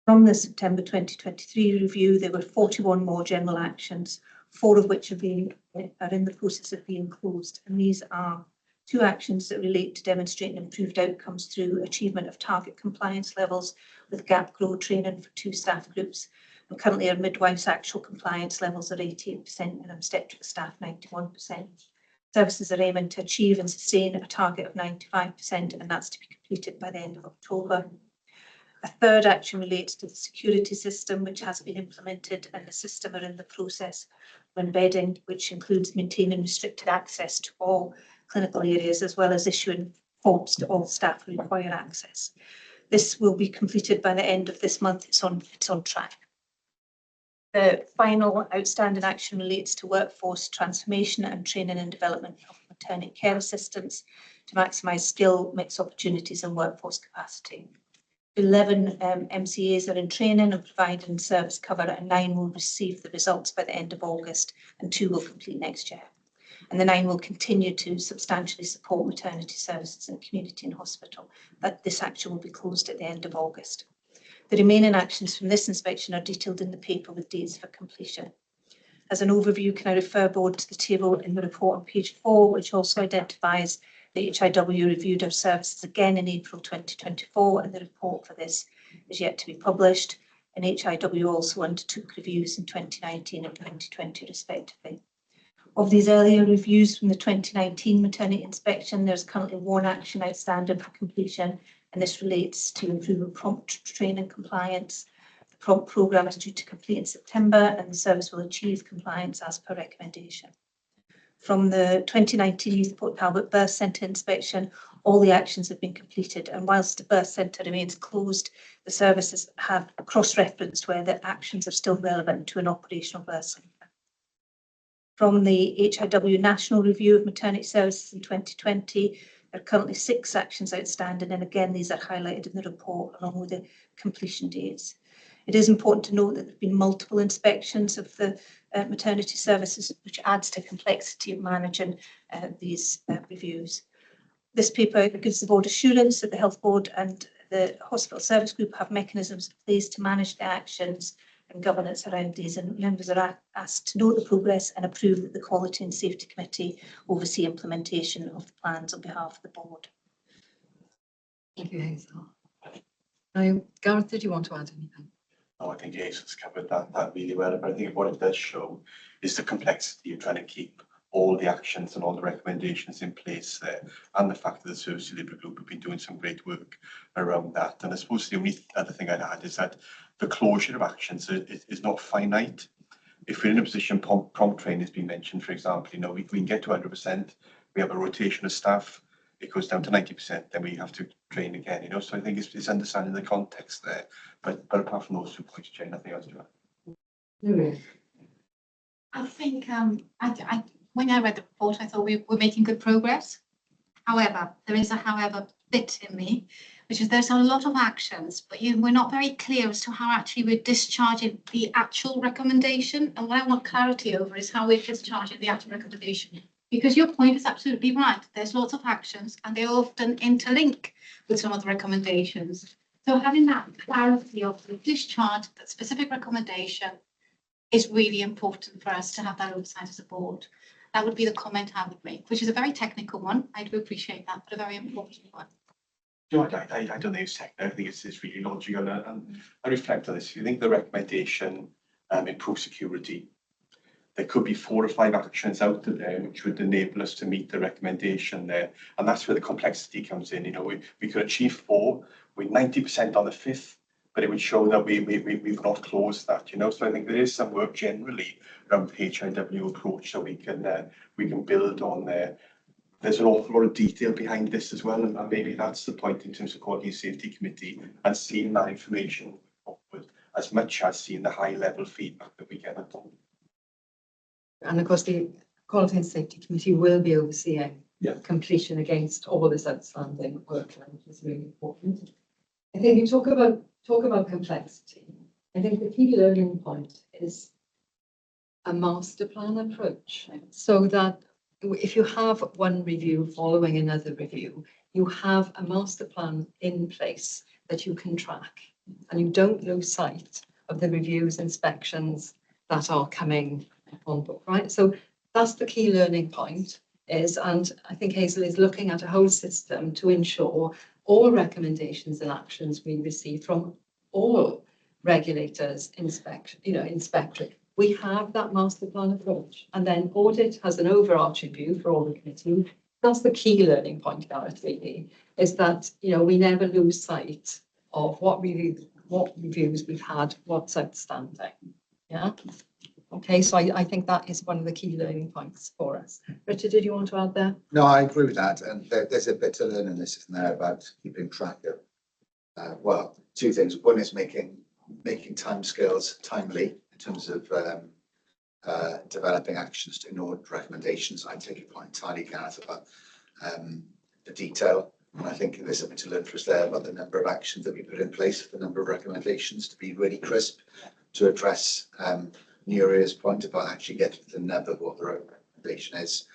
From the September 2023 review, there were 41 more general actions, 4 of which are in the process of being closed. And these are 2 actions that relate to demonstrating improved outcomes through achievement of target compliance levels with gap grow training for 2 staff groups. And currently our midwives' actual compliance levels are 88% and obstetric staff 91%. Services are aiming to achieve and sustain a target of 95%, and that's to be completed by the end of October. A 3rd action relates to the security system, which has been implemented, and the system are in the process of embedding, which includes maintaining restricted access to all clinical areas, as well as issuing forms to all staff who require access. This will be completed by the end of this month. It's on track. The final outstanding action relates to workforce transformation and training and development of maternity care assistants to maximise skill, mix opportunities and workforce capacity. 11 MCAs are in training and providing service cover, and 9 will receive the results by the end of August, and 2 will complete next year. And the 9 will continue to substantially support maternity services in community and hospital. But this action will be closed at the end of August. The remaining actions from this inspection are detailed in the paper with dates for completion. As an overview, can I refer board to the table in the report on page 4, which also identifies the HIW reviewed our services again in April 2024, and the report for this is yet to be published. And HIW also undertook reviews in 2019 and 2020 respectively. Of these earlier reviews from the 2019 maternity inspection, there's currently 1 action outstanding for completion, and this relates to improving prompt training compliance. The prompt programme is due to complete in September, and the service will achieve compliance as per recommendation. From the 2019 Youth Port Talbot Birth Centre inspection, all the actions have been completed, and whilst the birth centre remains closed, the services have cross-referenced where the actions are still relevant to an operational birth centre. From the HIW National Review of Maternity Services in 2020, there are currently 6 actions outstanding, and again these are highlighted in the report along with the completion dates. It is important to note that there have been multiple inspections of the maternity services, which adds to complexity of managing these reviews. This paper gives the board assurance that the Health Board and the Hospital Service Group have mechanisms in place to manage the actions and governance around these, and members are asked to note the progress and approve that the Quality and Safety Committee oversee implementation of the plans on behalf of the board. Thank you, Hazel. Now, Gareth, did you want to add anything? No, I think Hazel's covered that really well, but I think what it does show is the complexity of trying to keep all the actions and all the recommendations in place there, and the fact that the Service Delivery Group have been doing some great work around that. And I suppose the only other thing I'd add is that the closure of actions is not finite. If we're in a position, prompt training has been mentioned, for example, we can get to 100%, we have a rotation of staff, it goes down to 90%, then we have to train again, so I think it's understanding the context there. But apart from those 2 points, Jane, nothing else to add. I think when I read the report, I thought we were making good progress. However, there is a however bit in me, which is there's a lot of actions, but we're not very clear as to how actually we're discharging the actual recommendation. And what I want clarity over is how we're discharging the actual recommendation. Because your point is absolutely right. There's lots of actions and they often interlink with some of the recommendations. So having that clarity of the discharge, that specific recommendation, is really important for us to have that oversight as a board. That would be the comment I would make, which is a very technical one. I do appreciate that, but a very important one. I don't think it's technical. I think it's really logical. And I reflect on this. If you think the recommendation improves security, there could be 4 or 5 actions out there which would enable us to meet the recommendation there. And that's where the complexity comes in. We could achieve 4 with 90% on the 5th, but it would show that we've not closed that, So I think there is some work generally around the HIW approach that we can build on there. There's an awful lot of detail behind this as well, and maybe that's the point in terms of Quality and Safety Committee and seeing that information as much as seeing the high level feedback that we get at all. And of course, the Quality and Safety Committee will be overseeing completion against all this outstanding work, which is really important. I think you talk about complexity. I think the key learning point is a master plan approach, so that if you have one review following another review, you have a master plan in place that you can track, and you don't lose sight of the reviews, inspections that are coming on board, right? So that's the key learning point is, and I think Hazel is looking at a whole system to ensure all recommendations and actions we receive from all regulators, inspectorate. We have that master plan approach, and then audit has an overarching view for all the committee. That's the key learning point, Gareth, really, is that, we never lose sight of what reviews we've had, what's outstanding. Yeah. Okay, so I think that is one of the key learning points for us. Richard, did you want to add there? No, I agree with that. And there's a bit to learn in this, isn't there, about keeping track of, well, two things. One is making timescales timely in terms of developing actions to ignore recommendations. I take your point entirely, Gareth, about the detail. And I think there's something to learn for us there about the number of actions that we put in place, the number of recommendations to be really crisp, to address Nuria's point about actually getting to the nub of what the recommendation is.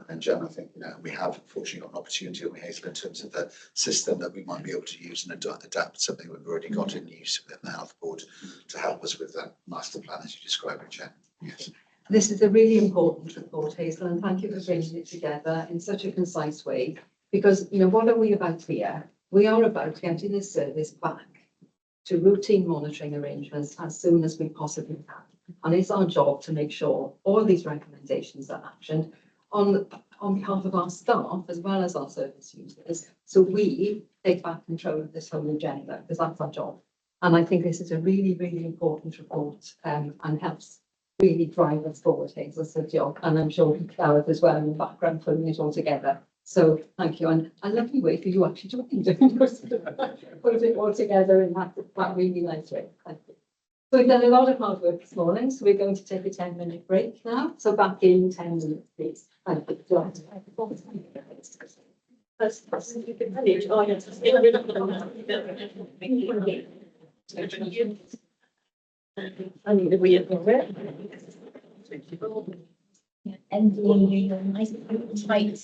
And Jen, I think, we have unfortunately got an opportunity on Hazel in terms of the system that we might be able to use and adapt something we've already got in use within the health board to help us with that master plan as you described it, Jen. Yes. This is a really important report, Hazel, and thank you for bringing it together in such a concise way. Because, what are we about here? We are about getting this service back to routine monitoring arrangements as soon as we possibly can. And it's our job to make sure all these recommendations are actioned on behalf of our staff as well as our service users. So we take back control of this whole agenda, because that's our job. And I think this is a really, really important report and helps really drive us forward, Hazel's job. And I'm sure Gareth as well in the background putting it all together. So thank you. And a lovely way for you actually to put it all together in that really nice way. Thank you. So we've done a lot of hard work this morning, so we're going to take a 10-minute break now. So back in 10 minutes, please. Thank you. I need a weird And nice tight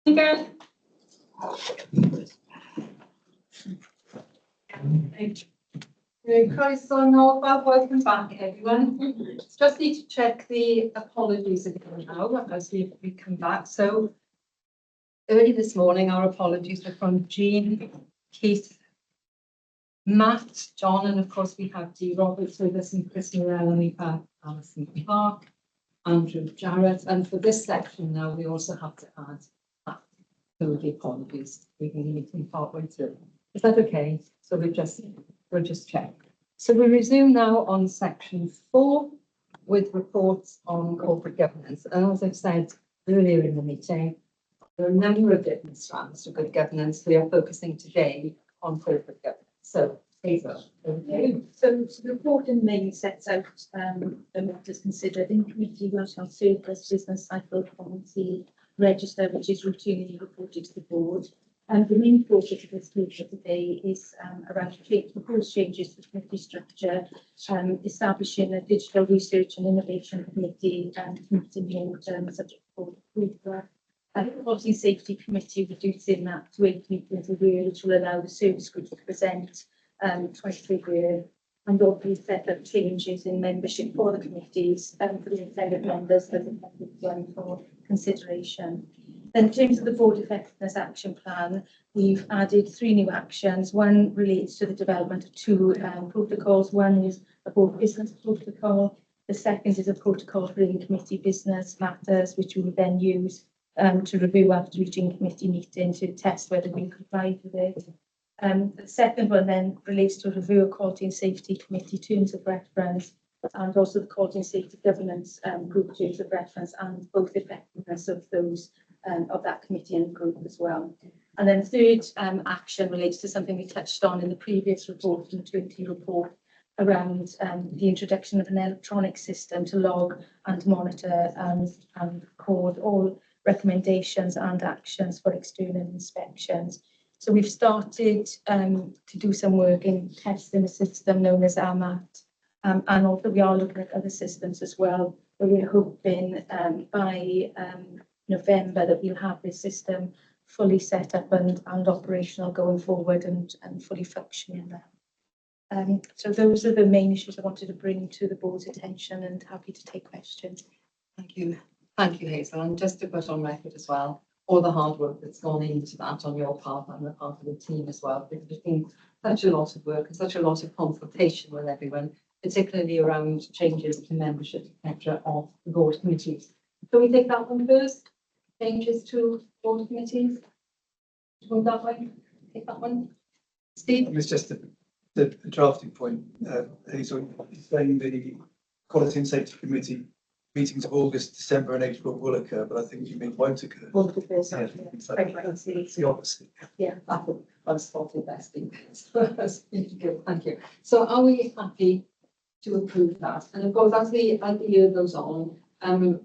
Again. Croeso nôl, welcome back everyone. Just need to check the apologies again now as we come back. So early this morning, our apologies were from Jean, Keith, Matt, John, and of course we have Dee Roberts with us and Chris Morell, and we've had Alison Clark, Andrew Jarrett, and for this section now we also have to add Matt. So the apologies, we're going to meeting partway through. Is that okay? So we'll just check. So we resume now on section 4 with reports on corporate governance. And as I've said earlier in the meeting, there are a number of different strands to good governance. We are focusing today on corporate governance. So, Hazel. So the report in May sets out the matters considered in committee, national surplus, business cycle, policy register, which is routinely reported to the board. And the main focus of this paper today is around proposed changes to the committee structure, establishing a digital research and innovation committee and committee board subject to approval. The Quality and Safety Committee reducing that to 8 meetings a year, which will allow the service group to present twice a year, and also set up changes in membership for the committees for the intended members as one for consideration. Then in terms of the board effectiveness action plan, we've added 3 new actions. One relates to the development of 2 protocols. One is a board business protocol. The second is a protocol for in-committee business matters, which we will then use to review after each committee meeting to test whether we complied with it. The second one then relates to a review of Quality and Safety Committee terms of reference, and also the Quality and Safety Governance group terms of reference, and both effectiveness of those of that committee and group as well. And then third action relates to something we touched on in the previous report, the 20 report, around the introduction of an electronic system to log and monitor and record all recommendations and actions for external inspections. So we've started to do some work in testing a system known as AMAT, and also we are looking at other systems as well, where we're hoping by November that we'll have this system fully set up and operational going forward and fully functioning there. So those are the main issues I wanted to bring to the board's attention, and happy to take questions. Thank you. Thank you, Hazel. And just to put on record as well, all the hard work that's gone into that on your part and the part of the team as well. Because there's been such a lot of work and such a lot of consultation with everyone, particularly around changes to membership, etc., of the board committees. Can we take that one first? Changes to board committees? Go that way? Take that one. Steve? It's just the drafting point. Hazel, saying the Quality and Safety Committee meetings of August, December and April will occur, but I think you mean won't occur. Won't occur, Yeah, it's the opposite. Yeah, That would one spotted best. Good, thank you. So are we happy to approve that? And of course, as the year goes on, and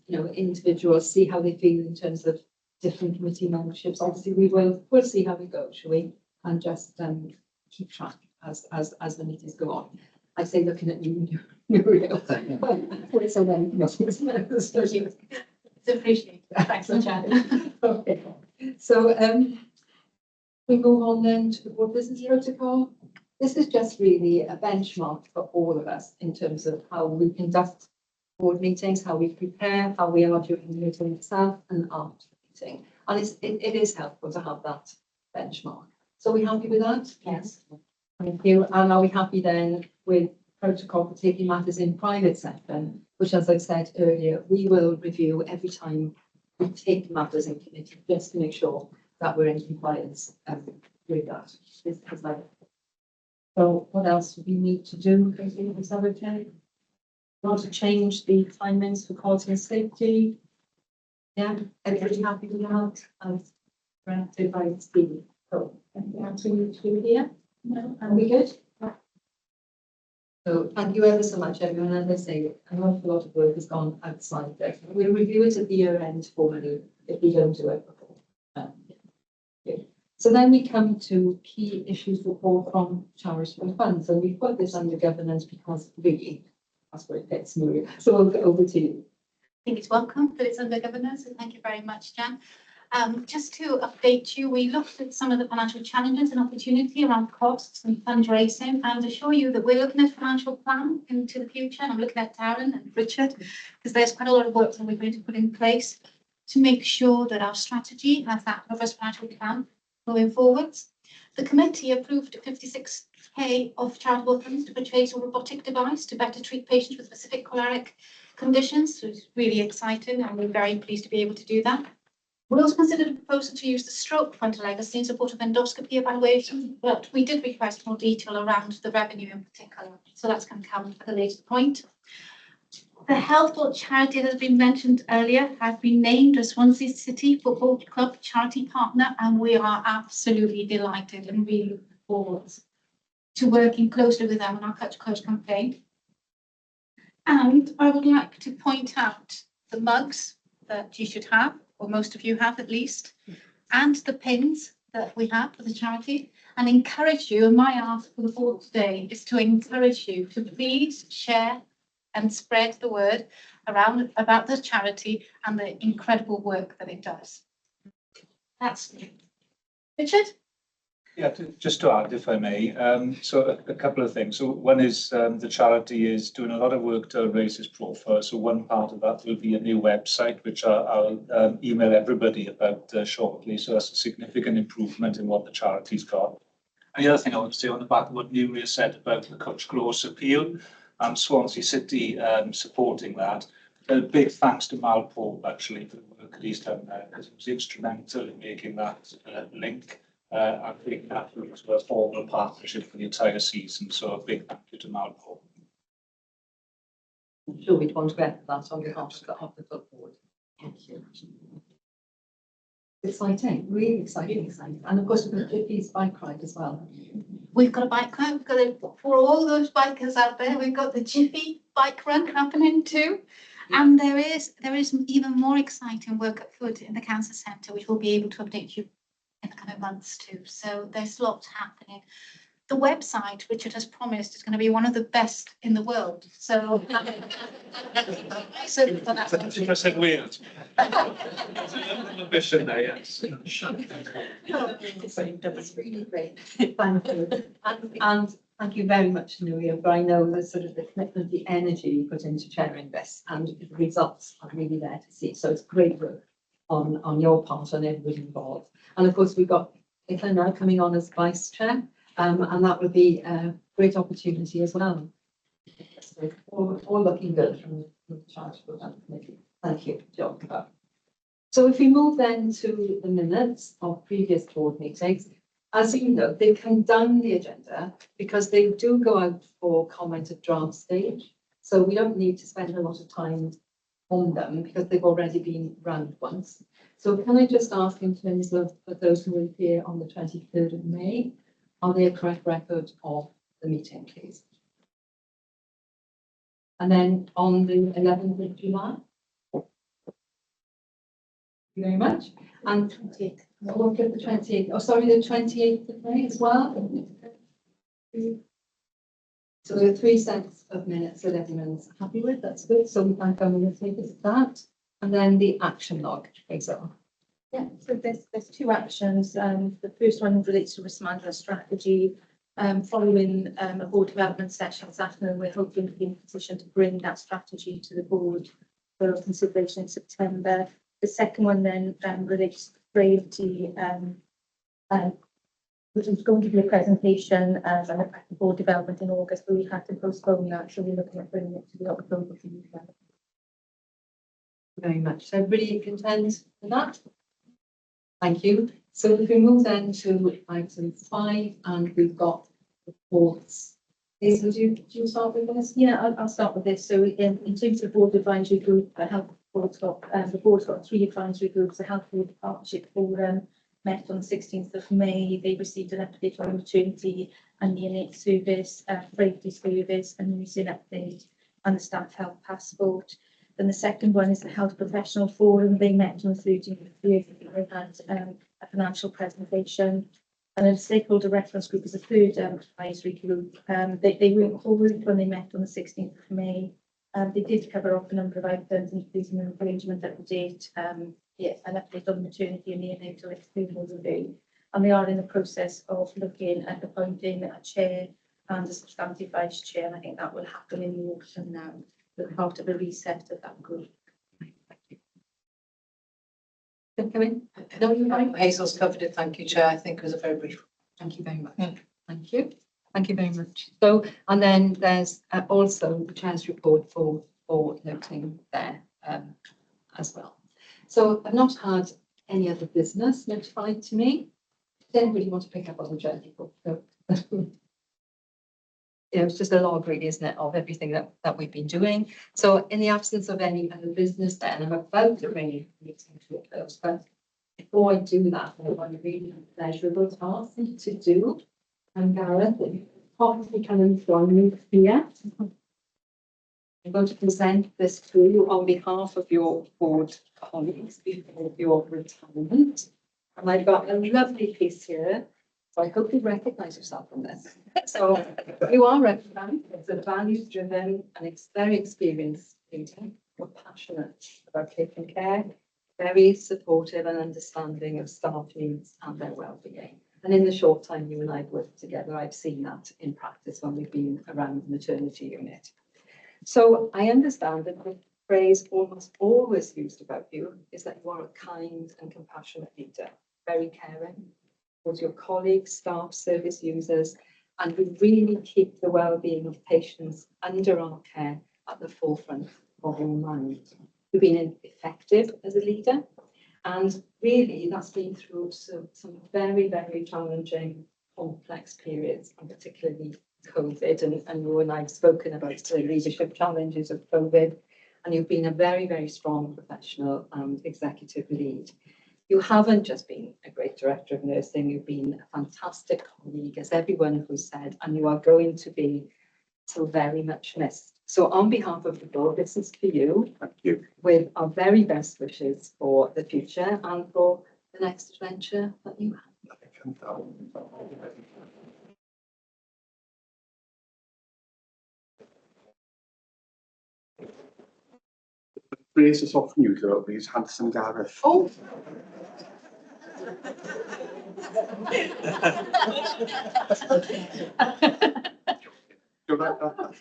you know, individuals see how they feel in terms of different committee memberships. Obviously, we'll see how we go, shall we? And just keep track as the meetings go on. I say looking at you, Muriel. So then, It's appreciated. Thanks, Chair. okay. So we move on then to the board business protocol. This is just really a benchmark for all of us in terms of how we conduct board meetings, how we prepare, how we are during the meeting itself and after the meeting. And it is helpful to have that benchmark. So are we happy with that? Yes. Thank you. And are we happy then with protocol for taking matters in private session, which, as I said earlier, we will review every time we take matters in committee, just to make sure that we're in compliance with that. So what else do we need to do? Is that okay? Want to change the timings for quality and safety? Yeah, everybody happy with that? As directed by Steve. So anything else we need to do here? No, are we good? So thank you ever so much, everyone. And as I say, an awful lot of work has gone outside there. We'll review it at the year end formally if we don't do it before. Yeah. So then we come to key issues report from charitable funds, and we put this under governance because really that's where it fits, Maria. So I'll go over to you. I think it's welcome that it's under governance, and thank you very much, Jan. Just to update you, we looked at some of the financial challenges and opportunity around costs and fundraising, and assure you that we're looking at a financial plan into the future. And I'm looking at Darren and Richard, because there's quite a lot of work that we're going to put in place to make sure that our strategy has that robust financial plan going forwards. The committee approved 56k of charitable funds to purchase a robotic device to better treat patients with specific choleric conditions. So it's really exciting, and we're very pleased to be able to do that. We also considered a proposal to use the stroke fund legacy in support of endoscopy evaluation, but we did request more detail around the revenue in particular. So that's going to come at a later point. The Health Board charity that has been mentioned earlier has been named as Swansea City Football Club charity partner, and we are absolutely delighted and really looking forward to working closely with them on our Cut to Close campaign. And I would like to point out the mugs that you should have, or most of you have at least, and the pins that we have for the charity, and encourage you, and my ask for the board today is to encourage you to please share and spread the word around about the charity and the incredible work that it does. That's Richard. Yeah, just to add, if I may, so a couple of things. So one is the charity is doing a lot of work to raise its profile. So one part of that will be a new website, which I'll email everybody about shortly. So that's a significant improvement in what the charity's got. And the other thing I want to say on the back of what Nuria said about the Cut Close appeal, and Swansea City supporting that. A big thanks to Mal Pope actually for the work that he's done there, because it was instrumental in making that link. And making that into a formal partnership for the entire season. So a big thank you to Mal Pope. I'm sure we'd want to get that on behalf of the club board. Thank you. Exciting, really exciting. And of course, we've got Jiffy's bike ride as well. We've got a bike run. We've got for all those bikers out there, we've got the Jiffy bike run happening too. And there is even more exciting work afoot in the Cancer Centre, which we'll be able to update you in the coming months too. So there's lots happening. The website, Richard has promised, is going to be one of the best in the world. So, so I said weird. There's a ambition there, yes. That's really great. Thank you. And thank you very much, Nuria, for I know the sort of the commitment, the energy you put into chairing this, and the results are really there to see. So it's great work on your part and everybody involved. And of course, we've got Nicola now coming on as vice chair. And that would be a great opportunity as well. So all looking good from the Charitable Committee. Thank you, John. So if we move then to the minutes of previous board meetings, as you know, they come down the agenda because they do go out for comment at draft stage. So we don't need to spend a lot of time on them because they've already been run once. So can I just ask in terms of for those who will appear on the 23rd of May, are they a correct record of the meeting, please? And then on the 11th of July? Thank you very much. And 28th. We'll get the 28th. Oh, sorry, the 28th of May as well. So we have 3 sets of minutes that everyone's happy with. That's good. So we can go and take us that. And then the action log. Hazel. Yeah, so there's 2 actions. The first one relates to risk management strategy. Following a board development session this afternoon, we're hoping to be in a position to bring that strategy to the board for consideration in September. The second one then relates to frailty, which is going to be a presentation and a board development in August, but we had to postpone that, so we're looking at bringing it to the October meeting. Very much. So everybody content with that? Thank you. So if we move then to item 5, and we've got reports. Hazel, do you start with this? Yeah, I'll start with this. So in terms of board advisory group, the health board's got the board's got 3 advisory groups. The Health Board Partnership Forum met on the 16th of May. They received an update on maternity and neonate service, frailty service, and nursing update, and the staff health passport. Then the second one is the Health Professional Forum. They met on the 13th of May. They had a financial presentation. And then the Stakeholder Reference Group is a 3rd advisory group. They were forward when they met on the 16th of May. They did cover off a number of items, including an arrangement up to date yeah, an update on maternity and neonatal exclusions of day. And they are in the process of looking at appointing a chair and a substantive vice chair. And I think that will happen in the autumn now, as part of a reset of that group. Come in. No, you're right. Hazel's covered it, thank you, Chair. I think it was a very brief. Thank you very much. Thank you. Thank you very much. So, and then there's also the Chair's report for noting there as well. So I've not had any other business notified to me. Does anybody want to pick up on the Chair's report? No. You know, it's just a log really, isn't it, of everything that we've been doing. So in the absence of any other business then, I'm about to bring the meeting to a close, but before I do that, I've got a really pleasurable task to do. And Gareth, if you possibly come and join me here. I'm going to present this to you on behalf of your board colleagues before your retirement. And I've got a lovely piece here. So I hope you recognise yourself from this. So you are recognised as a values-driven and very experienced leader. You're passionate about taking care, very supportive and understanding of staff needs and their well-being. And in the short time you and I have worked together, I've seen that in practice when we've been around the maternity unit. So I understand that the phrase almost always used about you is that you are a kind and compassionate leader, very caring towards your colleagues, staff, service users, and we really keep the well-being of patients under our care at the forefront of your mind. You've been effective as a leader, and really that's been through some very, very challenging, complex periods, and particularly COVID, and you and I have spoken about the leadership challenges of COVID, and you've been a very, very strong professional and executive lead. You haven't just been a great director of nursing, you've been a fantastic colleague, as everyone who's said, and you are going to be so very much missed. So on behalf of the board, this is for you. Thank you. With our very best wishes for the future and for the next adventure that you have. Phrase is often used about these handsome Gareth. Oh. That's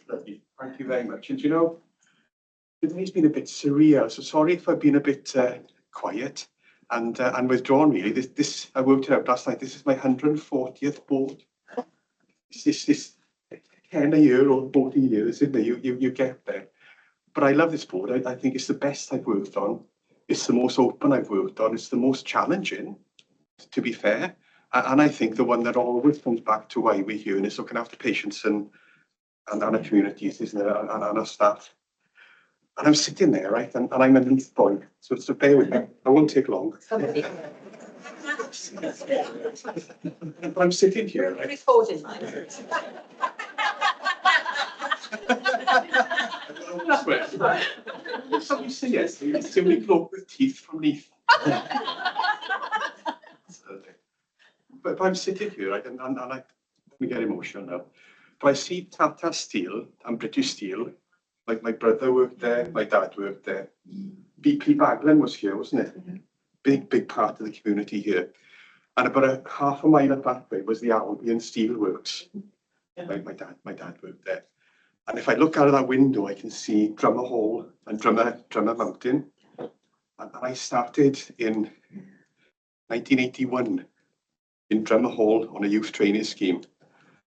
lovely. Thank you very much. And you know, today's been a bit surreal, so sorry if I've been a bit quiet and withdrawn really. This I worked it out last night. This is my 140th board. This 10 a year or 40 years, isn't it? You get there. But I love this board. I think it's the best I've worked on. It's the most open I've worked on. It's the most challenging, to be fair. And I think the one that always comes back to why we're here, and it's looking after patients and our communities, isn't it, and our staff. And I'm sitting there, right, and I'm a leaf boy, so bear with me. I won't take long. But I'm sitting here, right? Recording. Somebody said yesterday, there's too many bloke with teeth from Leith. But I'm sitting here, right, and I get emotional now. But I see Tata Steel and British Steel, like my brother worked there, my dad worked there. BP Baglan was here, wasn't it? Big part of the community here. And about a half a mile up that way was the Albion Steel Works. Like my dad worked there. And if I look out of that window, I can see Drummer Hall and Drummer Mountain. And I started in 1981 in Drummer Hall on a youth training scheme,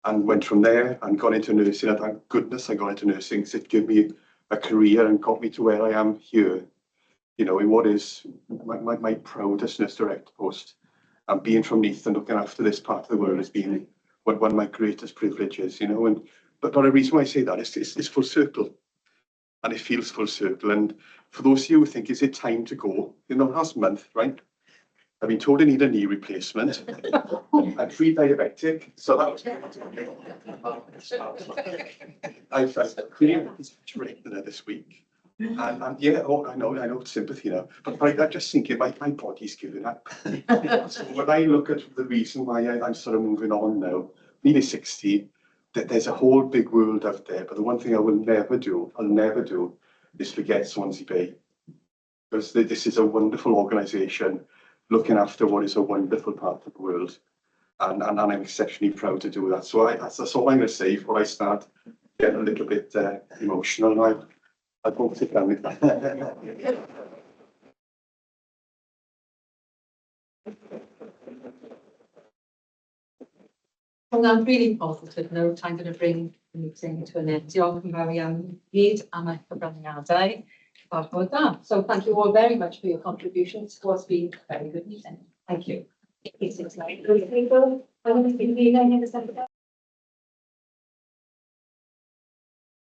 and went from there and got into nursing. And thank goodness I got into nursing, because it gave me a career and got me to where I am here. You know, in what is my proudest nurse director post. And being from Leith and looking after this part of the world has been one of my greatest privileges, you know. And but the reason why I say that is it's full circle, and it feels full circle. And for those of you who think, is it time to go? You know, last month, right? I've been told I need a knee replacement. I'm pre-diabetic, so that was I've created a retina this week. And yeah, I know it's sympathy now, but I'm just thinking my body's giving up. So when I look at the reason why I'm sort of moving on now, nearly 60, that there's a whole big world out there. But the one thing I will never do, is forget Swansea Bay. because this is a wonderful organisation looking after what is a wonderful part of the world. And I'm exceptionally proud to do that. So that's all I'm going to say before I start getting a little bit emotional now. I'll go sit down with that. On that really positive note, I'm going to bring the meeting to an end. Diolch yn fawr iawn i gyd am eich cyfraniadau. Barod da. So thank you all very much for your contributions. It has been a very good meeting. Thank you.